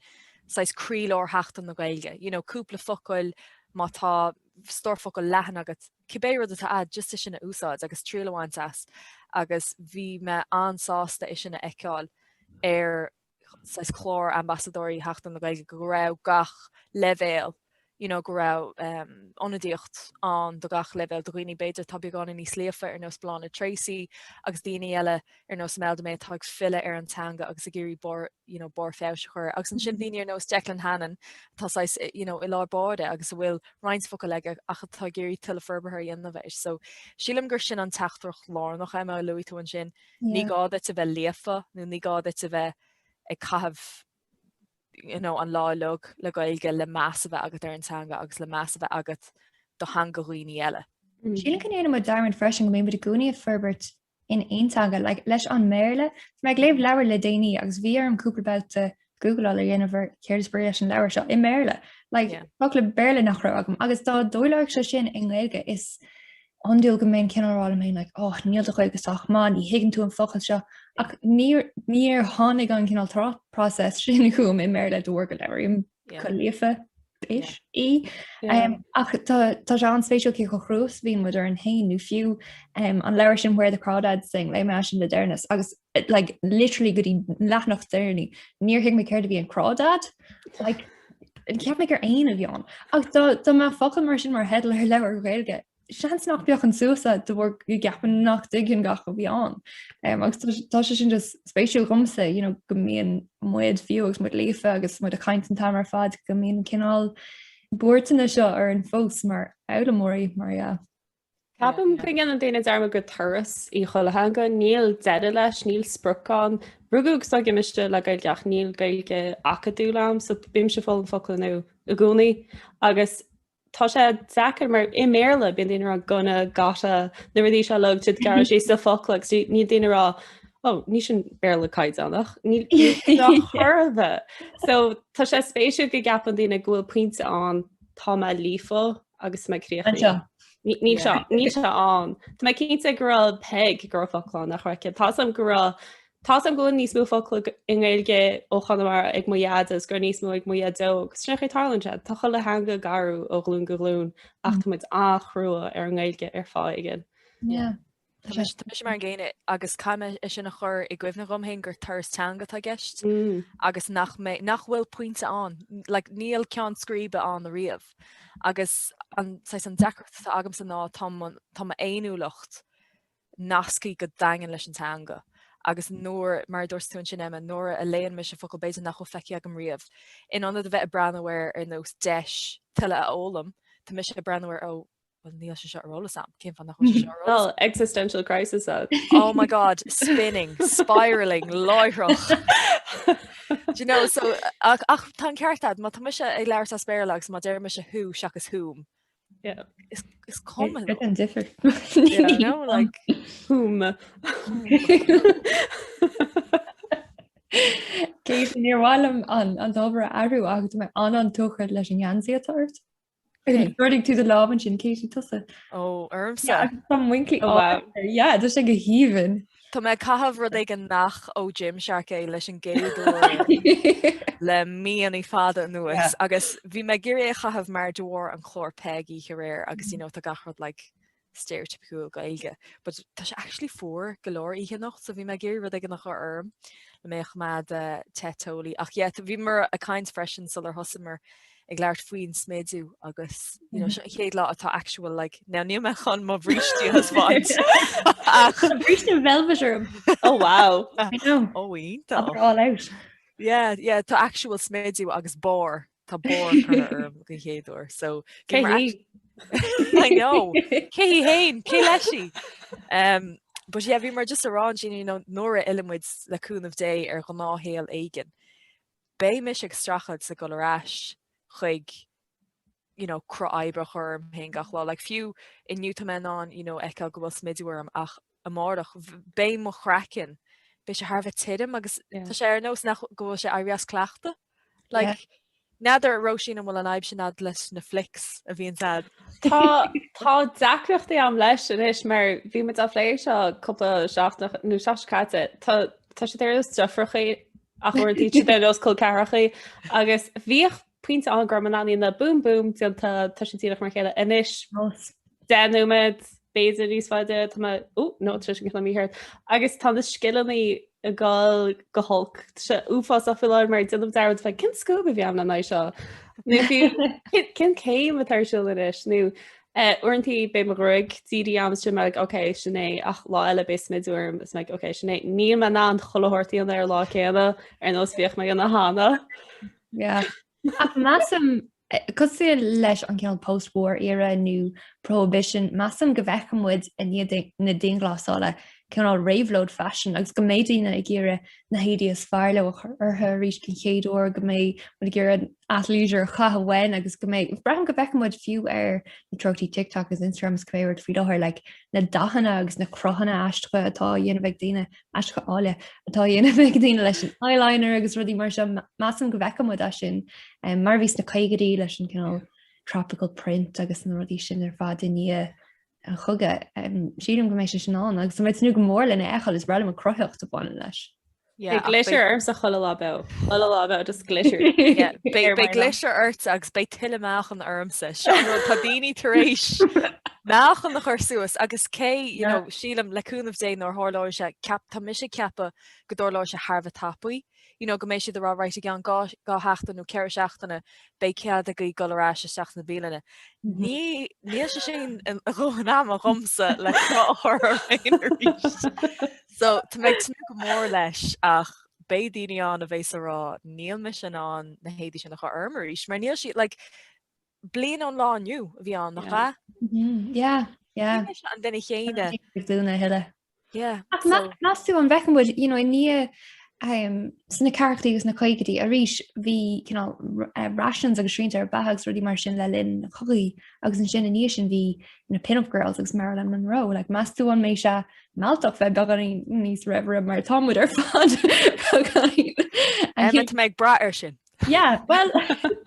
sais crílór heachtan na gailge. Cúpla focail má tá storfocail lehan agat cibéad atá just sinna úsáid agus tríleháin as agus bhí me ansásta is sinna eáil ar sais chlór ambassadóí heachtan na gailge go raibh gach levéil. Go raibh onadíocht an do gach level do rií beidir tá beáin níos léfa ar nós blana Tracy agus daine eile ar nós méid méid tá fille ar antanga agus a géirí bor fé chur agus an sin daine ar nós Declan Hannon tá i lá báde agus bhfuil reinsfoca le ach tá géirí tuile ferberthir dhéana bheith. So sílam gur sin an teachtarch lá nach aim Louis tú an sin ní gáda a bheith léfa nó ní gáda a bheith ag cahabh an lálog le gailge le meas a bheith agat ar antanga agus le meas a bheith agat do hanga roioine eile. Sílan cin éanam Diamond freisin go mé bud gúnaí Ferbert in aontanga leis an méle, me léibh leabhar le daoine agus bhí ar an cúpla Google a dhéanamh céirsbréis an leabhar seo i méle. Fá le béle nach raibh agam agus dá dóileach se sin in ghailge is ondul go mén cinrála mé níl a chuig goach má í higann tú an fochail seo ach níor tháinig an cinál process sin chum i méile dúir go leir chu lífa í ach tá se an spéisiú cí go chrús bhín muidir an hainú fiú an leir sin where the crawdad sing le me sin de dearnas agus literally goí leithnacht deirní níor hiic me céir a bhí an crawdad ceap me gur aon a bhíán ach tá má focail mar sin mar head le leir réilge seans nach beoch an suasa do bhór go gapan nach diggin gach go bhíán. Agus tá sé sin just spéisiú gomsa go mííon muid fiú agus muid lífa agus muid a chaint an tamar fad go míon cinál buirtainna seo ar an fós mar álamóí mar Cabam go an daine darma go thuras í cholathe níl deide leis níl sprucán rugúg sta giimiiste le gail deach níl gailge acadúlam so bim se fá an focail nó a gcónaí agus tá sé dechar mar i méle bin daine a gona gata na dí se le tu gar sé sa fola ní daine rá ní sin béle caiid annach ní chubh. So tá sé spéisiú go gapan daine ghfuil puinte an tá me lífa agus meríoch. Ní se an. Tá me cinnte gur peg gur foláán nach chuice tá sam gur Tá am goin níos mú fola inréilge ó chanamar ag muiadas gur níos mú ag muiadó. Sna chu Thailandse tá chu le hanga garú ó glún go glún ach muid achrúa ar an ggéilge ar fá igen. Tá mis mar ggéine agus caiime is sin nach chur i gcuimhna gomhéin gur thurstanga tá gceist agus nach bhfuil puinte an níl cean scríbe an na riamh agus an decart agam san ná tá éúlacht nascaí go dagan leis an tanga. Agus nóir mar dúirún sin éime nóir a léon me se focail béidir nach chu feici agam riamh. In anna a bheith a brandhir ar nós deis tuile a ólam, Tá mis a brandhir ó níl se seróla sam cin fan nach Well, existential crisis. Oh my god, spinning, spiraling, láithroch. So ach tá ceartad, má tá se ag leir a spéirlagus má déir me se thuú seachas thuúm. Yeah, it's common. It can differ. Whom? Keith níorháilm an dobre airú agus me an tuchar leis an Jansiatart. Rudig tú de lában sin Keith tusa. Oh, armsa. Sam winkli. Ja, dus sé go híhan. Tá me cahabh rud ag an nach ó Jim Sharkey leis an géadú le míanaí fada nuas agus bhí me ggéir chahabh mar dúir an chlór pegaí réir agus tá gachrod le stereotypiú gaige, but tá sé actually fuór golóir ihe noch, so bhí me ggéir rud ag an nach orm le méoch mad tetólaí ach bhí mar a caiint freisin sul hosamar ag leart faoin sméidú agus chéad lá atá actual ná ní me chun má bhrístí has fáint. Bríiste velveism. Oh wow. Óínta all out. Yeah, tá actual smidú agus bór tá bór chu go chéadú so I know cé hí hain cé leisí but yeah bhí mar just arán sin nóra ilmuid leúnmh dé ar go náhéal aigen bé mis ag strachad sa goráis chuig cro ebre chum hen gach lá like fiú inniu men an ag go bhfuil smidúarm ach amach bé mo chraken be se haar tim agus tá sé ar nós nach go sé airias cleachta like nadidir roisin am bhfuil an aib sin ad leis na flicks a bhíon sad. Tá dacrochttaí am leis is mar bhí mit a léir seo coppla nó seaáte Tá sé déir strafrachaí a chuirtí de loscol cechaí agus bhíoh puinte an gromaní na boom tá sé tíach mar chéile inis denúid béidir níos fáide nó go míhirt agus tá na skillanní a gáil go hulk se úfás a fiáir mar dum da fe cin scoúb a bhí am na seo cin céim a tarsúil is nó orintí bé mar ruig tíí am sin me oké sinné ach lá eile bé midúm is me oké sinné ní me ná an chohortaí an ar lá chéile ar nó bhíoh me an na hána. Massam cos sé leis an cean post-war era nó prohibition massam go bhechammuid na dénglasála cean á raveload fashion agus go méidína ag ggéire na héadíos fearle artha rís cin chéadú go mé ggéire atlíir chahhain agus go méid braham go bhechammuid fiú ar na trochttaí TikTok agus Instagram cuir fiúthir le na dahanana agus na crochanna aistre atá dhéanamh daine aisceáile atá dhéanamh daine leis an eyeliner agus rudí mar sem massam go bhechammuid a sin mar bhís na caigeí leis an cinál tropical print agus an rudí sin ar fád daine an chugad siadm go mééis sin an agus méid nu go mór lena eáil is breile a crotheocht a bhain leis. Gléisiir arm sa chola lábeh just gléisiir. Bei gléisiir airt agus bei tiileach an armsa tá daoine taréis nach an nach chuir suasas agus cé sílam leúnmh dé nó háláir se cap tá mis sé ceappa go dúláir se Harbh tapaí. Go mééis siad rá ráit gan gá heachtainú ceir seachtainna bé cead a go gorá se seach na bílanna. Ní se sin roná a romsa le so tá méid tú go mór leis ach bé daine an a bhééis rá níl me sin an na héidir sin nach chu armmaríis, mar níl siad le blian an lániu a bhí an nach ra? An denna chéine dúna heile. Nás tú an bhechamid ní sanna charachtaígus na caigetí a ríis bhí rations agus srínte ar bahags rudí mar sin le linn na choí agus an sin níos sin bhí na pin-up girls agus Marilyn Monroe, le meas tú an mééis se máach bheith beganí níos rihre mar támúid ar fad méid bra ar sin. Well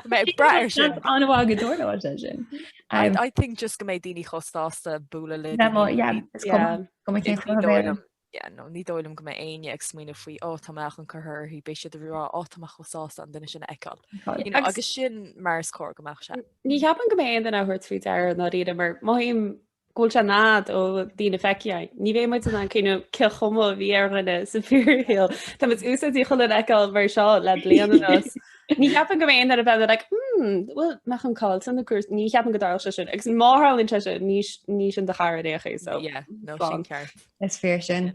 méid bra ar sin anhá go dúirá sin. I think just go méid daoine chostásta búla le no ní dóm go mé aine ag smuoine faoi átamach an chuthir hí béisi a bhrá átamach chosásta an duine sin eáil. agus sin mars cór goach se. Ní cheapan go mé an chuirt fao ar ná réidir mar maihíim ggóil se nád ó dtíine feiceáid. Ní bhé mu an cinú ce chumá bhí arghine sa fiúhéal. Tá úsatí chola eáil mar seo le bliananas. Ní cheapan go mé ar a bheith bhfuil meach an cáil san nachús ní cheapan go dá sin agus máthálinn se ní sin de charadécha so nó sin ceart. Is fear sin.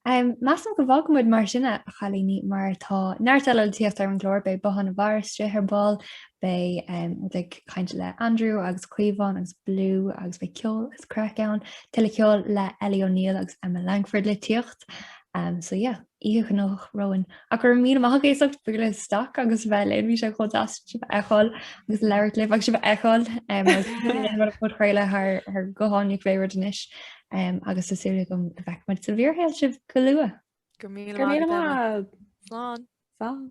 Measam go bhhagamid mar sinna a chalíní mar tá neirtal tíocht ar an glór bei bohan a bharstre ar ball bei chainte le Andrew agus Cuomhán agus Blue agus bei ceol is crackán tuile ceol le Ellie O'Neill agus Emma Langford le tíocht. So yeah, íoch nach roin. A gur mí amachgéisocht bu le sta agus bheile bhí se chu si eáil agus leir le ag si eáil chu chréile ar goáinnig féir denis agus asúla gom bheicmid sa bhíorhéil sibh go lua. Gur mí Slán.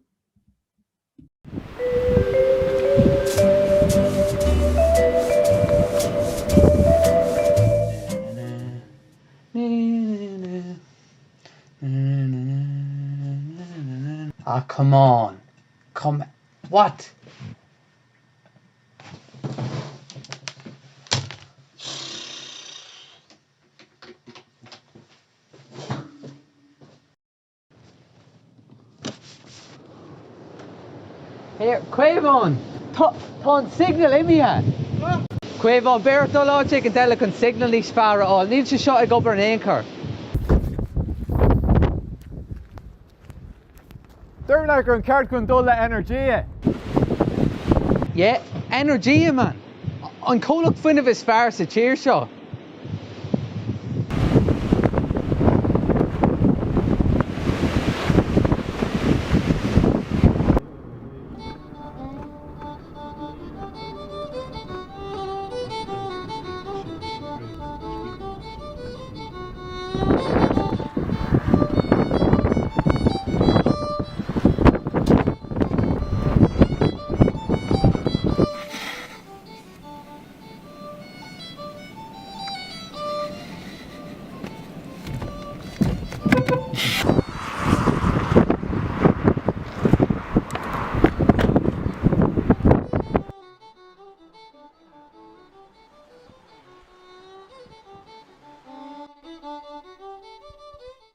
Ah, come on. What? Here, Cuomhán, tá an signal imíthe. Cuomhán, beir dó láte an deile an signal níos fearr áil. Níl se seo ag obair an éoncur. They're like an ceart chun dul le energia. Yeah, energia man. An cólach fuineh is fearr sa tír seo.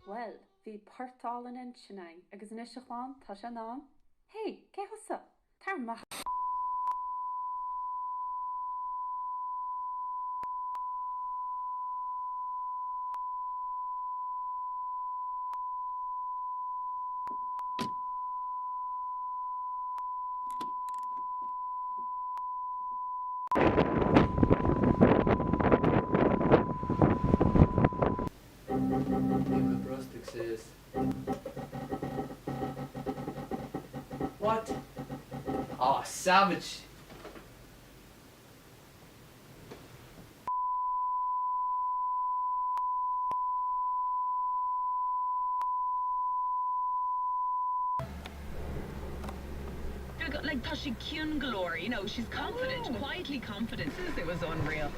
Well, bhí portálan in sinnain agus in isisiáin tá sé ná. Hé, cé hosa? Tar ma. What? Oh, savage. Like Tasha Kyun galore, you know, she's confident, quietly confident. It was unreal.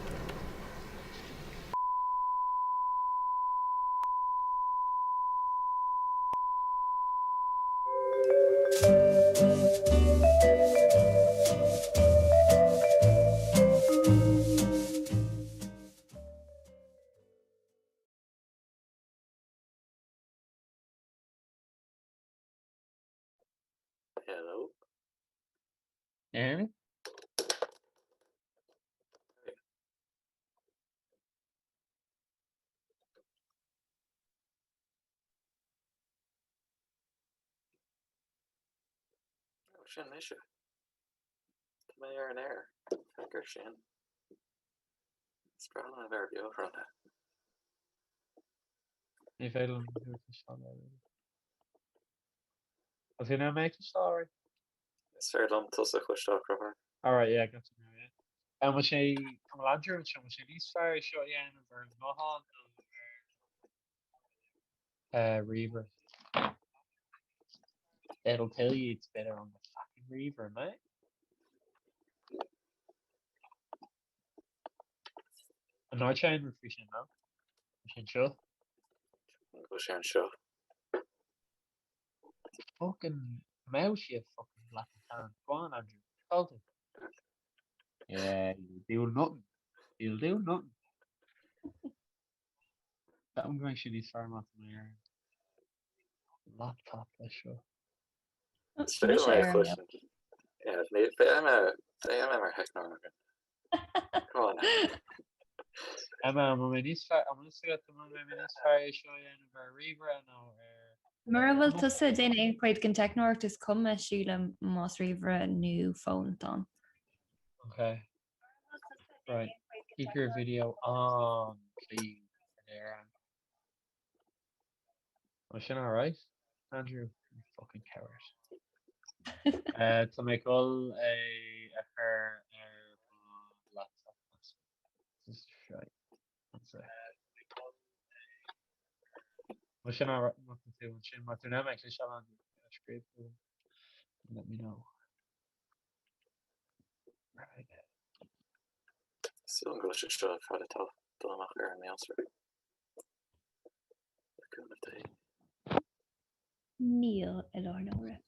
Hello. Aaron? Sin issue. Tá mé ar an air. Fegur sin. Spráil an bhar beo frá na. Ní féile an dúir seán le. Was he now making story? Is fair dom tusa chuisteach robar. Alright, yeah, got to know, yeah. And was she come Andrew and she was these fire shot yeah and over Mohan Reaver. It'll tell you it's better on the fucking Reaver, mate. And I chain with fishing now. Fishing sure. Go share and show. Fucking mouse you fucking black and tan. Go on, Andrew. Hold it. Yeah, you'll do nothing. You'll do nothing. I'm going to shoot these farm off my laptop, let's show. Straight away question. Yeah, I'm a heck no. Come on. I'm going to get the moment in this fire show you and a Reaver and Mar bhfuil tusa déine é chuid gan technoirtas cum siúla más riomhre new phone on. Okay. Right. Keep your video on, please. There. Was she alright? Andrew, you fucking coward. To make all her laptop. This is right. That's it. Was she alright? Nothing to actually shall on you. Let me know. Right. Still go to show how to tell them out there in the answer. Neil Eleanor.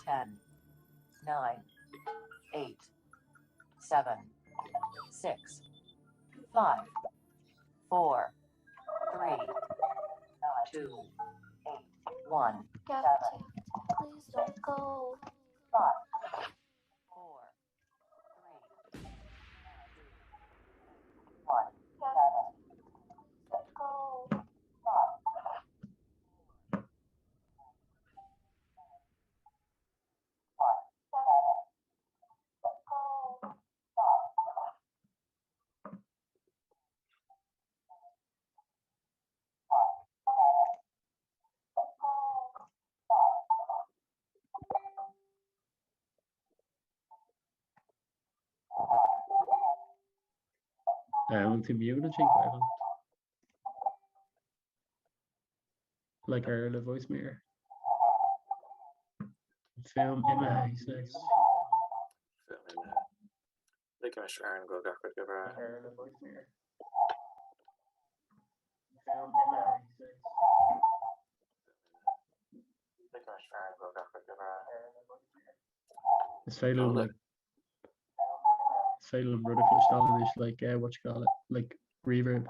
10, 9, 8, 7, 6, 5, 4, 3, 2, 1, 7, Please don't go. 5, 4, 3, 2, 1, 7, Go. 5, To mute and think about like our the voice mirror. Film image, he says. Like Mr. Aaron go back with your The voice mirror. like Mr. Aaron go back with your It's fatal like fatal rudicrous Stalin is like what you call it, like reverb.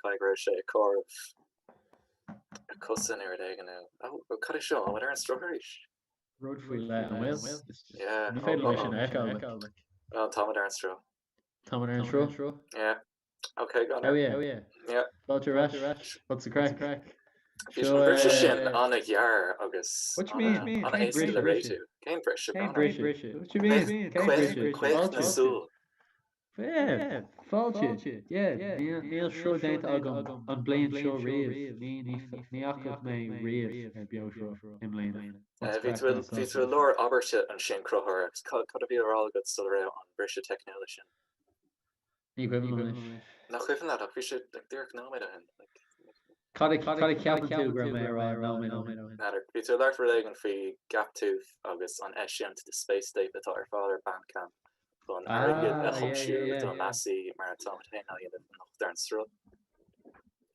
caigra sé cór a cosan ar ag now. Oh, cut it show with Aaron Strawberry. Road free let and Wales. Yeah. You feel like an echo. Oh, Tom Aaron Straw. Tom and Aaron Straw. Yeah. Okay, got it. Oh yeah. Yeah. Vulture Rash. What's the crack? Bhí brise sin anna ghear agus What you mean? anna éiste le réitú. Céim brise Céim brise. What you mean? Céim brise. Cuéich na súl. Yeah, fáilte. Yeah, níl seo daint agam an blaon seo riamh. Ní acah mé riamh ar beo seo imléana. Bhí tú lór aberte an sin crothir agus cad a bhí ará go sul ré an brise technile sin. Ní cuimhin nach chuimhin le bhí sé dúach náid a hin. Cad ceapan tú gur mé rá náid. Bhí tú leir ag an fao gaptooth agus an eisiant de Space State atá ar fáil ar Bandcamp. An agad a chumsú don mesaí mar atá héna iad nach dar an stro.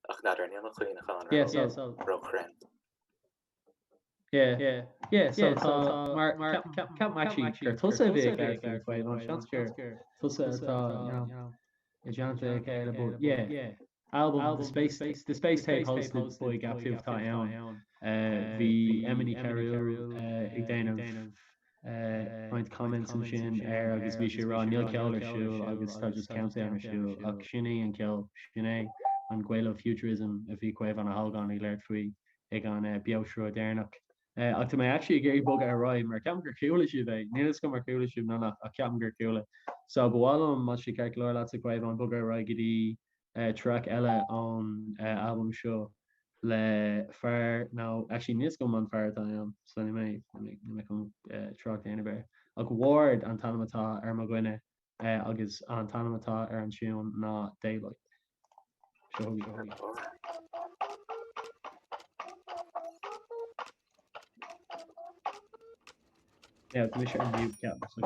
Ach na ar níonna chuoine chun rochrin. Yeah, so mar cap actually gur tusa bhí ar fáil an seansgur tusa atá I Jonathan Care about album the space tape hosted by Gap 2 Town the Emily Carroll Igdane point comments and shin air agus vi ra Neil Keller show agus just count an show ag Shinny and Kill Shinné an Gwelo futurism if he quave on a halgan I learned free ag an Biosro Dernach ach to my actually Gary bug roi mar camgur cool they Nils go mar cool na a camgur cool so go on much calculate lots of quave on bugger roi gidi track Ella on album show le fair now actually Nils go man fair time so they may come track anywhere ag ward an tanamata ma gwine agus an tanamata an tune na daylight show yeah, commission mute cap so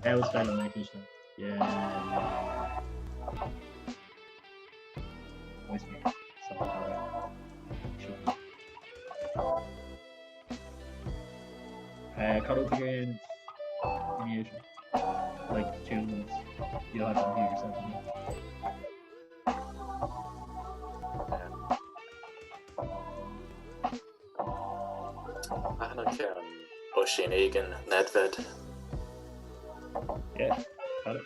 that was kind of my question. Yeah. Voice me. Cut out again. Animation. Like tunes. You'll have to hear yourself. I don't care. Ocean Egan, Nedved. Yeah, got it.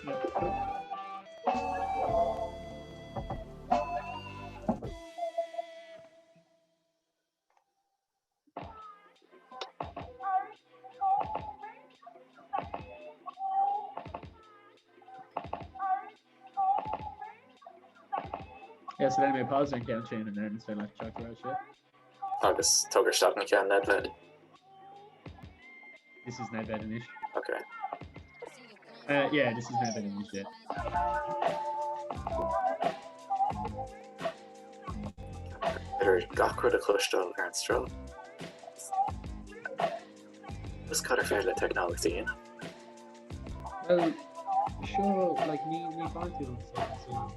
Yeah, so then we pause and count chain and then start like chuck around shit. Agus Tugger Stopnik and Nedved. This is Nedved and ish. Okay. Yeah, this is Nedved and shit. Better gachwyd y clwystol Aaron Stroll. This cut a fair technology, you know? Well, sure, like me find to so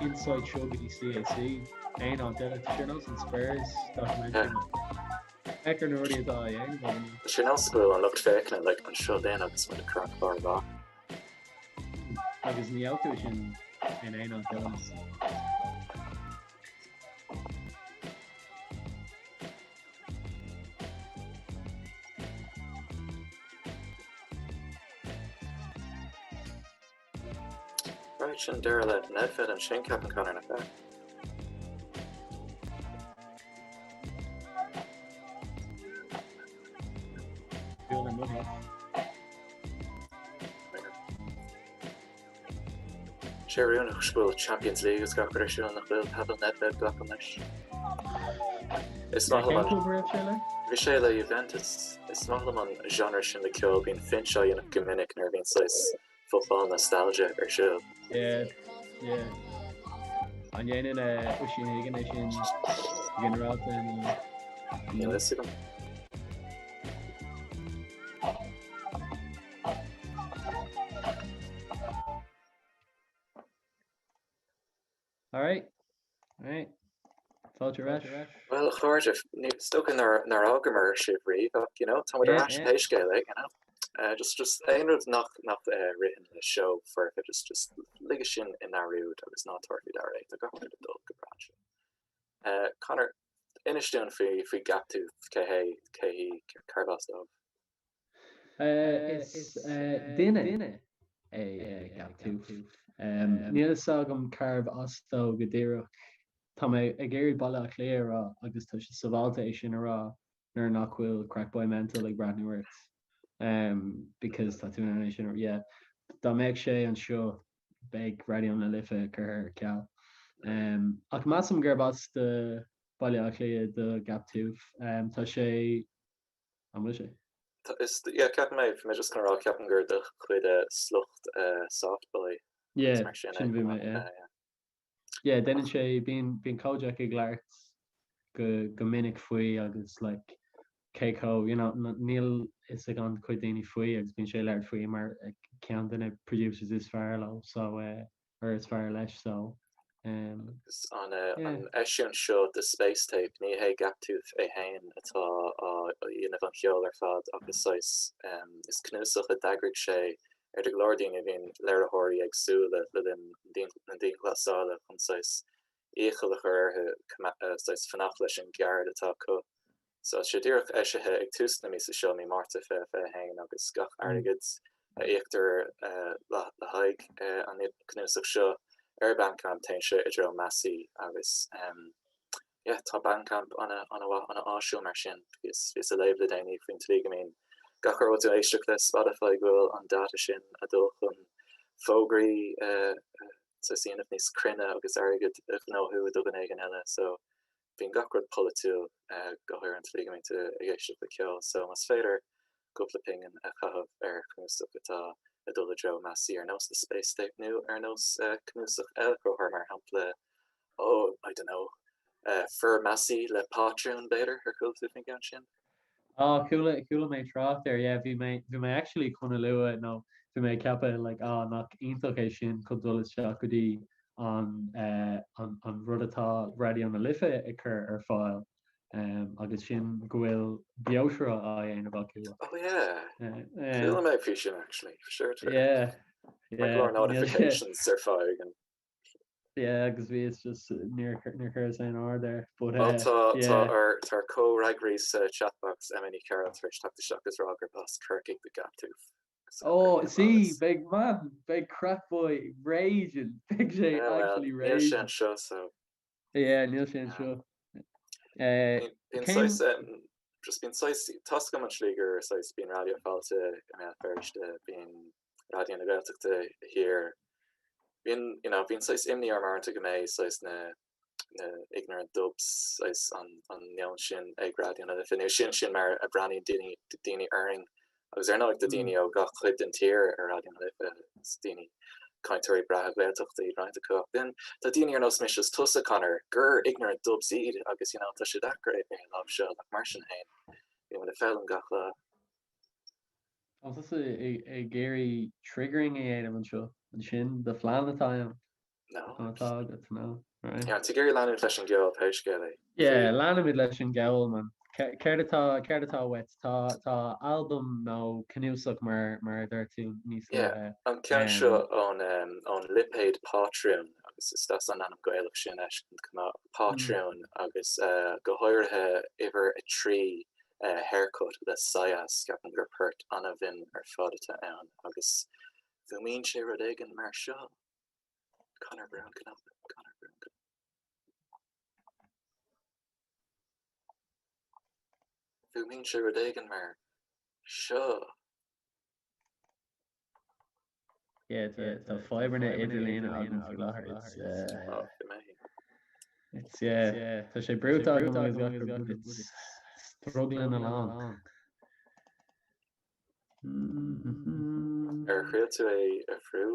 inside show with the CAC and on Journals and Spurs documentary. Ecker already die, Chanel school and looked fake and like on show then agus with a crack bar back. Agus ní auto sin in ein on Journals. Right, sin Dara let Nedved and Shane Cap and Connor na fair. Sharún school Champions League is got Christian nach wil have net bed go leis. Is Yeah, má came man to Brit Shelley. vi sé le Juventus. Is má man genre sin le kill bín Finch in gomininic nar vín sais football nostalgia show. Yeah, yeah. An yen usin igen general Yeah, let's see them. All right. Fáilte reis. Well, George, if stoken naar algemer shivry, you know, Tom with Yeah, a rash page scale, you know. Just I ended not written the show for if it just ligashin in that route. I was not torty that right. I got rid of the branch. Connor, inishdown fi gap to Kehe Carvastov. Is dinne gap tooth. Níl sagam carb astó godéireach. Tá mé a géirí balla léir agus tá se savalta é sin ará nar nachhfuil crackboy mental like brand new works. Because tá tú sin yeah. Tá méid sé an seo beg radio na lifa chur ceall. Ach massam garbas de balla léir de gap tooth. Tá sé am sé. Yeah, Captain May from just gonna rock Captain Gerd the slucht soft boy. Yeah, sin bhí mé, yeah. Yeah, then sé bín cóideach ag leart go minic faoi agus like Keiko, you know, níl is ag an chuid daoine faoi agus bín sé leart faoi mar cean duine producers is fearr lo, so or is fearr leis, so on Eshion show the space tape ní hey gap tooth a hain atá in van heol fad agus is knúsach a dagrig sé de glordine vin lerahori agsúle den glasale chun sais écheliger sais fanachlich en geard atá ko. So sé dúch eisihe ag túsna mí sa seo mí Marta fe hain agus gach airgids éachtar le haig an knúsach seo Bandcamp tein se idro massi agus tá Bandcamp an áisiú mar sin vis a leible déine fin trígamin gachar wat éisteach le Spotify goil an data sin a dul chun fógraí sa sin of níos crinne agus agad if nóhu a dogan igen eile so bhín gacrod polú gohir an trígamin te éisteach le ceol so mas féidir gopla pingin a chahab chunúsach atá adul Joe Massey nos the space tape new nos knusach elko her mar hample I don't know fur Massey le Patreon better her cool think sin. Oh, cool may trot there, yeah. We may actually kunna lua no we may kappa like knock intocation kudul shakudi on rudata radio na lifa occur or file. Agus sin gohfuil beotra a about you. Oh yeah. Cool my fiction actually for sure. Yeah. Notifications are fine. Yeah, because it's just near saying or there. But our co-ragrees chatbox Emily Carroll first talk the shock is Roger Boss Kirky the gap tooth. Oh, see, big man, big crack boy, raging, big J actually raging. Neil show so. Yeah, Neil Shan show. Just been size Tosca much leaguer size being radio falta first being radio to here being being size imni armor to game size na ignorant dubs size on neon shin a radio na definition shin mar a brandy dini earning I was there not like the dini got clipped in tier or radio dini Counter bra the right to cook then the dini no smishes tussa Connor gur ignorant dub seed I guess to should that great love show like Martian hain when the fell and gachla. Oh, that's a Gary triggering a and show and shin the flan the time. No. Good to know. Right. Yeah, to Gary Landon Flesh and Girl page gale. Yeah, Landon with Lesh and Gowl man. Cerdata wets tá album no canoesuck mar there to me. Yeah, an cean seo on Lipade Patreon agus is that's an anam goilech sin come Patreon agus go hoirthe iwwer a tree haircut le sayas gapan gur pert anna vin ar fadata ann agus bhuaimíonn sé rud éigean mar seo Connor Brown Bhuaimíonn sé rud éigean mar seo. Yeah, the fibre na Idirlín agam fi láthair. It's yeah. Tá sé brúta agam agus gachar, but it's struggling along. Chuil tú a friú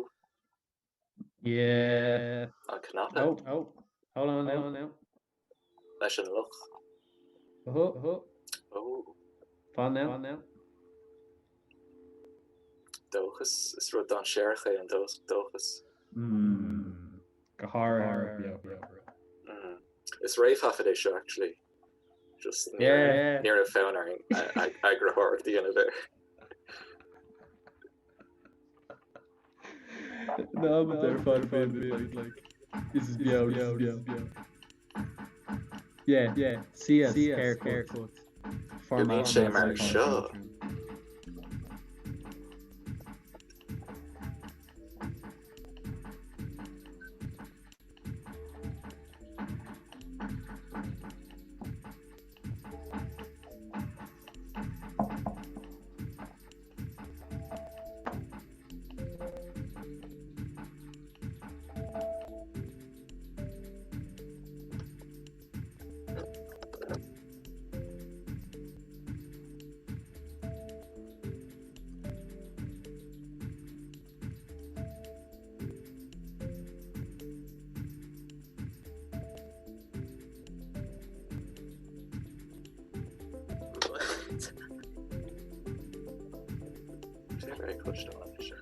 Yeah. an cnapa Oh, hold on now. leis an luch. Fun now. Dóchas is rud an séircha an dóchas. Gahar. Is raibh hafa é seo actually. Just Yeah. near a fánar agrahor the end of it. No, but they're fun. Like, this is Biao. Yeah. CS haircut. You mean sé mar seo? Very pushed on, sure.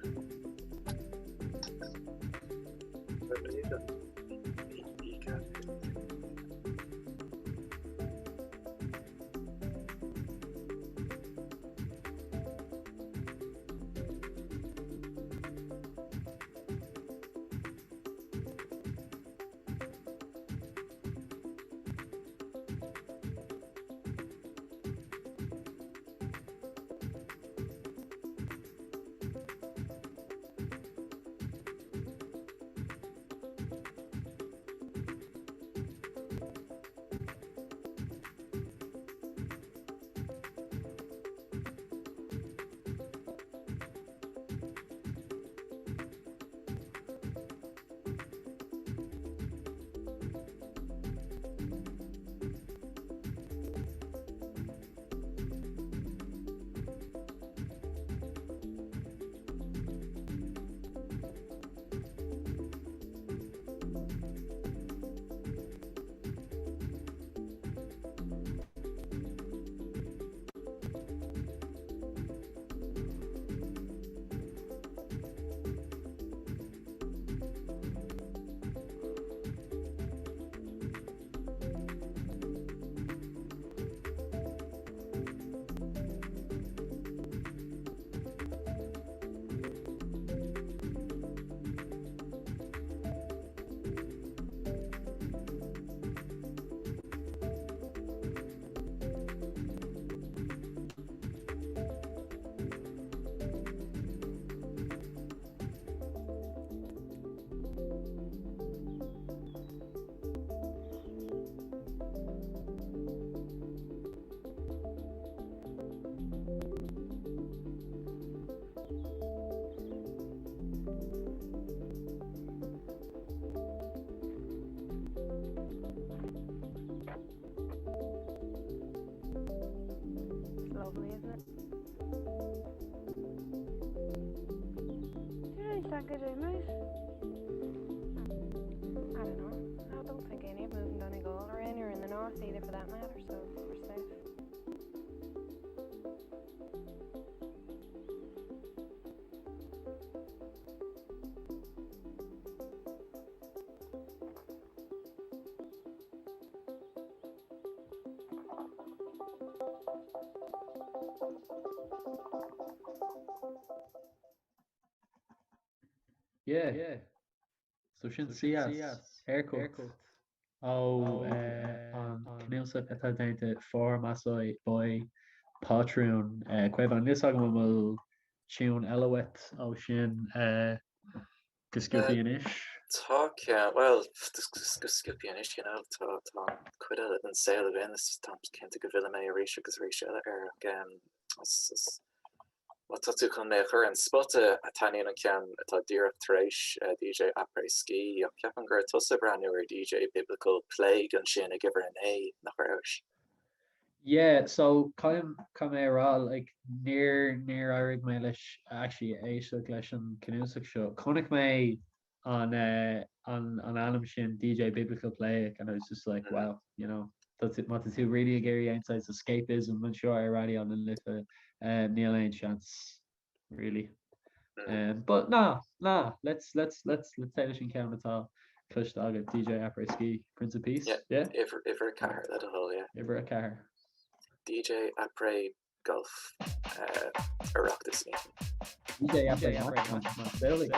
Lovely, isn't it? Do you really think I do move? I don't know. I don't think any of moving Donegal or anywhere in the north either for that matter, so we're safe. Yeah. So sin CS haircut. Oh, an cnúsa atá dainte formasoi boy Patreon. Cuibh an níos agam bhfuil siún eilehait ó sin gosciúpaí inis. Tá well skipian is tá cuid an saoil bhéin is tá cinnta go bhfuil mé rééis agus rééis ar wat tu chun mé chur an spotte a tanin an cean atá ddíirecht éis DJ Après Ski a ceapan gur tusa brandúir DJ Biblical Plague an sin a giver an é nach raibh. Yeah, so come rá like near airig mé leis actually éisteach leis an cinúsach seo. Connic mé on anam sin DJ Biblical Plague and I was just like, wow, you know, that's it. What is who really Gary insights escapism and sure already on the lift Neil ain't chance really. But nah, let's take this in count at all. Clutch dog at DJ Après Ski Prince of Peace. Yeah. Iver a car that a whole Iver a car. DJ Après Golf Oireachtas ní. DJ Après Billy.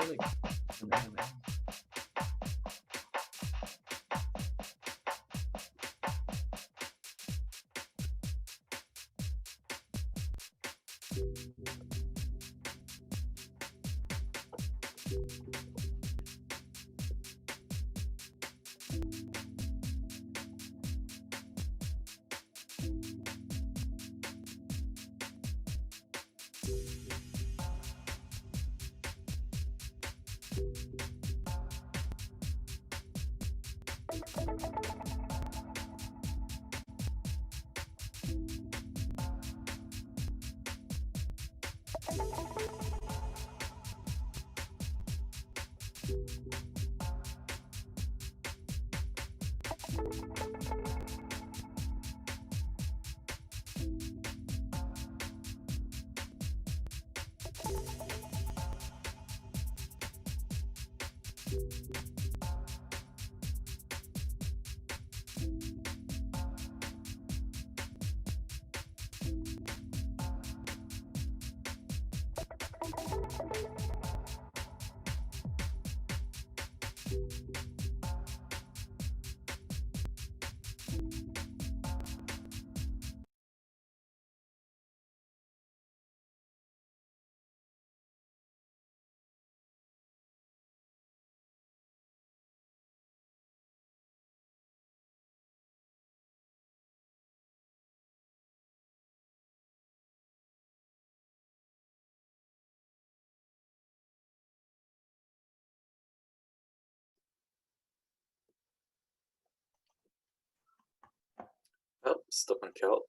Oh, stop an ceol.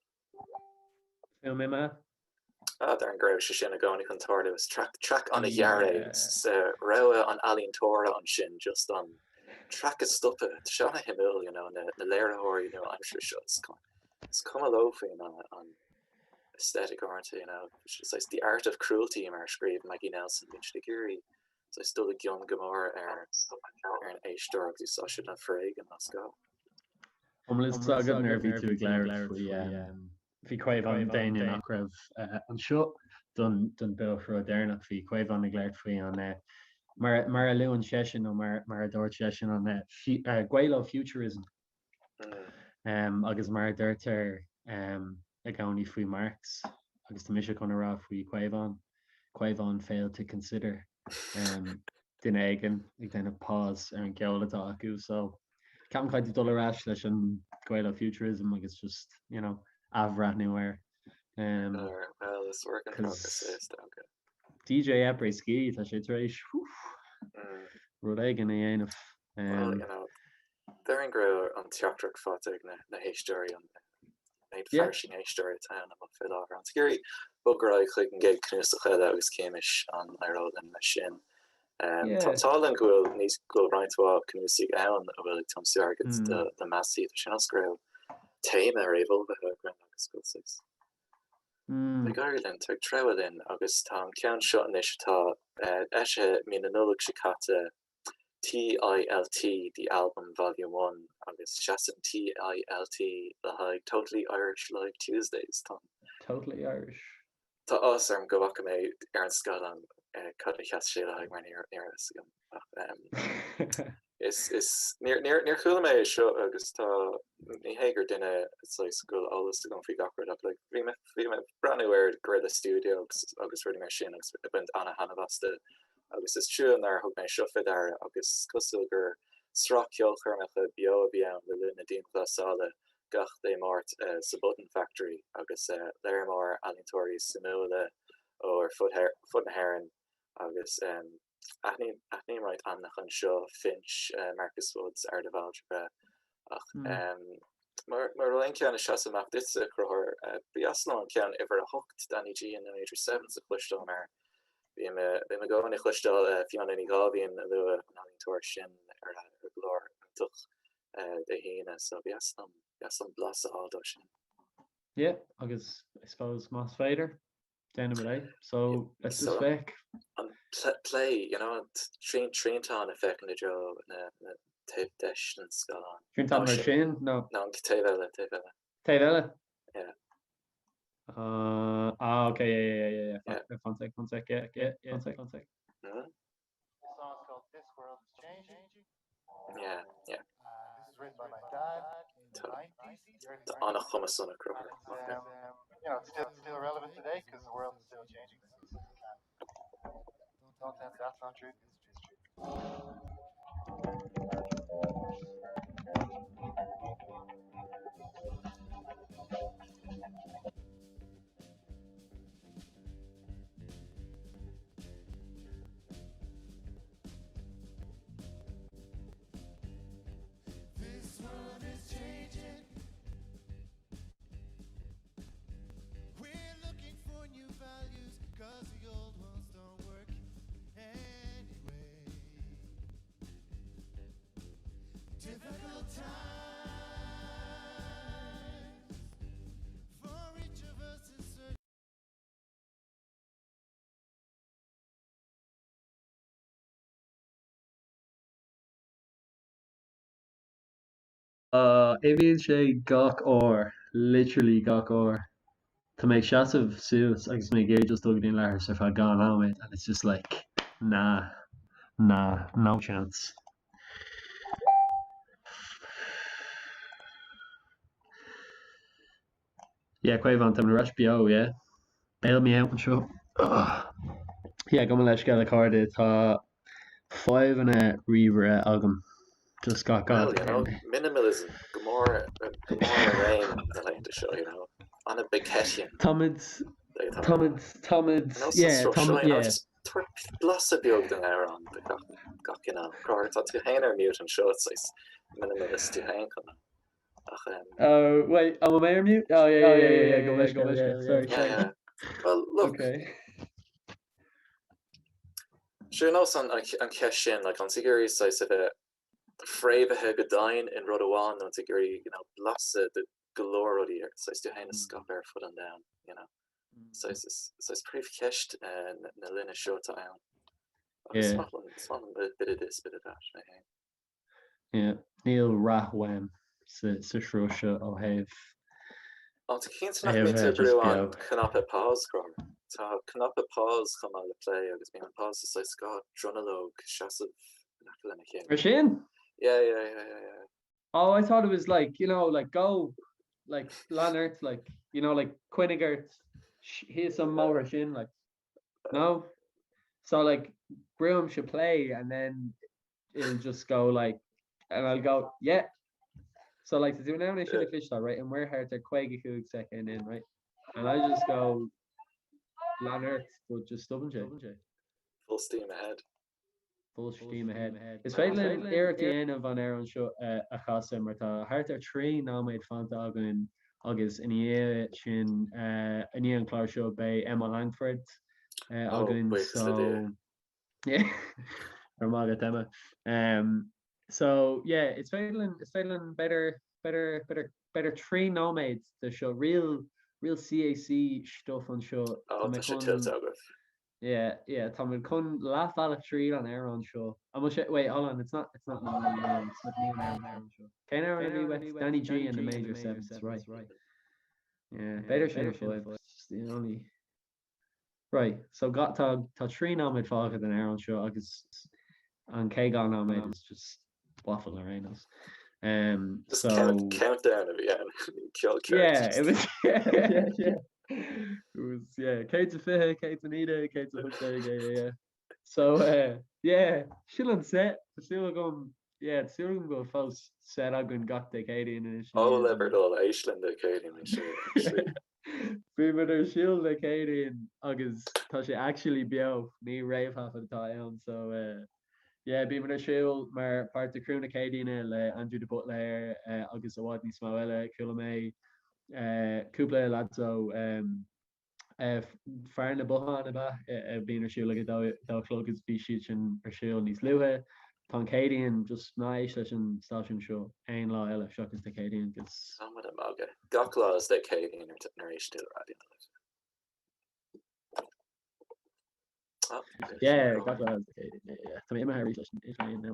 Feel me, ma? Dar an greibh se sin a gcónig an tarda was track on a jarré roa an alíonn tóra an sin just on track is stoppe Seanna himil, you know, na léirthóir, you know, I'm sure it's come a low on aesthetic aren't you know, it's like the art of cruelty mar scríb Maggie Nelson Lynch de Geary. So I still a gion gomor an éistóach dú sa an freig an nasco. Is agad nervví tú léir hí quaibh an daine nach raibh an seo don bil fro déirnach hí quaibh an gléir faoi an mar a leúan sesin ó mar a dúirt sesin an ghaile futurism agus mar dúirtar a gáí faoi Marx agus tá mis chun rá faoi quaibhán fail to consider den aigen ag déanana pause ar an ceolatá acu so Cam chuid dollarrás leis an ghaile futurism agus just, you know, ahrathnú air. Well, it's work in progress okay. DJ Après Ski tá sé éis rud aigen é dhéanamh. Well, you know, they're in grow an teatrach fatig na history an farsing history town am fit over an scary bugger click and get knus agus camish an Ireland and machine. Tálan gohfuil níos go reinintá cnúsí ann a bhfuil tom siargad de meí sinascrail téim ar éhil bheit grin agus go sis. Na gairlinn tuag trelinn agus tá cean seo is tá eise mí na nulaigh si chatte TILT the album volume 1 agus seasan TILT le haig Totally Irish Live Tuesdays tá. Totally Irish. Tá os ar an go bhacha mé ar an scalan cut a chat sé ag mar near is near cool me show agus tá ní hégur dinne it's like school all to go fi gawkward up like vi me brand new air gre the studio agus reading mar sin bent anna hanna vaste agus is true an there hog me shuffle there agus kugur srakjol churmecha bio bm le luna din sale gach de mart sa button factory agus lemar alintori simule or foot na heron agus aithníim right annach an seo Finch Marcus Woods Art of Algebra ach mar lein cean is seaach ditse croir biasná an cean iwwer a hocht Danny G in Major 7 sa chluistal mar Bhí me goin i chluistal fianna ní gábhíon a lu an tuair sin ar glór an tuch de híine so biasam blas a hádó sin. Yeah, agus I suppose más féidir déanam é, so let's just feic. An play, Trintán a feic na jo na tape deis an Scotland. Trintán mar sin? No. No, an taobhile. Taobhile? Yeah. Okay, yeah. One sec, yeah. One sec. The song's called This World is Changing. Yeah. This is written by my dad in the 90s. The Anna Thomason Croker. It's still relevant today because the world is still changing. Don't think that's not true. This world is changing. We're looking for new values because the old ones don't work anyway. Difficult times for each of us in search. Éiríonn sé gach ór, literally gach ór. To make shots of suits, agus mé gé just dug in leir so if I'd gone on it, and it's just like, nah, no chance. Yeah, quite van tam rush bio, yeah. Bail me out and show. Yeah, go leis go card tá 5 and a river album. Just got Well, minimalism. Gomorrah rain I like to show, on a big Hessian. Tomid, Blas a biog den air on the gach car to hain ar mute and show it's minimalist to hang on. Wait, I'm a mayor mute? Oh yeah, go leis. Sorry. Yeah. Well, look. Okay. Sure, no, son, an Hessian, like on Siguri, so the Frave a Godain in Rodawan, on Siguri, blas the galore here, so it's to hang a scop barefoot and down, So it's pretty kesht and Nalina show to own. Yeah. Small bit of this, bit of that, I think. Yeah. Neil Rahwem, Sishrosha O'Have. To Keen's not meant to brew on Canapa Pause, Grog. So Canapa Pause come out of play, I was being on pause, so Scott, Dronolog, Shassiv, Nakalina. Rashin? Yeah. Oh, I thought it was like, like go, like Lanert, like, like Quinigert, here's some more Rashin, like, no. So like, Broom should play and then it'll just go like, and I'll go, yeah. So like to do now they should have fished that, right? And we're here to Quaggy Coog second in, right? And I just go Lanert, but just stubborn J. Full steam ahead. Full steam ahead. It's failing Eric the end of an Aaron show a casa marta. Harter 3 now made Fanta in August in the chin an Ian Clark show by Emma Langford. So yeah. Ramaga Emma. So yeah, it's failing better 3 nomads the show real CAC stuff on show. Yeah, Tom Kun laugh at 3 on Aaron show. Wait, hold on, it's not Neil Aaron show. Can Aaron with Danny G and the Major 7, right. Yeah, better share it's the only right. So got to 3 nomad fog than Aaron show agus on Kagan nomad is just waffle arenas. Just so countdown of it, yeah, it was yeah. It was Kate to Fihe, Kate to Nita, Kate to Hook, yeah. So yeah, Shillan set the still going go false set I got the Katie in it. Oh, Leberdol, Iceland, Katie, Bhí mar ar siúil le céiríonn agus tá sé actually beo ní raibh hafatá ann so bhí mar ar siúil mar part a crúna cédaine le Andrew de Butler agus a bhád níos má eile chula mé cúpla ladso fear na buhan ba bíon ar siúla dáchlogus bhí siad sin ar siúil níos luúthe Tá cédaíonn just náéis leis an stáisiún seo aon lá eile seachas de cédaíonn gus mága gach lá is de cédaíon ar éis still radio gach lá Tá mé imime leis an nó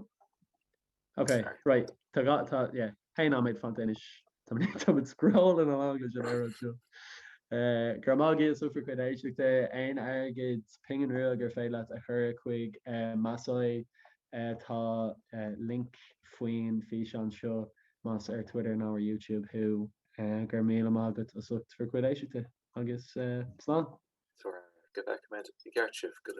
Ok right tá hain á méid fantais tá scroll an lága sin ar seo Gramági so chuid éisiachta ein agad pingin ru gur fé leat a chur chuig Masai tá link faoin fi an seo más ar Twitter ná ar YouTube hu gur mé mágad a sucht for chuid éisiachta agus slán. go bheith med i gceirtih go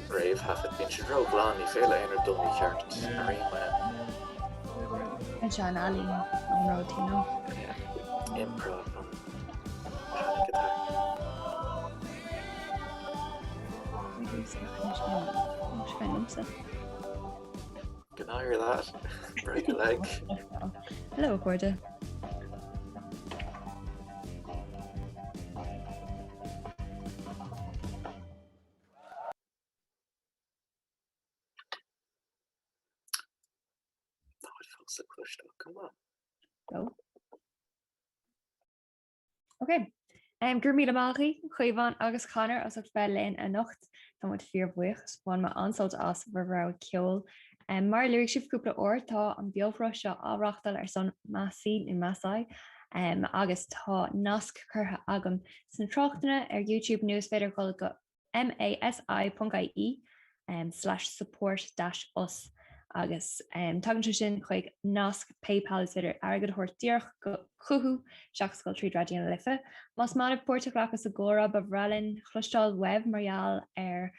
brave half it been ro glan I feel einer dummy characters And Sean Ali on road, you know. Improv panic attack. Can I hear that? Break a leg. Hello, Corda. Come on. Go. Okay. Gur mí amachí chuomhán agus chanar as fé lein a nocht tá mu fear buchas bhain mar ansalt as bhrá ceol. Mar luigh sibhúpla ortá an beolfra seo áreachtal ar son Masí in Masai agus tá nasc chutha agam san trochtainna ar YouTube News féidir chola go masi.ie/support-us agus tugann sin chuig nasc PayPal idir agad thuirtíoch go chuthú seachscoil tríd radioúna lifa. Más mána Portachas agóra ba bhrálinn chluisteáil web marall ar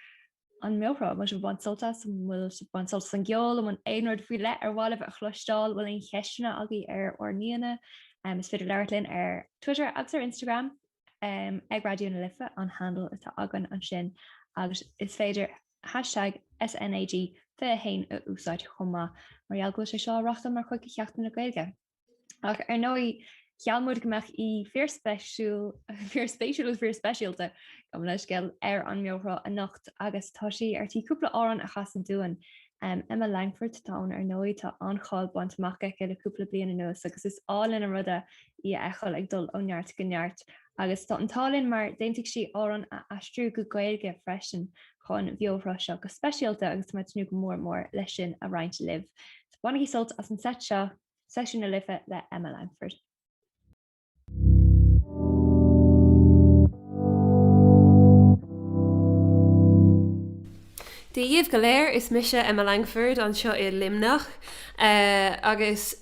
an mérá mu bhainsoltas bhfuil bansol san geol am an éonir faoi le ar bháilh a chluisteáil bhfuil on cheisina agaí ar orníana is féidir leirlinn ar Twitter agus ar Instagram ag radioúna lifa an handle atá agan an sin agus is féidir #SNAG fé hain a úsáid chumá marall go sé seo rachta mar chuig cheachtain na gailge. Ach ar nói chealmúd gomeach í fear spéisiúlta go leis geil ar an mérá a nacht agus tá sí ar tíúpla áran a chasan dúan Emma Langford tá ar nói tá anáil buintach go leúpla bliana nuas agus is álinn a ruda í echail ag dul óneart goneart agus tá an tálinn mar déintigh sí áran a astrú go gailge freisin chun bheorrá seo go speisialta agus mu nu go mór leis sin a roiint libh. Bhainnig í sult as an set seo seisiúna lifa le Emma Langford. Díomh go léir is mise Emma Langford an seo I limnach agus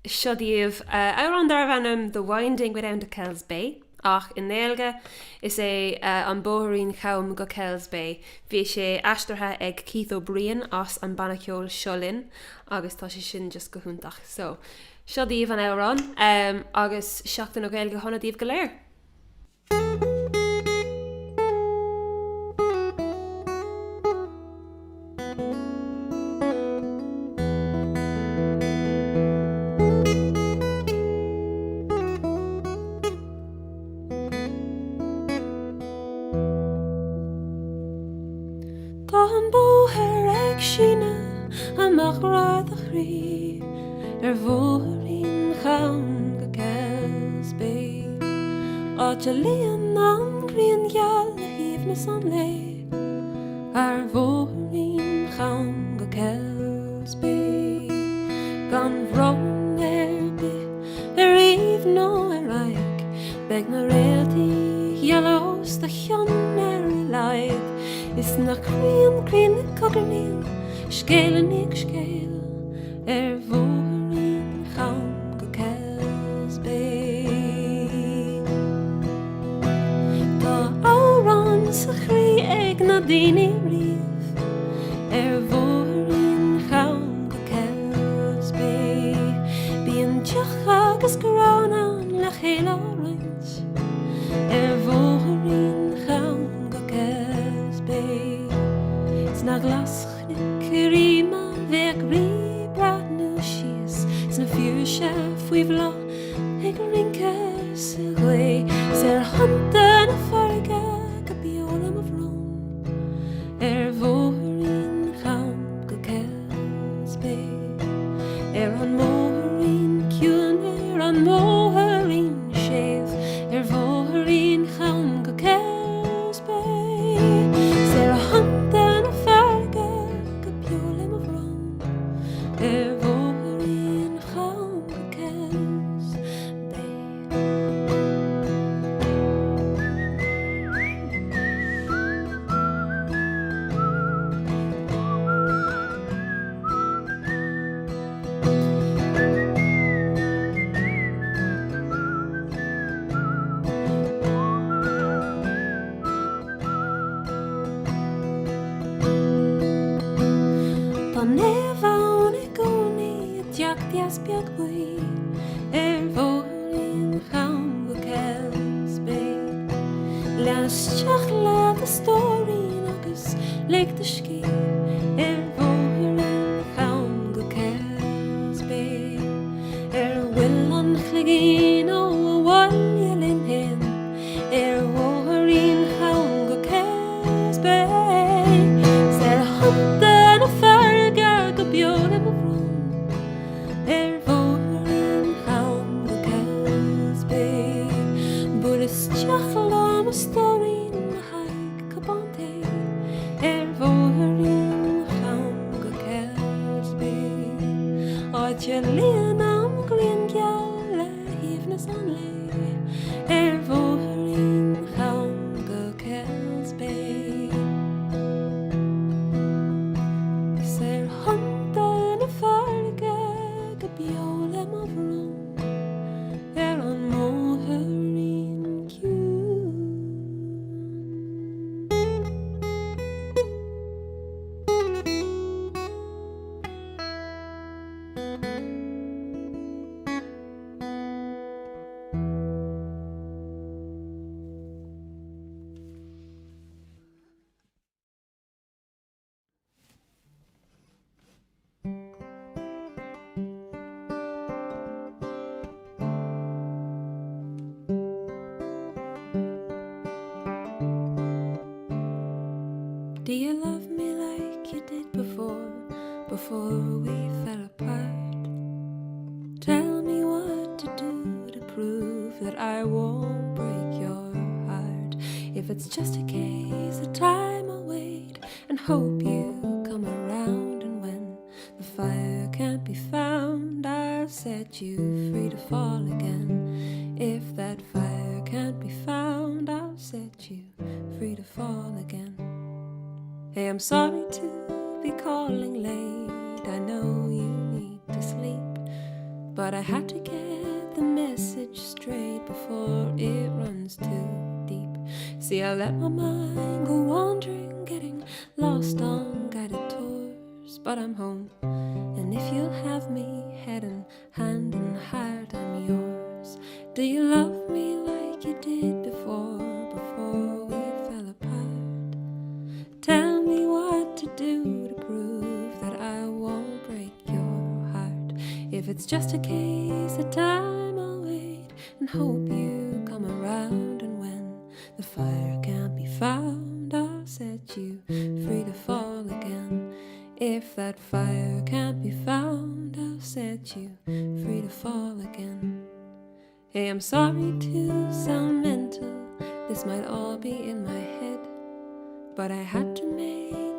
siodíomh an dar bhanam The Winding Way Down to Kells Bay ach in néalga is é an bóirín cham go Kells Bay. Bhí sé aistartha ag Keith O'Brien as an bannaceol seolinn agus tá sé sin just go húntaach. So siodíomh an árán agus seachtain ó gailge honadíomh go léir. Líon an grion geall a híomh na san lé ar bhórín chawn go Kelsby gan bhrom be riomh nó raig beg na réaltaí gealós de chean leid is nach crían cogarníl scélan ag scéal bhóirín chawn go Kelsby Tá árán sa chrí ag na daoine riamh bhóirín chawn go Kelsby Bíonn teach agus goránán le chéile roinnt bhóirín chawn go Kelsby Sna glaschnic ríma bheith rí brathnú síos sna fiú se faoi bhlá ag rince sa ghlé Ser hanta na farga go biola a bhrón bhóirín chawn go Kelsby an móthín ciúin an móthín séamh bhóirín chawn go Kelsby Ser hanta na farga go biola a bhrón bhóirín chawn go Kelsby Tá nefán I gcónaí a teachtaías beag buí bhóirín chawn go Kelsby Leisteach le a stóirín agus le de cí bhóirín chawn go Kelsby bhfuil an chligín ó bhhaile linn hen bhóirín chawn go Kelsby Ser hanta na farga go biola a bhrón bhóirín chawn go Kelsby Bud is teach lám a stóirín na haig go bonté bhóirín chawn go Kelsby áite líon am glíon geall le híomhnas an lé bhóirín chawn go Kelsby Ser hanta na farga go biola a bhrón an móthín ciúin Do you love me like you did before we fell apart? Tell me what to do to prove that I won't break your heart. If it's just a case of time, I'll wait and hope you come around. And when the fire can't be found, I'll set you free to fall again. If that fire can't be found, I'll set you free to fall again. Hey, I'm sorry to be calling late. I know you need to sleep, but I had to get the message straight before it runs too deep. See, I let my mind go wandering, getting lost on guided tours, but I'm home, and if you'll have me head and hand and heart, I'm yours. Do you love me like you did before we fell apart? Tell me what to do to prove that I won't break your heart. If it's just a case of time, I'll wait and hope you come around. And when the fire can't be found, I'll set you free to fall again. If that fire can't be found, I'll set you free to fall again. Hey, I'm sorry to sound mental, this might all be in my head, but I had to make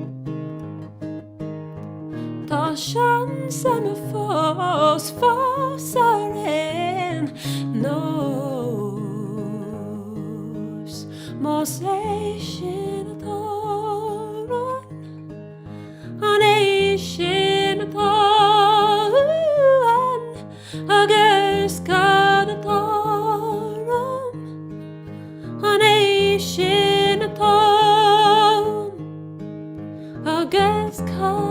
Bye. Sam fós arin nos Mos é sin atóran an é sin atáran agus cad atáran an é sin atá agus cad